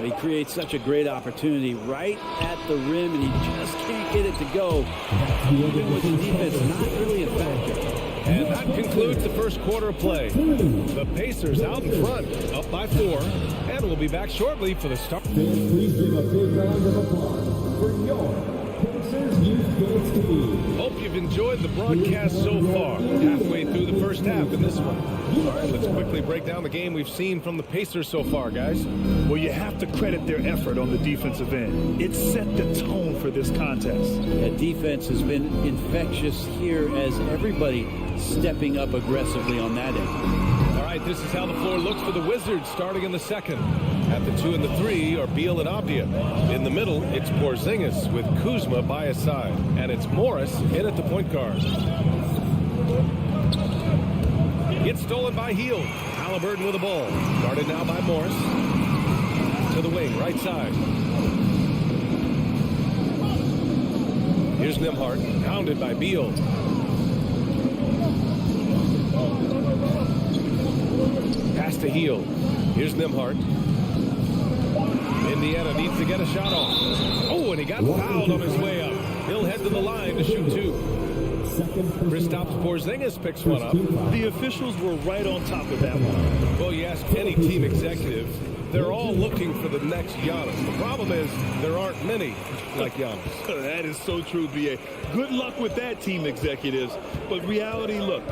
He creates such a great opportunity right at the rim, and he just can't get it to go. Even with the defense, not really a factor. And that concludes the first quarter of play. The Pacers out in front, up by 4, and we'll be back shortly for the start. Please give a big round of applause for your Pacers Youth Dance Team. Hope you've enjoyed the broadcast so far. Halfway through the first half in this one. All right, let's quickly break down the game we've seen from the Pacers so far, guys. Well, you have to credit their effort on the defensive end. It set the tone for this contest. The defense has been infectious here as everybody stepping up aggressively on that end. All right, this is how the floor looks for the Wizards starting in the second. At the 2 and the 3 are Beal and Avdia. In the middle, it's Porzingis with Kuzma by his side. And it's Morris in at the point guard. It's stolen by Hield. Halliburton with the ball. Guarded now by Morris. To the wing, right side. Here's Nembhard. Pounded by Beal. Pass to Hield. Here's Nembhard. Indiana needs to get a shot off. Oh, and he got fouled on his way up. He'll head to the line to shoot two. Kristaps Porzingis picks one up. The officials were right on top of that one. Well, you ask any team executive, they're all looking for the next Giannis. The problem is there aren't many like Giannis. That is so true, B.A. Good luck with that, team executives. But reality, look,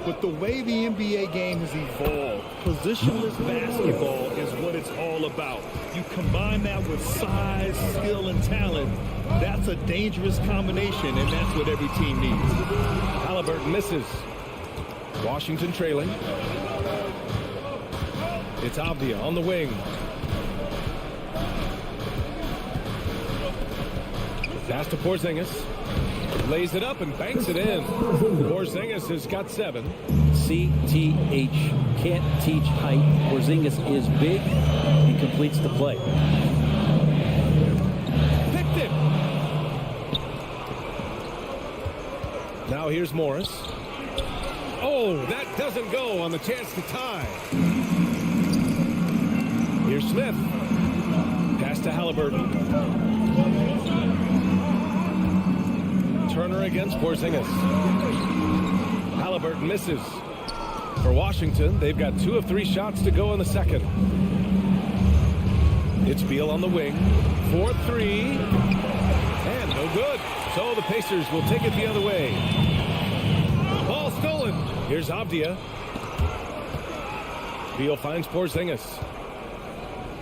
with the way the NBA game has evolved, positionless basketball is what it's all about. You combine that with size, skill, and talent, that's a dangerous combination, and that's what every team needs. Halliburton misses. Washington trailing. It's Avdia on the wing. Pass to Porzingis. Lays it up and banks it in. Porzingis has got 7. CTH, can't teach height. Porzingis is big and completes the play. Picked it. Now here's Morris. Oh, that doesn't go on the chance to tie. Here's Smith. Pass to Halliburton. Turner against Porzingis. Halliburton misses. For Washington, they've got 2 of 3 shots to go in the second. It's Beal on the wing. 4-3. And no good. So the Pacers will take it the other way. Ball stolen. Here's Avdia. Beal finds Porzingis.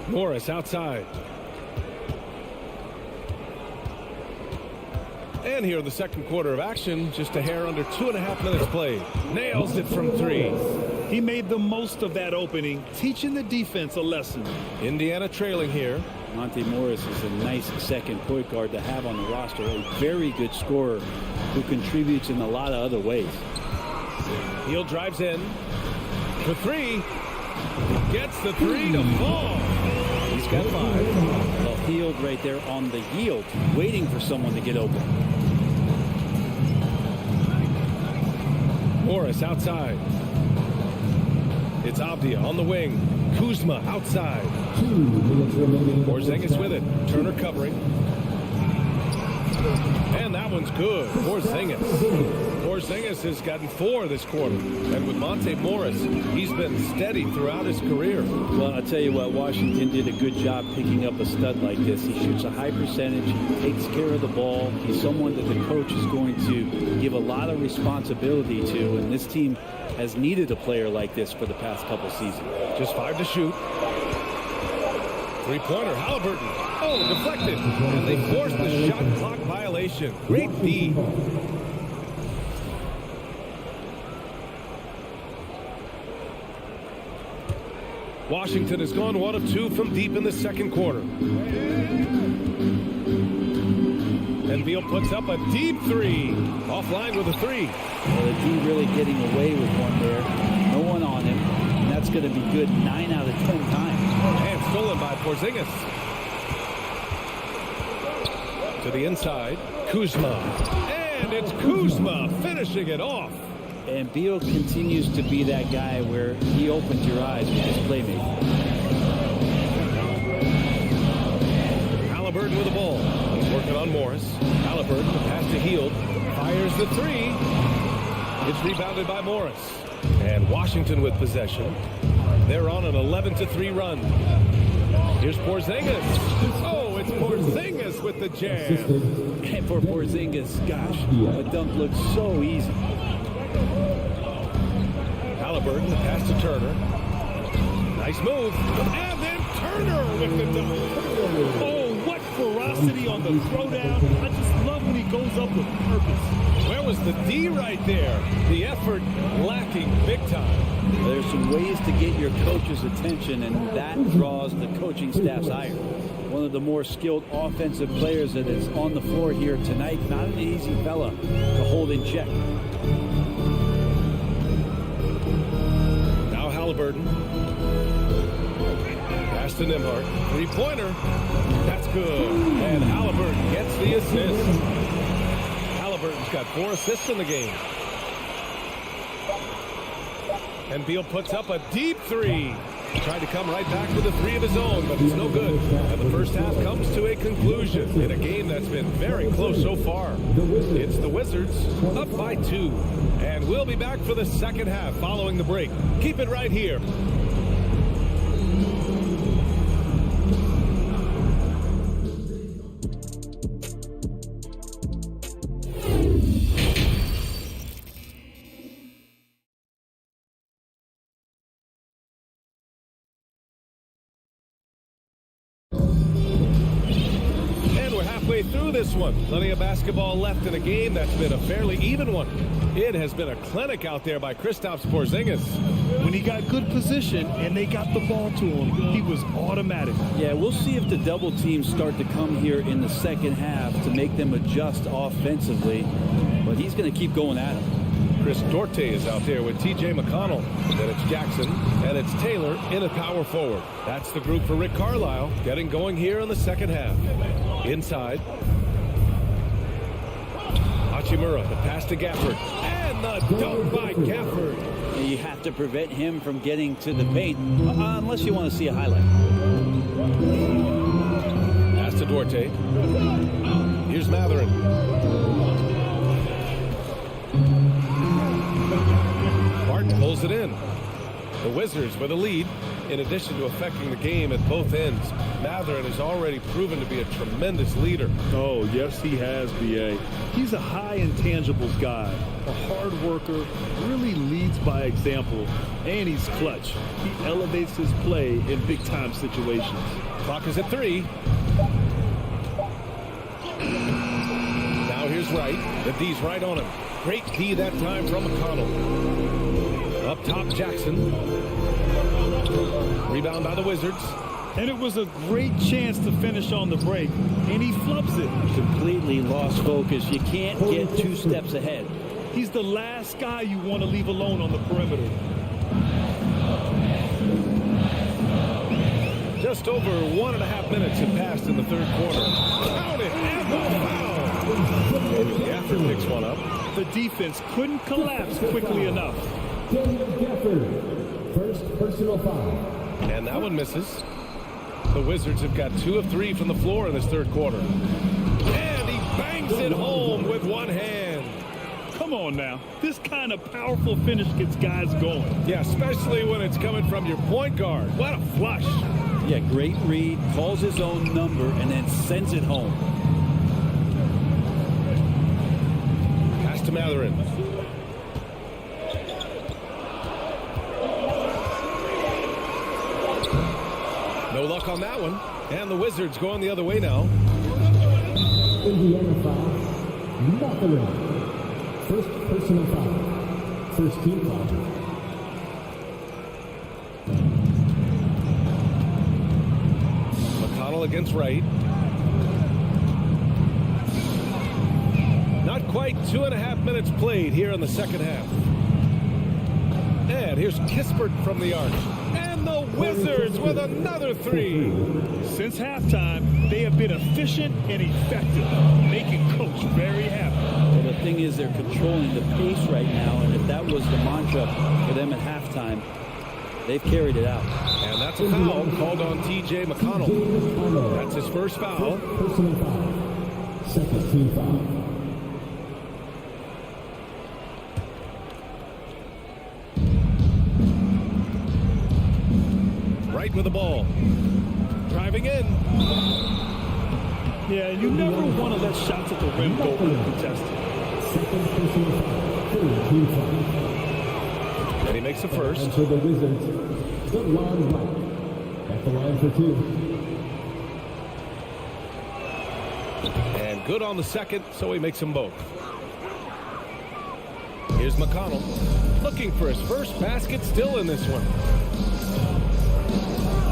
Morris outside. And here in the second quarter of action, just a hair under 2.5 minutes played. Nails it from 3. He made the most of that opening, teaching the defense a lesson. Indiana trailing here. Monte Morris is a nice second point guard to have on the roster. A very good scorer who contributes in a lot of other ways. Hield drives in for 3. Gets the 3 to fall. He's got 5. Well, Hield right there on the yield, waiting for someone to get open. Morris outside. It's Avdia on the wing. Kuzma outside. Porzingis with it. Turner covering. And that one's good. Porzingis has gotten 4 this quarter. And with Monte Morris, he's been steady throughout his career. Well, I'll tell you what, Washington did a good job picking up a stud like this. He shoots a high percentage, he takes care of the ball. He's someone that the coach is going to give a lot of responsibility to, and this team has needed a player like this for the past couple seasons. Just 5 to shoot. 3-pointer, Halliburton. Oh, deflected. And they forced the shot clock violation. Great D. Washington has gone 1 of 2 from deep in the second quarter. And Beal puts up a deep 3. Offline with a 3. Well, the D really getting away with one there. No one on him. And that's going to be good 9 out of 10 times. And stolen by Porzingis. To the inside, Kuzma. And it's Kuzma finishing it off. And Beal continues to be that guy where he opens your eyes with his playmaking. Halliburton with the ball. He's working on Morris. Halliburton, the pass to Hield. Fires the 3. It's rebounded by Morris. And Washington with possession. They're on an 11-3 run. Here's Porzingis. Oh, it's Porzingis with the jam. And for Porzingis, gosh, the dunk looks so easy. Halliburton, the pass to Turner. Nice move. And then Turner with the dunk. Oh, what ferocity on the throwdown. I just love when he goes up with purpose. Where was the D right there? The effort lacking big time. There's some ways to get your coach's attention, and that draws the coaching staff's ire. One of the more skilled offensive players that is on the floor here tonight. Not an easy fella to hold in check. Now Halliburton. Pass to Nembhard. 3-pointer. That's good. And Halliburton gets the assist. Halliburton's got 4 assists in the game. And Beal puts up a deep 3. Tried to come right back with a three of his own, but it's no good. And the first half comes to a conclusion in a game that's been very close so far. It's the Wizards up by 2. And we'll be back for the second half following the break. Keep it right here. Through this one, plenty of basketball left in a game that's been a fairly even one. It has been a clinic out there by Kristaps Porzingis. When he got good position and they got the ball to him, he was automatic. Yeah, we'll see if the double teams start to come here in the second half to make them adjust offensively, but he's going to keep going at him. Chris Duarte is out there with T.J. McConnell. Then it's Jackson, and it's Taylor in at power forward. That's the group for Rick Carlisle, getting going here in the second half. Inside. Hachimura, the pass to Gafford. And the dunk by Gafford. You have to prevent him from getting to the paint, unless you want to see a highlight. Pass to Duarte. Here's Matherin. Barton pulls it in. The Wizards with a lead. In addition to affecting the game at both ends, Matherin has already proven to be a tremendous leader. Oh, yes, he has, B.A. He's a high intangibles guy, a hard worker, really leads by example, and he's clutch. He elevates his play in big-time situations. Clock is at 3. Now here's Wright. The D's right on him. Great D that time from McConnell. Up top, Jackson. Rebound by the Wizards. And it was a great chance to finish on the break, and he flubs it. Completely lost focus. You can't get 2 steps ahead. He's the last guy you want to leave alone on the perimeter. Just over 1.5 minutes have passed in the third quarter. Count it, and the foul. Gafford picks one up. The defense couldn't collapse quickly enough. First personal foul. And that one misses. The Wizards have got 2 of 3 from the floor in this third quarter. And he bangs it home with one hand. Come on now. This kind of powerful finish gets guys going. Yeah, especially when it's coming from your point guard. What a flush. Yeah, great read, calls his own number, and then sends it home. Pass to Matherin. No luck on that one. And the Wizards going the other way now. Indiana foul. Matherin. First personal foul. First team foul. McConnell against Wright. Not quite 2.5 minutes played here in the second half. And here's Kispert from the arc. And the Wizards with another 3. Since halftime, they have been efficient and effective, making Coach very happy. Well, the thing is, they're controlling the pace right now, and if that was the mantra for them at halftime, they've carried it out. And that's a foul called on T.J. McConnell. That's his first foul. Personal foul. Second team foul. Right with the ball. Driving in. Yeah, you never want to let shots at the rim go uncontested. Second personal foul. Third team foul. And he makes the first. And for the Wizards, Delon Wright at the line for 2. And good on the second, so he makes them both. Here's McConnell. Looking for his first basket, still in this one.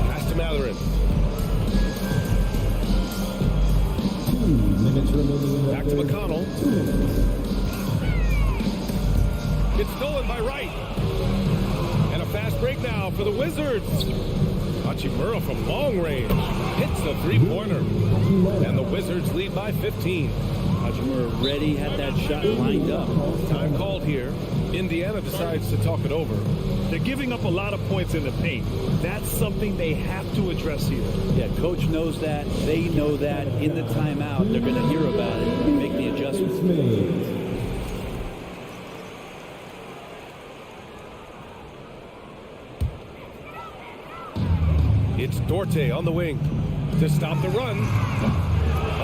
Pass to Matherin. 2 minutes remaining. Back to McConnell. It's stolen by Wright. And a fast break now for the Wizards. Hachimura from long range hits the three-pointer. And the Wizards lead by 15. Hachimura ready, had that shot lined up. Time called here in Indiana decides to talk it over. They're giving up a lot of points in the paint. That's something they have to address here. Yeah, coach knows that. They know that. In the timeout, they're going to hear about it and make the adjustments. It's Duarte on the wing to stop the run.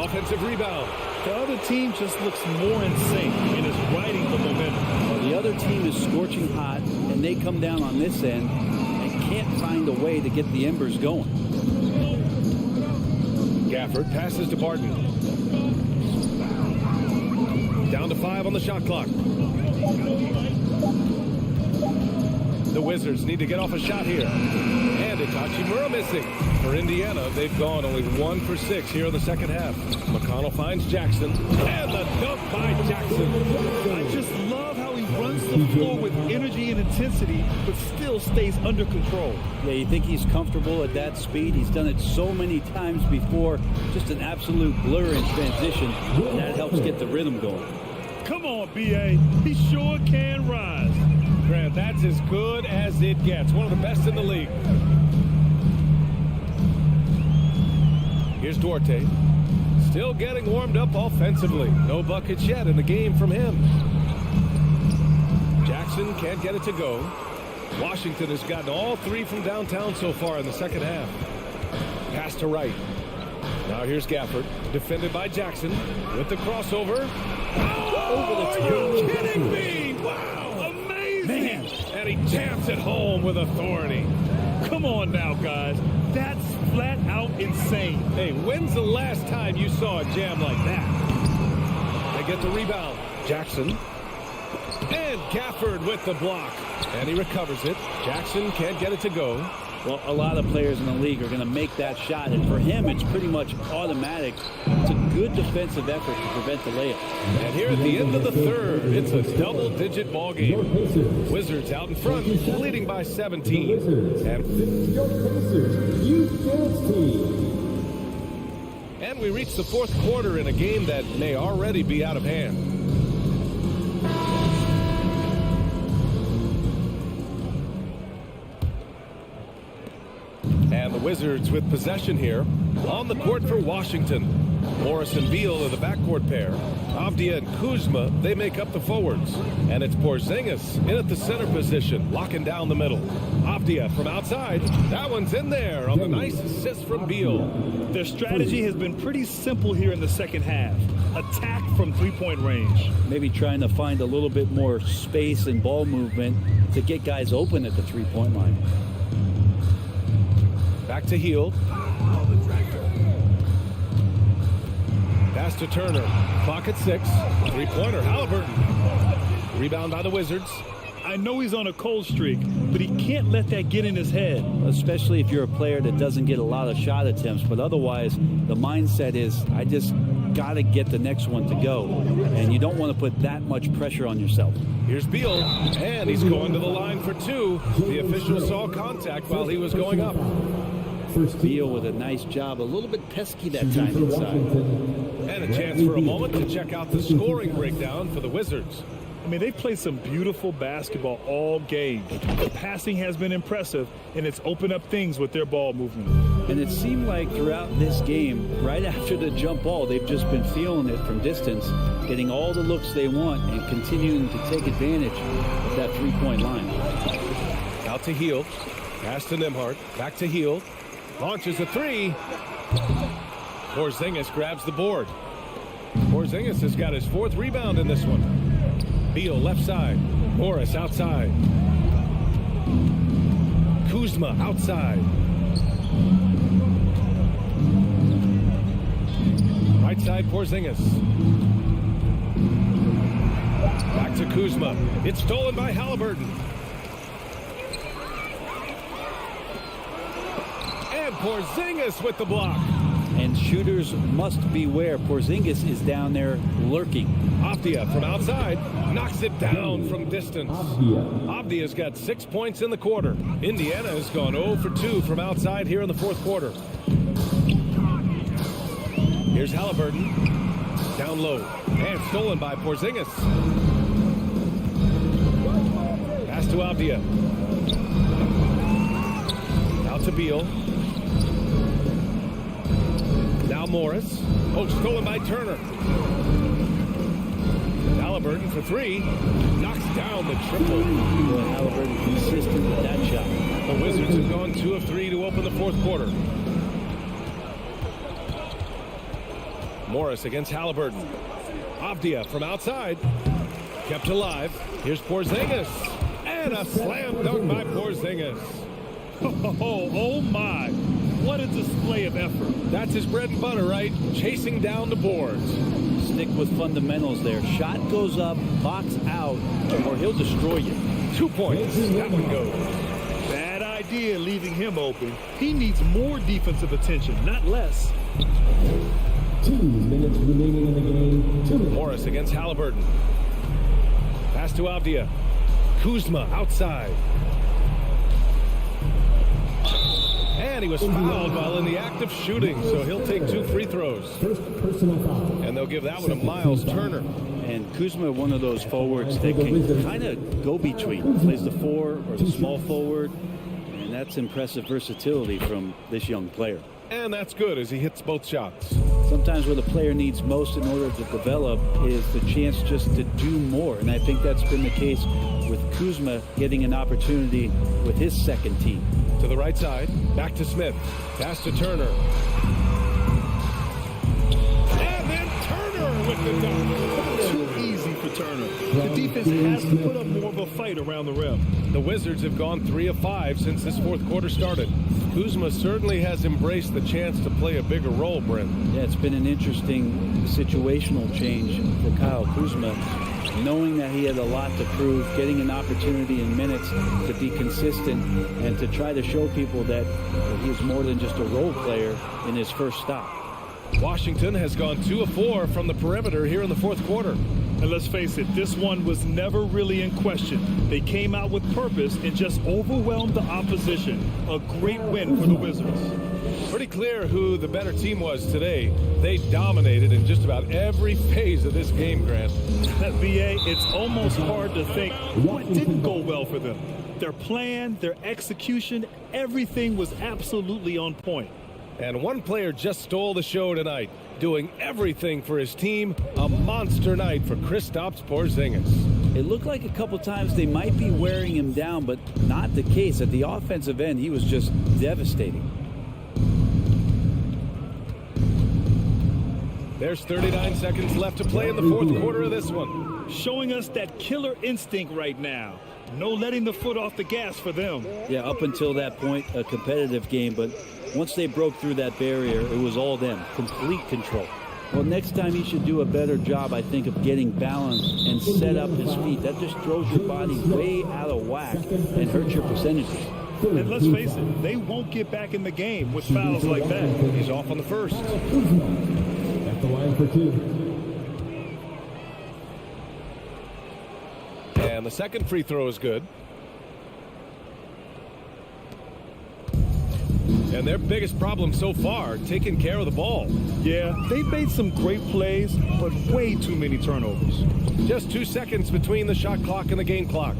Offensive rebound. The other team just looks more in sync and is riding the momentum. Well, the other team is scorching hot, and they come down on this end and can't find a way to get the embers going. Gafford passes to Barton. Down to 5 on the shot clock. The Wizards need to get off a shot here. And it's Hachimura missing. For Indiana, they've gone only 1 for 6 here in the second half. McConnell finds Jackson. And the dunk by Jackson. I just love how he runs the floor with energy and intensity, but still stays under control. Yeah, you think he's comfortable at that speed. He's done it so many times before. Just an absolute blur in transition. And that helps get the rhythm going. Come on, B.A. He sure can rise. Grant, that's as good as it gets. One of the best in the league. Here's Duarte. Still getting warmed up offensively. No buckets yet in the game from him. Jackson can't get it to go. Washington has gotten all 3 from downtown so far in the second half. Pass to Wright. Now here's Gafford. Defended by Jackson. With the crossover. Over the top. Are you kidding me? Wow. Man, and he jams it home with authority. Come on now, guys. That's flat out insane. Hey, when's the last time you saw a jam like that? They get the rebound. Jackson. And Gafford with the block. And he recovers it. Jackson can't get it to go. Well, a lot of players in the league are going to make that shot, and for him, it's pretty much automatic. It's a good defensive effort to prevent the layup. And here at the end of the third, it's a double-digit ball game. Wizards out in front, leading by 17. And we reach the fourth quarter in a game that may already be out of hand. And the Wizards with possession here on the court for Washington. Morris and Beal are the backcourt pair. Avdia and Kuzma, they make up the forwards. And it's Porzingis in at the center position, locking down the middle. Avdia from outside. That one's in there on the nice assist from Beal. Their strategy has been pretty simple here in the second half. Attack from three-point range. Maybe trying to find a little bit more space and ball movement to get guys open at the three-point line. Back to Hield. Pass to Turner. Clock at 6. Three-pointer, Halliburton. Rebound by the Wizards. I know he's on a cold streak, but he can't let that get in his head. Especially if you're a player that doesn't get a lot of shot attempts. But otherwise, the mindset is, I just got to get the next one to go. And you don't want to put that much pressure on yourself. Here's Beal, and he's going to the line for 2. The official saw contact while he was going up. Beal with a nice job, a little bit pesky that time inside. And a chance for a moment to check out the scoring breakdown for the Wizards. I mean, they've played some beautiful basketball all game. The passing has been impressive, and it's opened up things with their ball movement. And it seemed like throughout this game, right after the jump ball, they've just been feeling it from distance, getting all the looks they want and continuing to take advantage of that three-point line. Out to Hield. Pass to Nembhard. Back to Hield. Launches a 3. Porzingis grabs the board. Porzingis has got his 4th rebound in this one. Beal left side. Morris outside. Kuzma outside. Right side Porzingis. Back to Kuzma. It's stolen by Halliburton. And Porzingis with the block. And shooters must beware. Porzingis is down there lurking. Avdia from outside knocks it down from distance. Avdia's got 6 points in the quarter. Indiana has gone 0 for 2 from outside here in the fourth quarter. Here's Halliburton. Down low. And stolen by Porzingis. to Avdia. Out to Beal. Now Morris. Oh, stolen by Turner. Halliburton for three. Knocks down the triple. Boy, Halliburton consistent with that shot. The Wizards have gone 2 of 3 to open the fourth quarter. Morris against Halliburton. Avdia from outside. Kept alive. Here's Porzingis. And a slam dunk by Porzingis. Oh my. What a display of effort. That's his bread and butter, right? Chasing down the boards. Stick with fundamentals there. Shot goes up, box out, or he'll destroy you. 2 points. Stop and go. Bad idea leaving him open. He needs more defensive attention, not less. 2 minutes remaining in the game. 2 minutes. Morris against Halliburton. Pass to Avdia. Kuzma outside. And he was fouled while in the act of shooting, so he'll take 2 free throws. First personal foul. And they'll give that one to Miles Turner. And Kuzma, one of those forwards that can kind of go between. Plays the 4 or the small forward. And that's impressive versatility from this young player. And that's good as he hits both shots. Sometimes what a player needs most in order to develop is the chance just to do more. And I think that's been the case with Kuzma getting an opportunity with his second team. To the right side, back to Smith. Pass to Turner. And then Turner with the dunk. Too easy for Turner. The defense has to put up more of a fight around the rim. The Wizards have gone 3 of 5 since this fourth quarter started. Kuzma certainly has embraced the chance to play a bigger role, Brent. Yeah, it's been an interesting situational change for Kyle Kuzma, knowing that he had a lot to prove, getting an opportunity in minutes to be consistent and to try to show people that he's more than just a role player in his first stop. Washington has gone 2 of 4 from the perimeter here in the fourth quarter. And let's face it, this one was never really in question. They came out with purpose and just overwhelmed the opposition. A great win for the Wizards. Pretty clear who the better team was today. They dominated in just about every phase of this game, Grant. VA, it's almost hard to think what didn't go well for them. Their plan, their execution, everything was absolutely on point. And one player just stole the show tonight, doing everything for his team. A monster night for Kristaps Porzingis. It looked like a couple times they might be wearing him down, but not the case. At the offensive end, he was just devastating. There's 39 seconds left to play in the fourth quarter of this one. Showing us that killer instinct right now. No letting the foot off the gas for them. Yeah, up until that point, a competitive game, but once they broke through that barrier, it was all them. Complete control. Well, next time he should do a better job, I think, of getting balanced and set up his feet. That just throws your body way out of whack and hurts your percentages. And let's face it, they won't get back in the game with fouls like that. He's off on the first. At the line for 2. And the second free throw is good. And their biggest problem so far, taking care of the ball. Yeah, they've made some great plays, but way too many turnovers. Just 2 seconds between the shot clock and the game clock.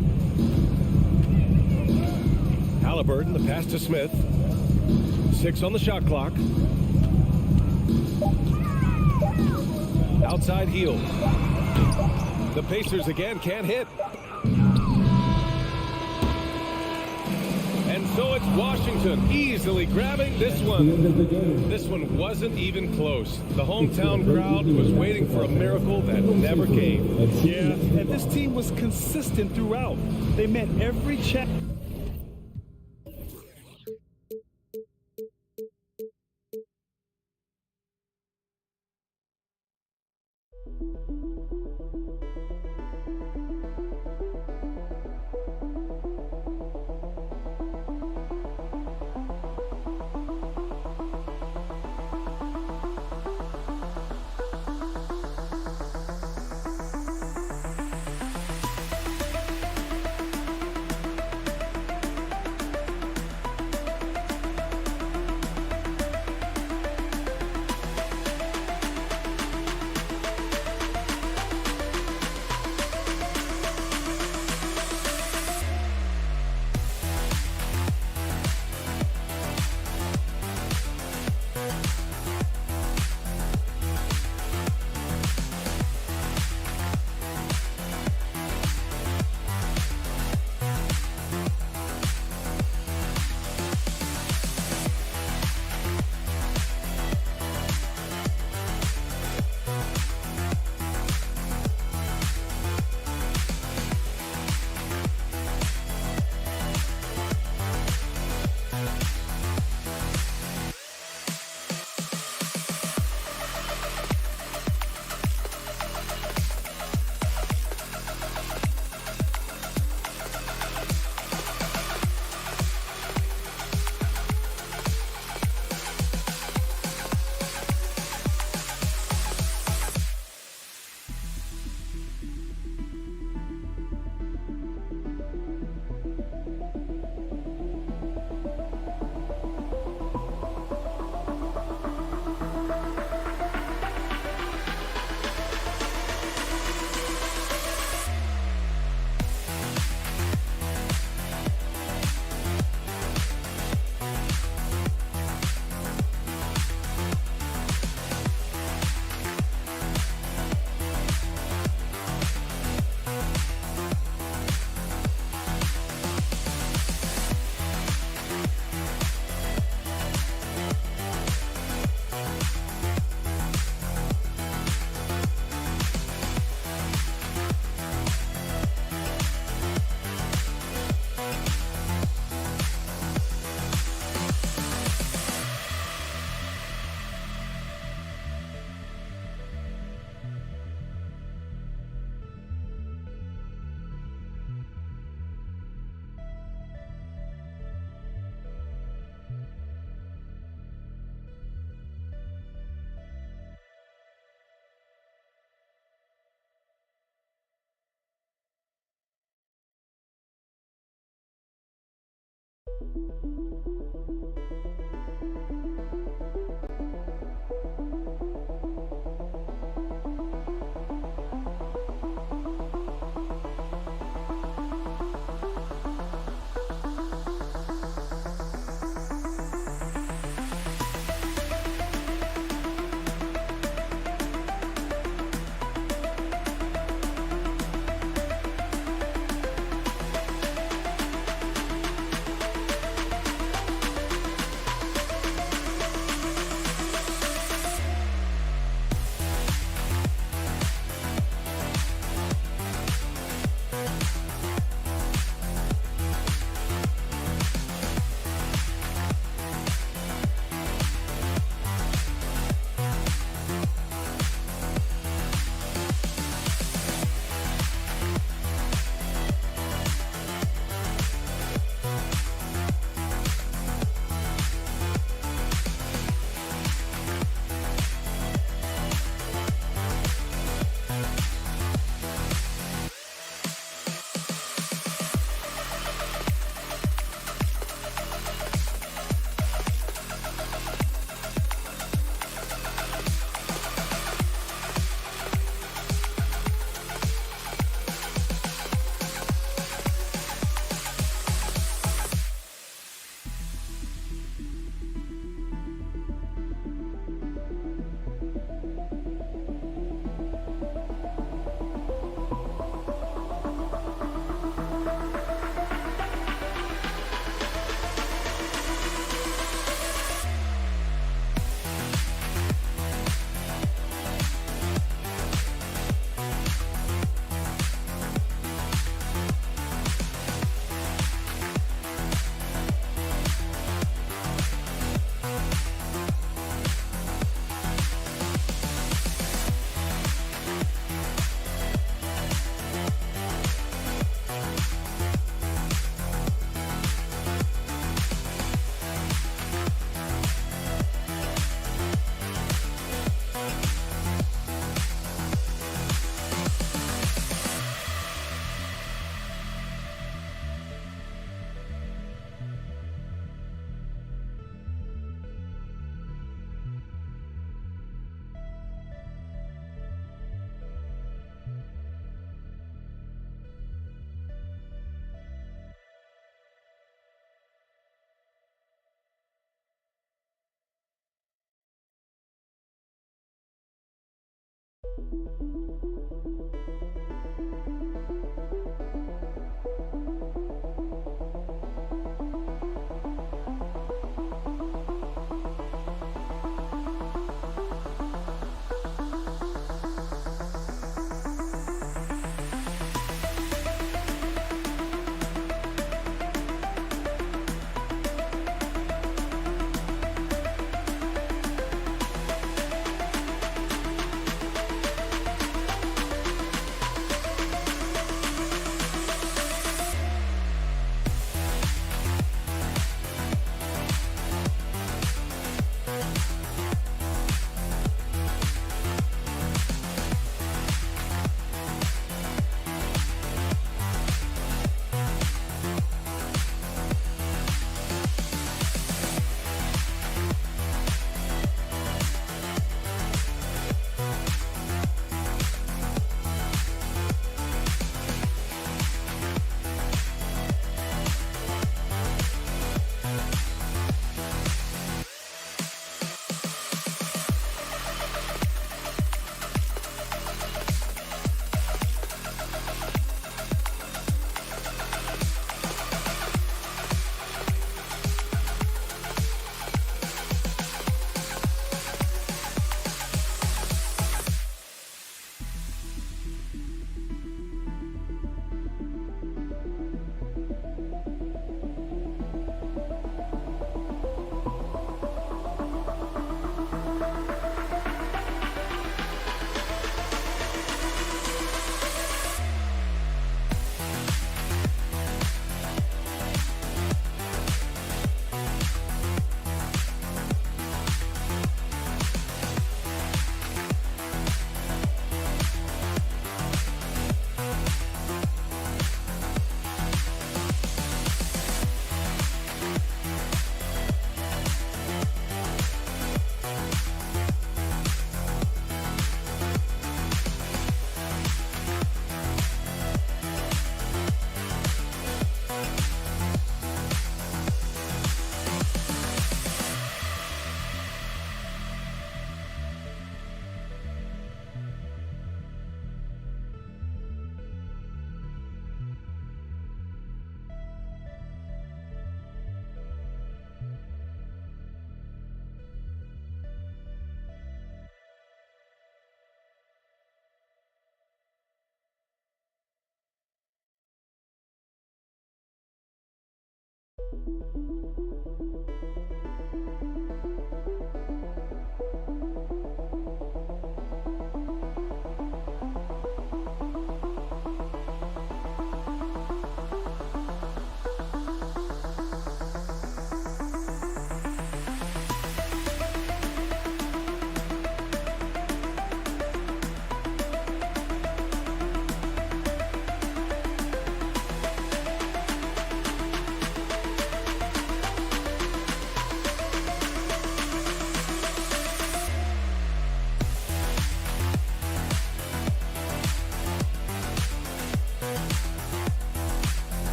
Halliburton, the pass to Smith. 6 on the shot clock. Outside heel. The Pacers again can't hit. And so it's Washington easily grabbing this one. This one wasn't even close. The hometown crowd was waiting for a miracle that never came. Yeah, and this team was consistent throughout. They met every challenge.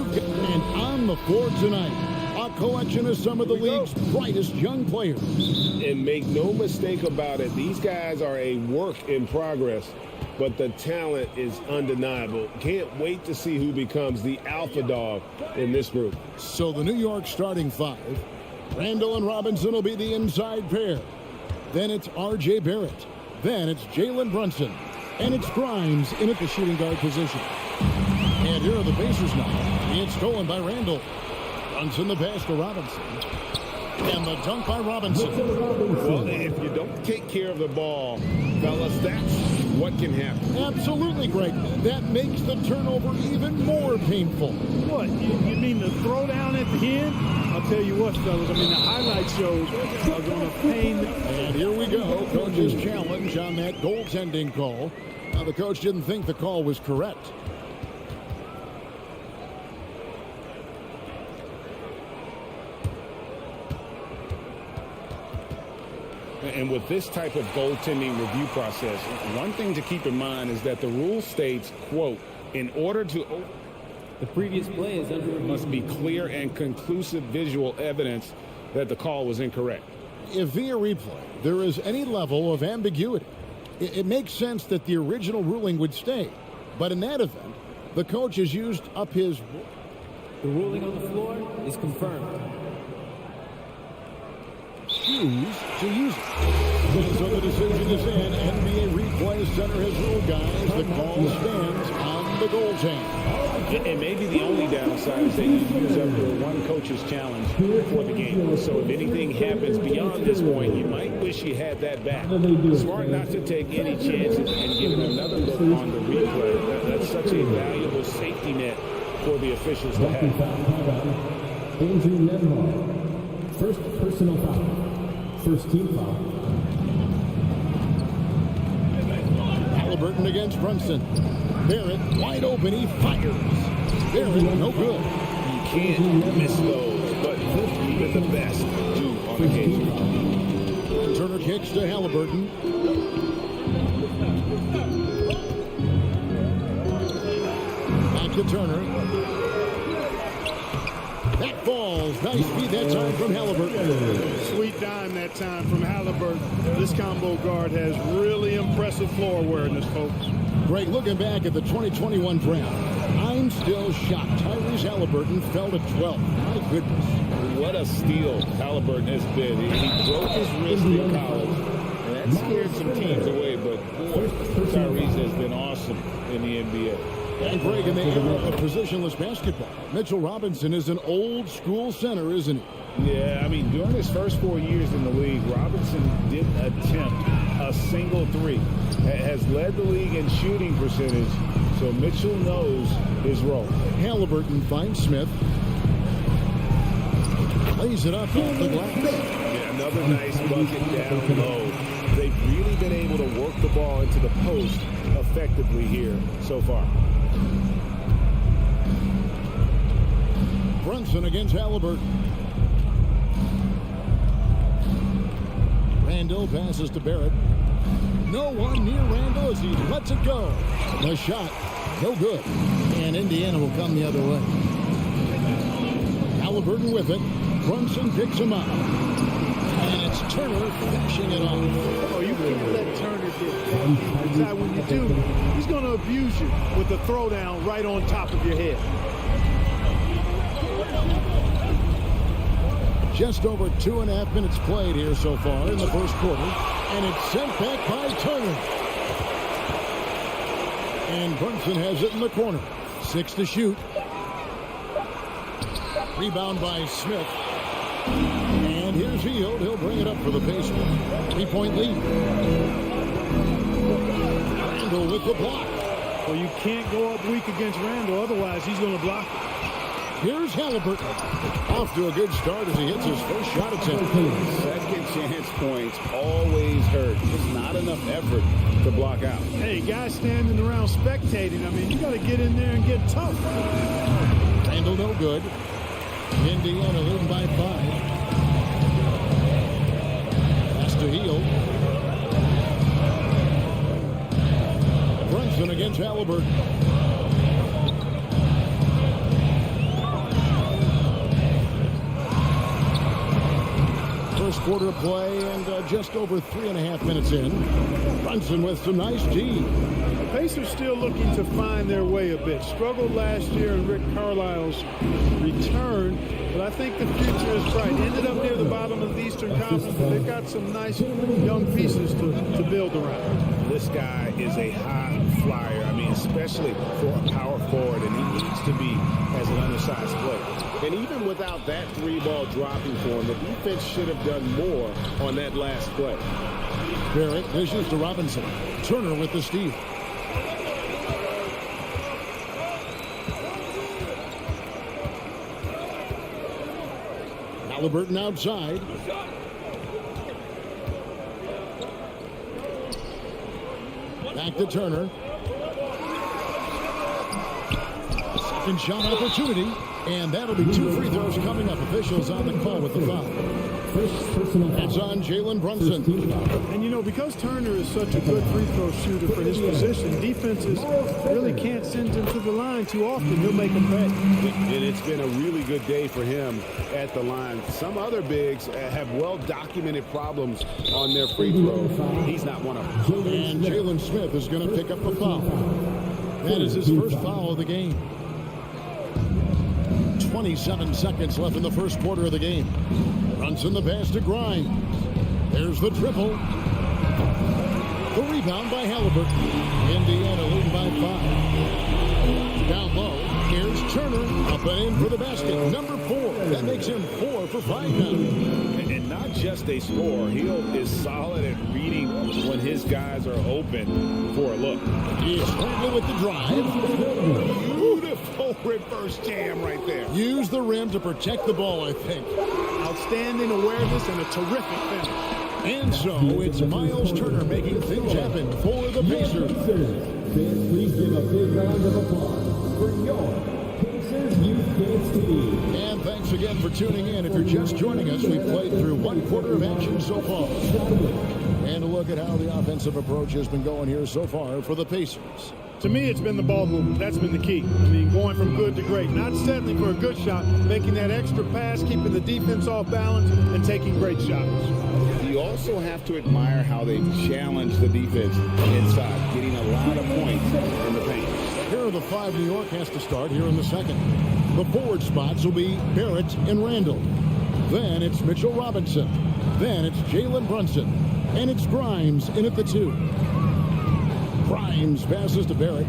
And on the floor tonight, a collection of some of the league's brightest young players. And make no mistake about it, these guys are a work in progress, but the talent is undeniable. Can't wait to see who becomes the alpha dog in this group. So the New York starting five, Randall and Robinson will be the inside pair. Then it's R.J. Barrett. Then it's Jalen Brunson. And it's Grimes in at the shooting guard position. And here are the Pacers now. It's stolen by Randall. Brunson the pass to Robinson. And the dunk by Robinson. Well, if you don't take care of the ball, fellas, that's what can happen. Absolutely, Greg. That makes the turnover even more painful. What? You mean the throwdown at the end? I'll tell you what, fellas. I mean, the highlight shows are going to pain. And here we go. Coach's challenge on that goaltending call. Now, the coach didn't think the call was correct. And with this type of goaltending review process, one thing to keep in mind is that the rule states, quote, in order to the previous play is under review. Must be clear and conclusive visual evidence that the call was incorrect. If via replay there is any level of ambiguity, it makes sense that the original ruling would stay. But in that event, the coach has used up his... The ruling on the floor is confirmed. Choose to use it. So the decision is in. NBA Replay Center has ruled, guys. The call stands on the goaltend. And maybe the only downside is that you use up your one coach's challenge for the game. So if anything happens beyond this point, you might wish you had that back. Smart not to take any chances and give him another look on the replay. That's such a valuable safety net for the officials to have. First personal foul. First team foul. Halliburton against Brunson. Barrett wide open. He fires. Barrett no good. You can't miss those, but even the best do on occasion. Turner kicks to Halliburton. Back to Turner. That falls. Nice feed that time from Halliburton. Sweet dime that time from Halliburton. This combo guard has really impressive floor awareness, folks. Greg, looking back at the 2021 draft, I'm still shocked. Tyrese Halliburton fell to 12. My goodness. What a steal Halliburton has been. He broke his wrist in college, and that scared some teams away, but boy, Tyrese has been awesome in the NBA. And Greg, in the era of positionless basketball, Mitchell Robinson is an old school center, isn't he? Yeah, I mean, during his first 4 years in the league, Robinson didn't attempt a single three. Has led the league in shooting percentage, so Mitchell knows his role. Halliburton finds Smith. Lays it up off the glass. Yeah, another nice bucket down low. They've really been able to work the ball into the post effectively here so far. Brunson against Halliburton. Randall passes to Barrett. No one near Randall as he lets it go. The shot, no good. And Indiana will come the other way. Halliburton with it. Brunson picks him up. And it's Turner finishing it off. Oh, you can't let Turner get inside. When you do, he's going to abuse you with the throwdown right on top of your head. Just over 2.5 minutes played here so far in the first quarter. And it's sent back by Turner. And Brunson has it in the corner. 6 to shoot. Rebound by Smith. And here's Hield. He'll bring it up for the Pacers. 3-point lead. Randall with the block. Well, you can't go up weak against Randall. Otherwise, he's going to block it. Here's Halliburton. Off to a good start as he hits his first shot attempt. Second chance points always hurt. Just not enough effort to block out. Hey, guys standing around spectating. I mean, you got to get in there and get tough. Randall no good. Indiana leading by 5. Pass to Hield. Brunson against Halliburton. First quarter of play and just over 3.5 minutes in. Brunson with some nice D. The Pacers still looking to find their way a bit. Struggled last year in Rick Carlisle's return, but I think the future is bright. Ended up near the bottom of the Eastern Conference, but they've got some nice young pieces to build around. This guy is a high flyer. I mean, especially for a power forward, and he needs to be as an undersized player. And even without that 3-ball dropping for him, the defense should have done more on that last play. Barrett dishes to Robinson. Turner with the steal. Halliburton outside. Back to Turner. Second shot opportunity. And that'll be 2 free throws coming up. Officials on the call with the foul. It's on Jalen Brunson. And, you know, because Turner is such a good free throw shooter for his position, defenses really can't send him to the line too often. He'll make them pay. And it's been a really good day for him at the line. Some other bigs have well-documented problems on their free throws. He's not one of them. And Jalen Smith is going to pick up a foul. That is his first foul of the game. 27 seconds left in the first quarter of the game. Brunson the pass to Grimes. There's the triple. The rebound by Halliburton. Indiana leading by 5. Down low. Here's Turner. Up and in for the basket. Number 4. That makes him 4 for 5 now. And not just a scorer. He is solid at reading when his guys are open for a look. He's Randall with the drive. Beautiful reverse jam right there. Use the rim to protect the ball, I think. Outstanding awareness and a terrific finish. And so it's Miles Turner making things happen for the Pacers. Please give a big round of applause for your Pacers Youth Dance team. And thanks again for tuning in. If you're just joining us, we've played through 1 quarter of action so far. And a look at how the offensive approach has been going here so far for the Pacers. To me, it's been the ball movement. That's been the key. I mean, going from good to great. Not settling for a good shot, making that extra pass, keeping the defense off balance, and taking great shots. You also have to admire how they've challenged the defense inside, getting a lot of points in the paint. Here are the 5 New York has to start here in the second. The forward spots will be Barrett and Randall. Then it's Mitchell Robinson. Then it's Jalen Brunson. And it's Grimes in at the 2. Grimes passes to Barrett.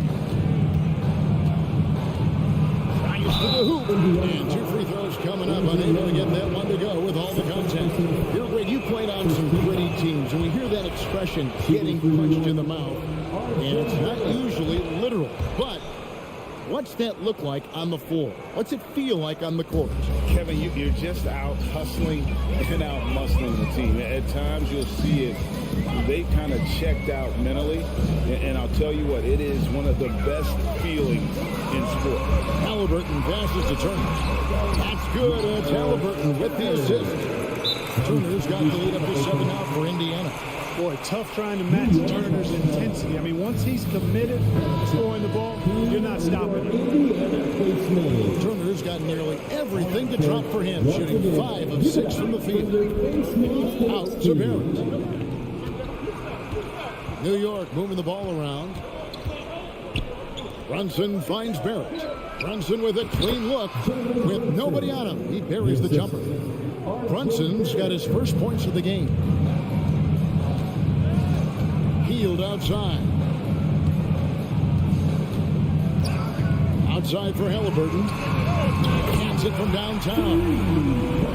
Grimes to the hoop. And 2 free throws coming up. Unable to get that one to go with all the contact. You know, Greg, you played on some gritty teams, and we hear that expression, getting punched in the mouth. And it's not usually literal, but what's that look like on the floor? What's it feel like on the court? Kevin, you're just out hustling and out muscling the team. At times you'll see it. They kind of checked out mentally. And I'll tell you what, it is one of the best feelings in sport. Halliburton passes to Turner. That's good. It's Halliburton with the assist. Turner's got the lead up to 7 now for Indiana. Boy, tough trying to match Turner's intensity. I mean, once he's committed to scoring the ball, you're not stopping him. Turner's got nearly everything to drop for him, shooting 5 of 6 from the field. Out to Barrett. New York moving the ball around. Brunson finds Barrett. Brunson with a clean look with nobody on him. He buries the jumper. Brunson's got his first points of the game. Healed outside. Outside for Halliburton. Hands it from downtown.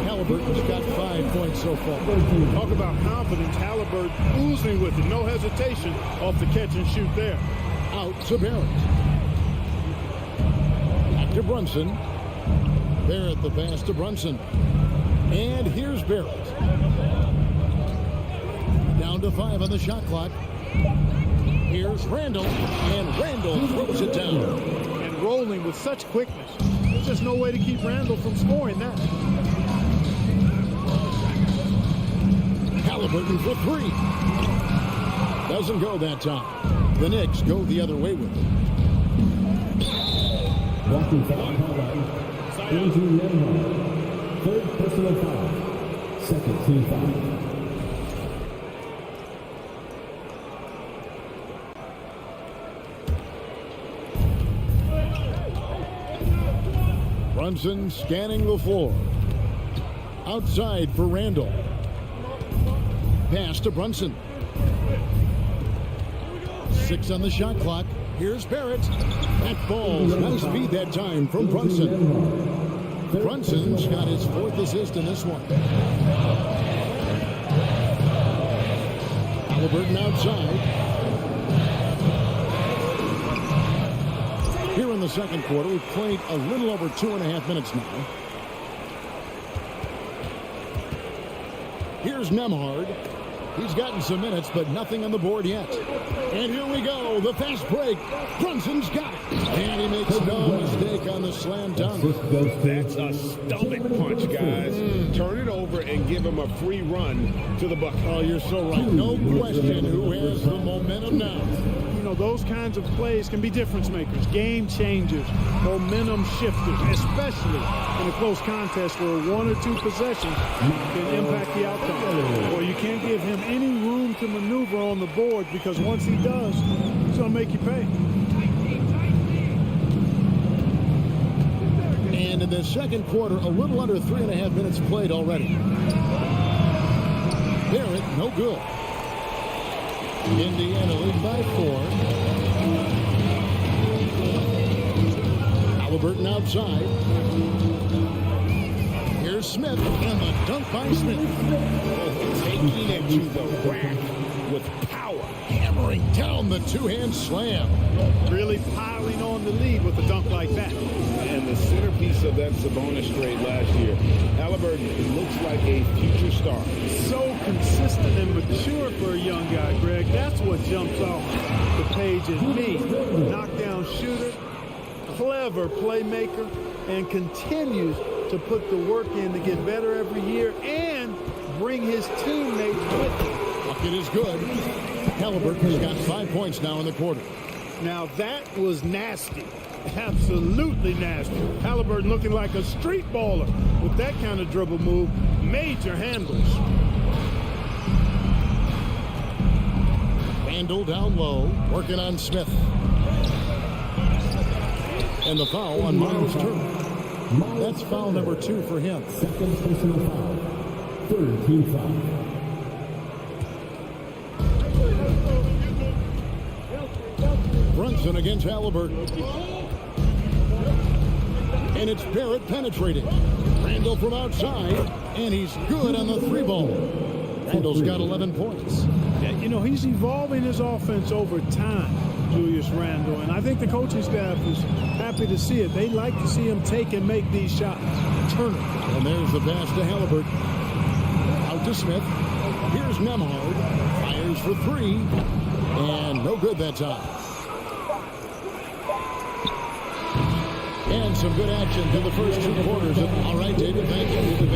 Halliburton's got 5 points so far. Talk about confidence. Halliburton oozing with it. No hesitation off the catch and shoot there. Out to Barrett. Back to Brunson. Barrett the pass to Brunson. And here's Barrett. Down to 5 on the shot clock. Here's Randall. And Randall throws it down. And rolling with such quickness. There's just no way to keep Randall from scoring that. Halliburton for 3. Doesn't go that time. The Knicks go the other way with it. Walking foul called. Andrew Nemhard. Third personal foul. Second team foul. Brunson scanning the floor. Outside for Randall. Pass to Brunson. 6 on the shot clock. Here's Barrett. That ball's nice feed that time from Brunson. Brunson's got his 4th assist in this one. Halliburton outside. Here in the second quarter, we've played a little over 2.5 minutes now. Here's Nemhard. He's gotten some minutes, but nothing on the board yet. And here we go, the fast break. Brunson's got it. And he makes no mistake on the slam dunk. That's a stomach punch, guys. Turn it over and give him a free run to the bucket. Oh, you're so right. No question who has the momentum now. You know, those kinds of plays can be difference makers, game changers, momentum shifters, especially in a close contest where 1 or 2 possessions can impact the outcome. Or you can't give him any room to maneuver on the board, because once he does, he's going to make you pay. And in the second quarter, a little under 3.5 minutes played already. Barrett, no good. Indiana lead by 4. Halliburton outside. Here's Smith, and the dunk by Smith. Taking it to the rack with power. Hammering down the two-hand slam. Really piling on the lead with a dunk like that. And the centerpiece of that Sabonis trade last year. Halliburton looks like a future star. So consistent and mature for a young guy, Greg. That's what jumps off the page at me. Knockdown shooter, clever playmaker, and continues to put the work in to get better every year and bring his teammates with him. Bucket is good. Halliburton's got 5 points now in the quarter. Now that was nasty. Absolutely nasty. Halliburton looking like a street baller with that kind of dribble move. Major handles. Randall down low, working on Smith. And the foul on Miles Turner. That's foul number 2 for him. Second personal foul. Third team foul. Brunson against Halliburton. And it's Barrett penetrating. Randall from outside, and he's good on the 3-ball. Randall's got 11 points. Yeah, you know, he's evolving his offense over time, Julius Randle, and I think the coaching staff is happy to see it. They like to see him take and make these shots. Turner. And there's the pass to Halliburton. Out to Smith. Here's Nemhard. Fires for 3. And no good that time. And some good action through the first 2 quarters. All right, David, thank you.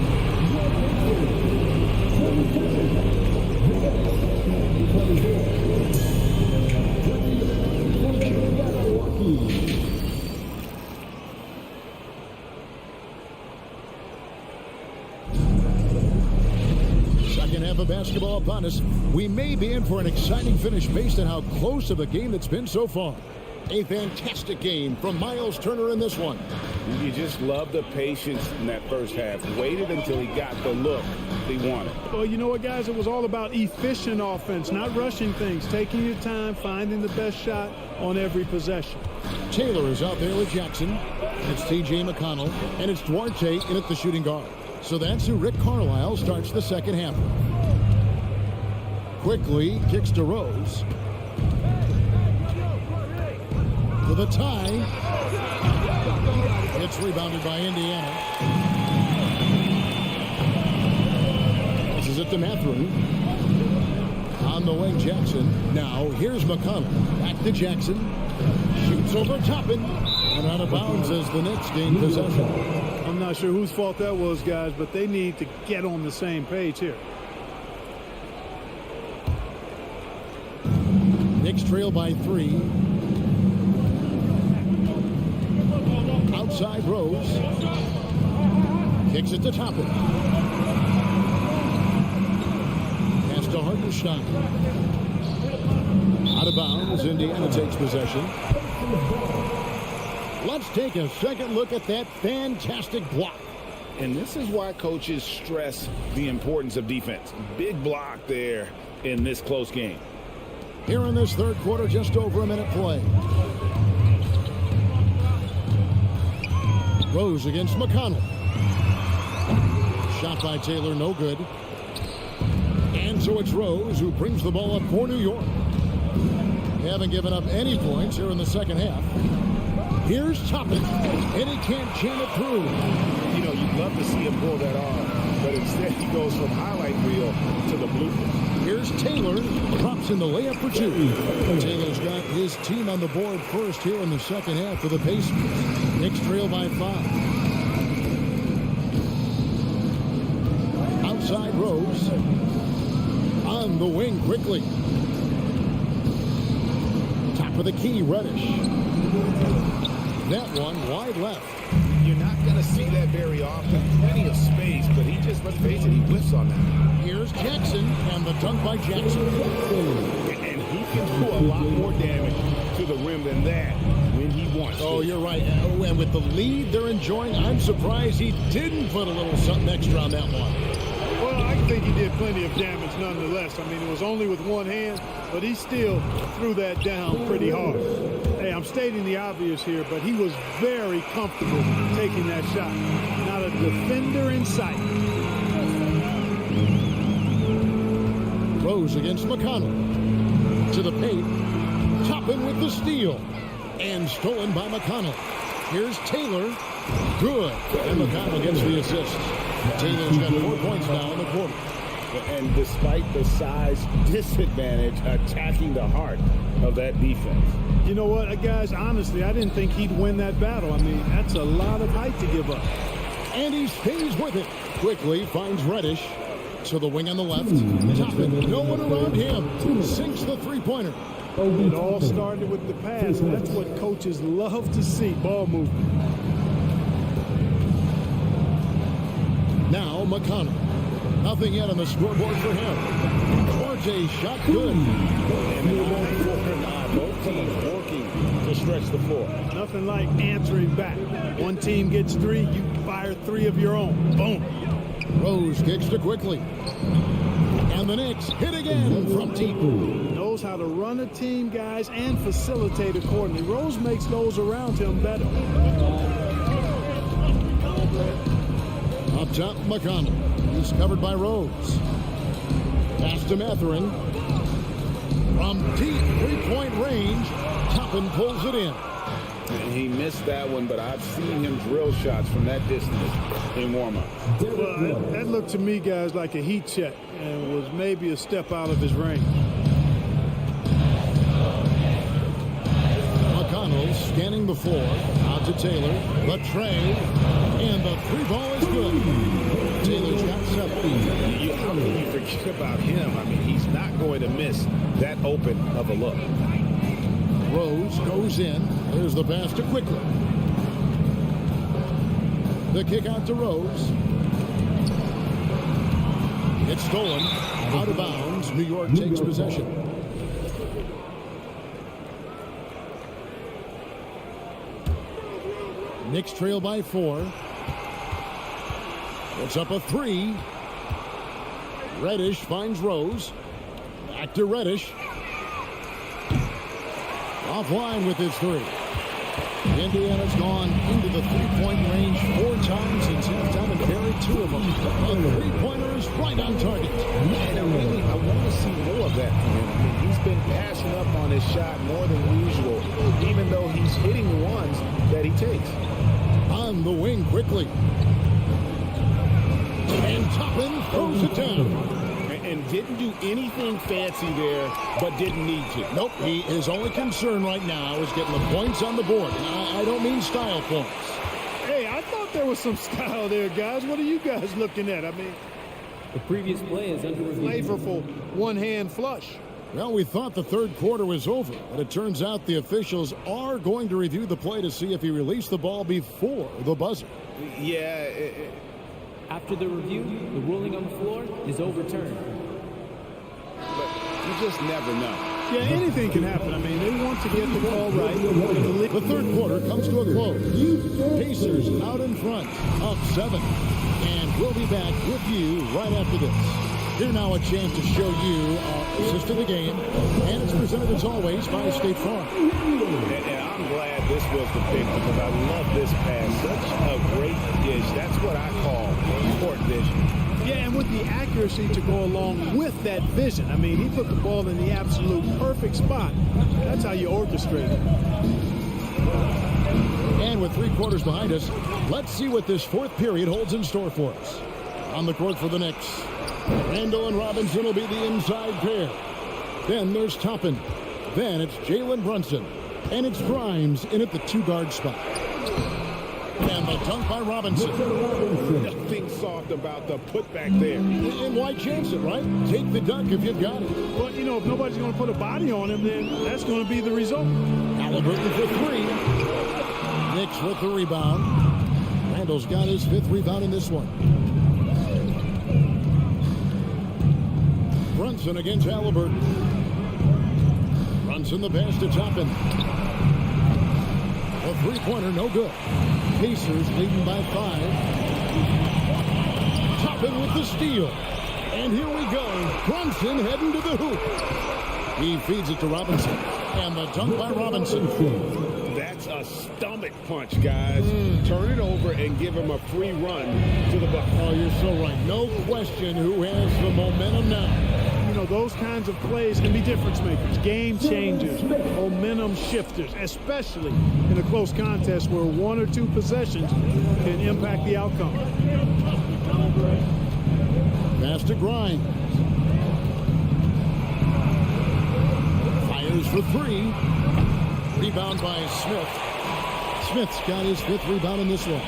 Second half of basketball upon us. We may be in for an exciting finish based on how close of a game it's been so far. A fantastic game from Miles Turner in this one. You just love the patience in that first half. Waited until he got the look he wanted. Well, you know what, guys? It was all about efficient offense, not rushing things, taking your time, finding the best shot on every possession. Taylor is out there with Jackson. It's T.J. McConnell, and it's Duarte in at the shooting guard. So that's who Rick Carlisle starts the second half. Quickly kicks to Rose. For the tie. It's rebounded by Indiana. Passes it to Mathurin. On the wing, Jackson. Now, here's McConnell. Back to Jackson. Shoots over Toppin. And out of bounds as the Knicks gain possession. I'm not sure whose fault that was, guys, but they need to get on the same page here. Knicks trail by 3. Outside Rose. Kicks it to Toppin. Pass to Hartenstein. Out of bounds. Indiana takes possession. Let's take a second look at that fantastic block. And this is why coaches stress the importance of defense. Big block there in this close game. Here in this third quarter, just over a minute play. Rose against McConnell. Shot by Taylor, no good. And so it's Rose who brings the ball up for New York. They haven't given up any points here in the second half. Here's Toppin, and he can't jam it through. You know, you'd love to see him pull that off, but instead he goes from highlight reel to the bloopers. Here's Taylor, drops in the layup for 2. Taylor's got his team on the board first here in the second half for the Pacers. Knicks trail by 5. Outside Rose. On the wing quickly. Top of the key, Reddish. That one wide left. You're not going to see that very often. Plenty of space, but he just, let's face it, he whiffs on that. Here's Jackson, and the dunk by Jackson. And he can do a lot more damage to the rim than that when he wants to. Oh, you're right. And with the lead they're enjoying, I'm surprised he didn't put a little something extra on that one. Well, I think he did plenty of damage nonetheless. I mean, it was only with one hand, but he still threw that down pretty hard. Hey, I'm stating the obvious here, but he was very comfortable taking that shot. Not a defender in sight. Rose against McConnell. To the paint. Toppin with the steal. And stolen by McConnell. Here's Taylor. Good. And McConnell gets the assist. Taylor's got 4 points now in the quarter. And despite the size disadvantage, attacking the heart of that defense. You know what, guys, honestly, I didn't think he'd win that battle. I mean, that's a lot of height to give up. And he stays with it. Quickly finds Reddish. To the wing on the left. Toppin, no one around him. Sinks the three-pointer. It all started with the pass, and that's what coaches love to see, ball movement. Now McConnell. Nothing yet on the scoreboard for him. Duarte shot good. And an eye for an eye. Both teams working to stretch the floor. Nothing like answering back. One team gets 3, you fire 3 of your own. Boom. Rose kicks to quickly. And the Knicks hit again from deep. Knows how to run a team, guys, and facilitate accordingly. Rose makes those around him better. Up top, McConnell. He's covered by Rose. Pass to Mathurin. From deep three-point range, Toppin pulls it in. And he missed that one, but I've seen him drill shots from that distance in warm-up. Well, that looked to me, guys, like a heat check and was maybe a step out of his range. McConnell scanning the floor. Out to Taylor. The tray. And the 3 ball is good. Taylor's got 7. How can you forget about him? I mean, he's not going to miss that open of a look. Rose goes in. There's the pass to Quickly. The kick out to Rose. It's stolen. Out of bounds. New York takes possession. Knicks trail by 4. It's up a 3. Reddish finds Rose. Back to Reddish. Offline with his 3. Indiana's gone into the three-point range 4 times since halftime and carried 2 of them. The three-pointer is right on target. And I want to see more of that from him. I mean, he's been passing up on his shot more than usual, even though he's hitting the ones that he takes. On the wing quickly. And Toppin throws it down. And didn't do anything fancy there, but didn't need to. Nope, his only concern right now is getting the points on the board. And I don't mean style points. Hey, I thought there was some style there, guys. What are you guys looking at? I mean, The previous play is under review. flavorful one-hand flush. Well, we thought the third quarter was over, but it turns out the officials are going to review the play to see if he released the ball before the buzzer. Yeah. After the review, the ruling on the floor is overturned. But you just never know. Yeah, anything can happen. I mean, they want to get the ball right. The third quarter comes to a close. Pacers out in front, up 7. And we'll be back with you right after this. Here now a chance to show you our assist of the game. And it's presented as always by State Farm. And I'm glad this was the pick because I love this pass. Such a great dish. That's what I call court vision. Yeah, and with the accuracy to go along with that vision. I mean, he put the ball in the absolute perfect spot. That's how you orchestrate it. And with 3 quarters behind us, let's see what this fourth period holds in store for us. On the court for the Knicks, Randall and Robinson will be the inside pair. Then there's Toppin. Then it's Jalen Brunson. And it's Grimes in at the 2-guard spot. And the dunk by Robinson. Nothing soft about the putback there. And why chance it, right? Take the dunk if you've got it. But, you know, if nobody's going to put a body on him, then that's going to be the result. Halliburton for 3. Knicks with the rebound. Randall's got his 5th rebound in this one. Brunson against Halliburton. Brunson the pass to Toppin. A 3-pointer, no good. Pacers leading by 5. Toppin with the steal. And here we go. Brunson heading to the hoop. He feeds it to Robinson. And the dunk by Robinson. That's a stomach punch, guys. Turn it over and give him a free run to the bucket. Oh, you're so right. No question who has the momentum now. You know, those kinds of plays can be difference makers, game changers, momentum shifters, especially in a close contest where 1 or 2 possessions can impact the outcome. Pass to Grimes. Fires for 3. Rebound by Smith. Smith's got his 5th rebound in this one.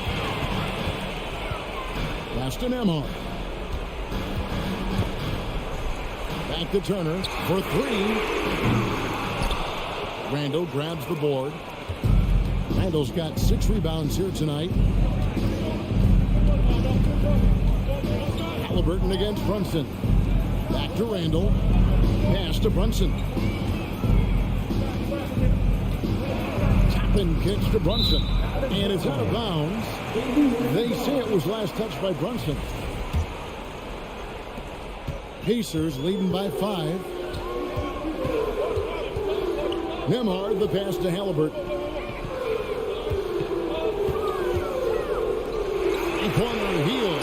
Pass to Nemhard. Back to Turner for 3. Randall grabs the board. Randall's got 6 rebounds here tonight. Halliburton against Brunson. Back to Randall. Pass to Brunson. Toppin kicks to Brunson. And it's out of bounds. They say it was last touched by Brunson. Pacers leading by 5. Nemhard the pass to Halliburton. 3-pointer heel.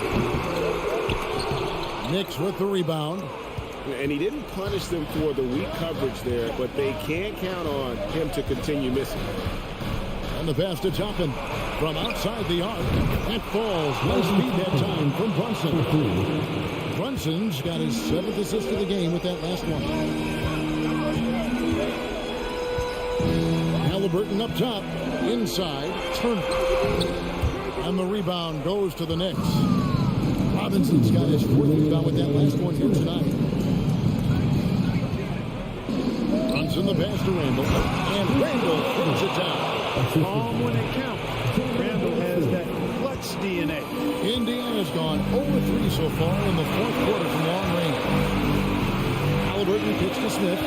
Knicks with the rebound. And he didn't punish them for the weak coverage there, but they can't count on him to continue missing. And the pass to Toppin from outside the arc. It falls. Nice speed that time from Brunson. Brunson's got his 7th assist of the game with that last one. Halliburton up top. Inside. Turner. And the rebound goes to the Knicks. Robinson's got his fourth rebound with that last one here tonight. Runs in the pass to Randall. And Randall throws it down. Calm when it counts. Randall has that clutch DNA. Indiana's gone 0-3 so far in the fourth quarter from long range. Halliburton kicks to Smith.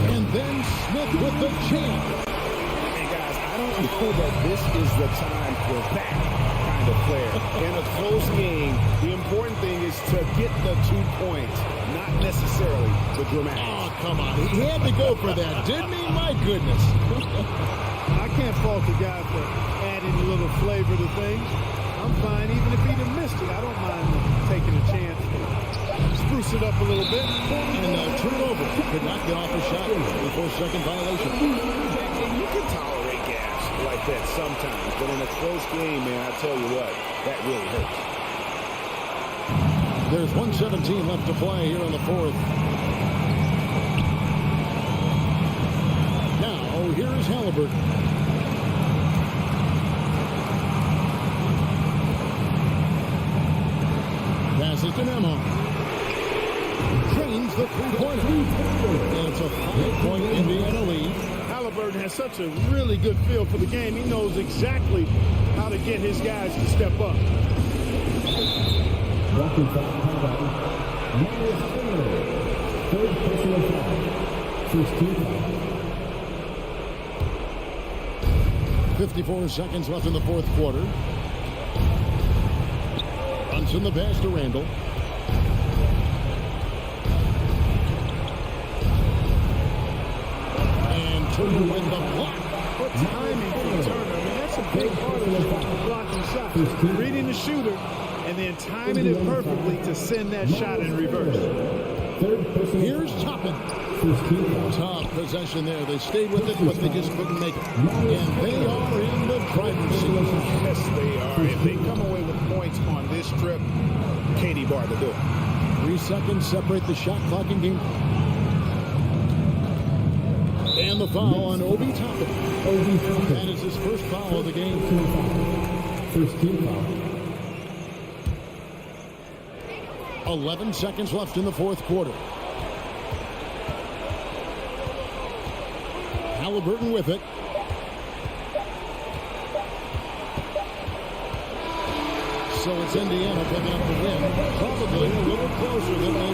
And then Smith with the jam. Hey, guys, I don't know that this is the time for that kind of flair. In a close game, the important thing is to get the 2 points, not necessarily the dramatic. Oh, come on. He had to go for that, didn't he? My goodness. I can't fault the guy for adding a little flavor to things. I'm fine even if he'd have missed it. I don't mind taking a chance to spruce it up a little bit. And turnover. Could not get off a shot. 24-second violation. And you can tolerate gas like that sometimes, but in a close game, man, I tell you what, that really hurts. There's 1:17 left to play here in the fourth. Now, here is Halliburton. Passes to Nemo. Drains the three-pointer. And it's a 5-point Indiana lead. Halliburton has such a really good feel for the game. He knows exactly how to get his guys to step up. Walking foul, Halliburton. Myers Taylor. Third personal foul. First team foul. 54 seconds left in the fourth quarter. Runs in the pass to Randall. And Turner with the block. What timing from Turner. I mean, that's a big part of blocking shots. Reading the shooter and then timing it perfectly to send that shot in reverse. Here's Toppin. Top possession there. They stayed with it, but they just couldn't make it. And they are in the driver's seat. Yes, they are. If they come away with points on this trip, Katie Barr to do it. 3 seconds separate the shot clock and game. And the foul on Obi Toppin. That is his first foul of the game. First team foul. 11 seconds left in the fourth quarter. Halliburton with it. So it's Indiana picking up the win. Probably a little closer than they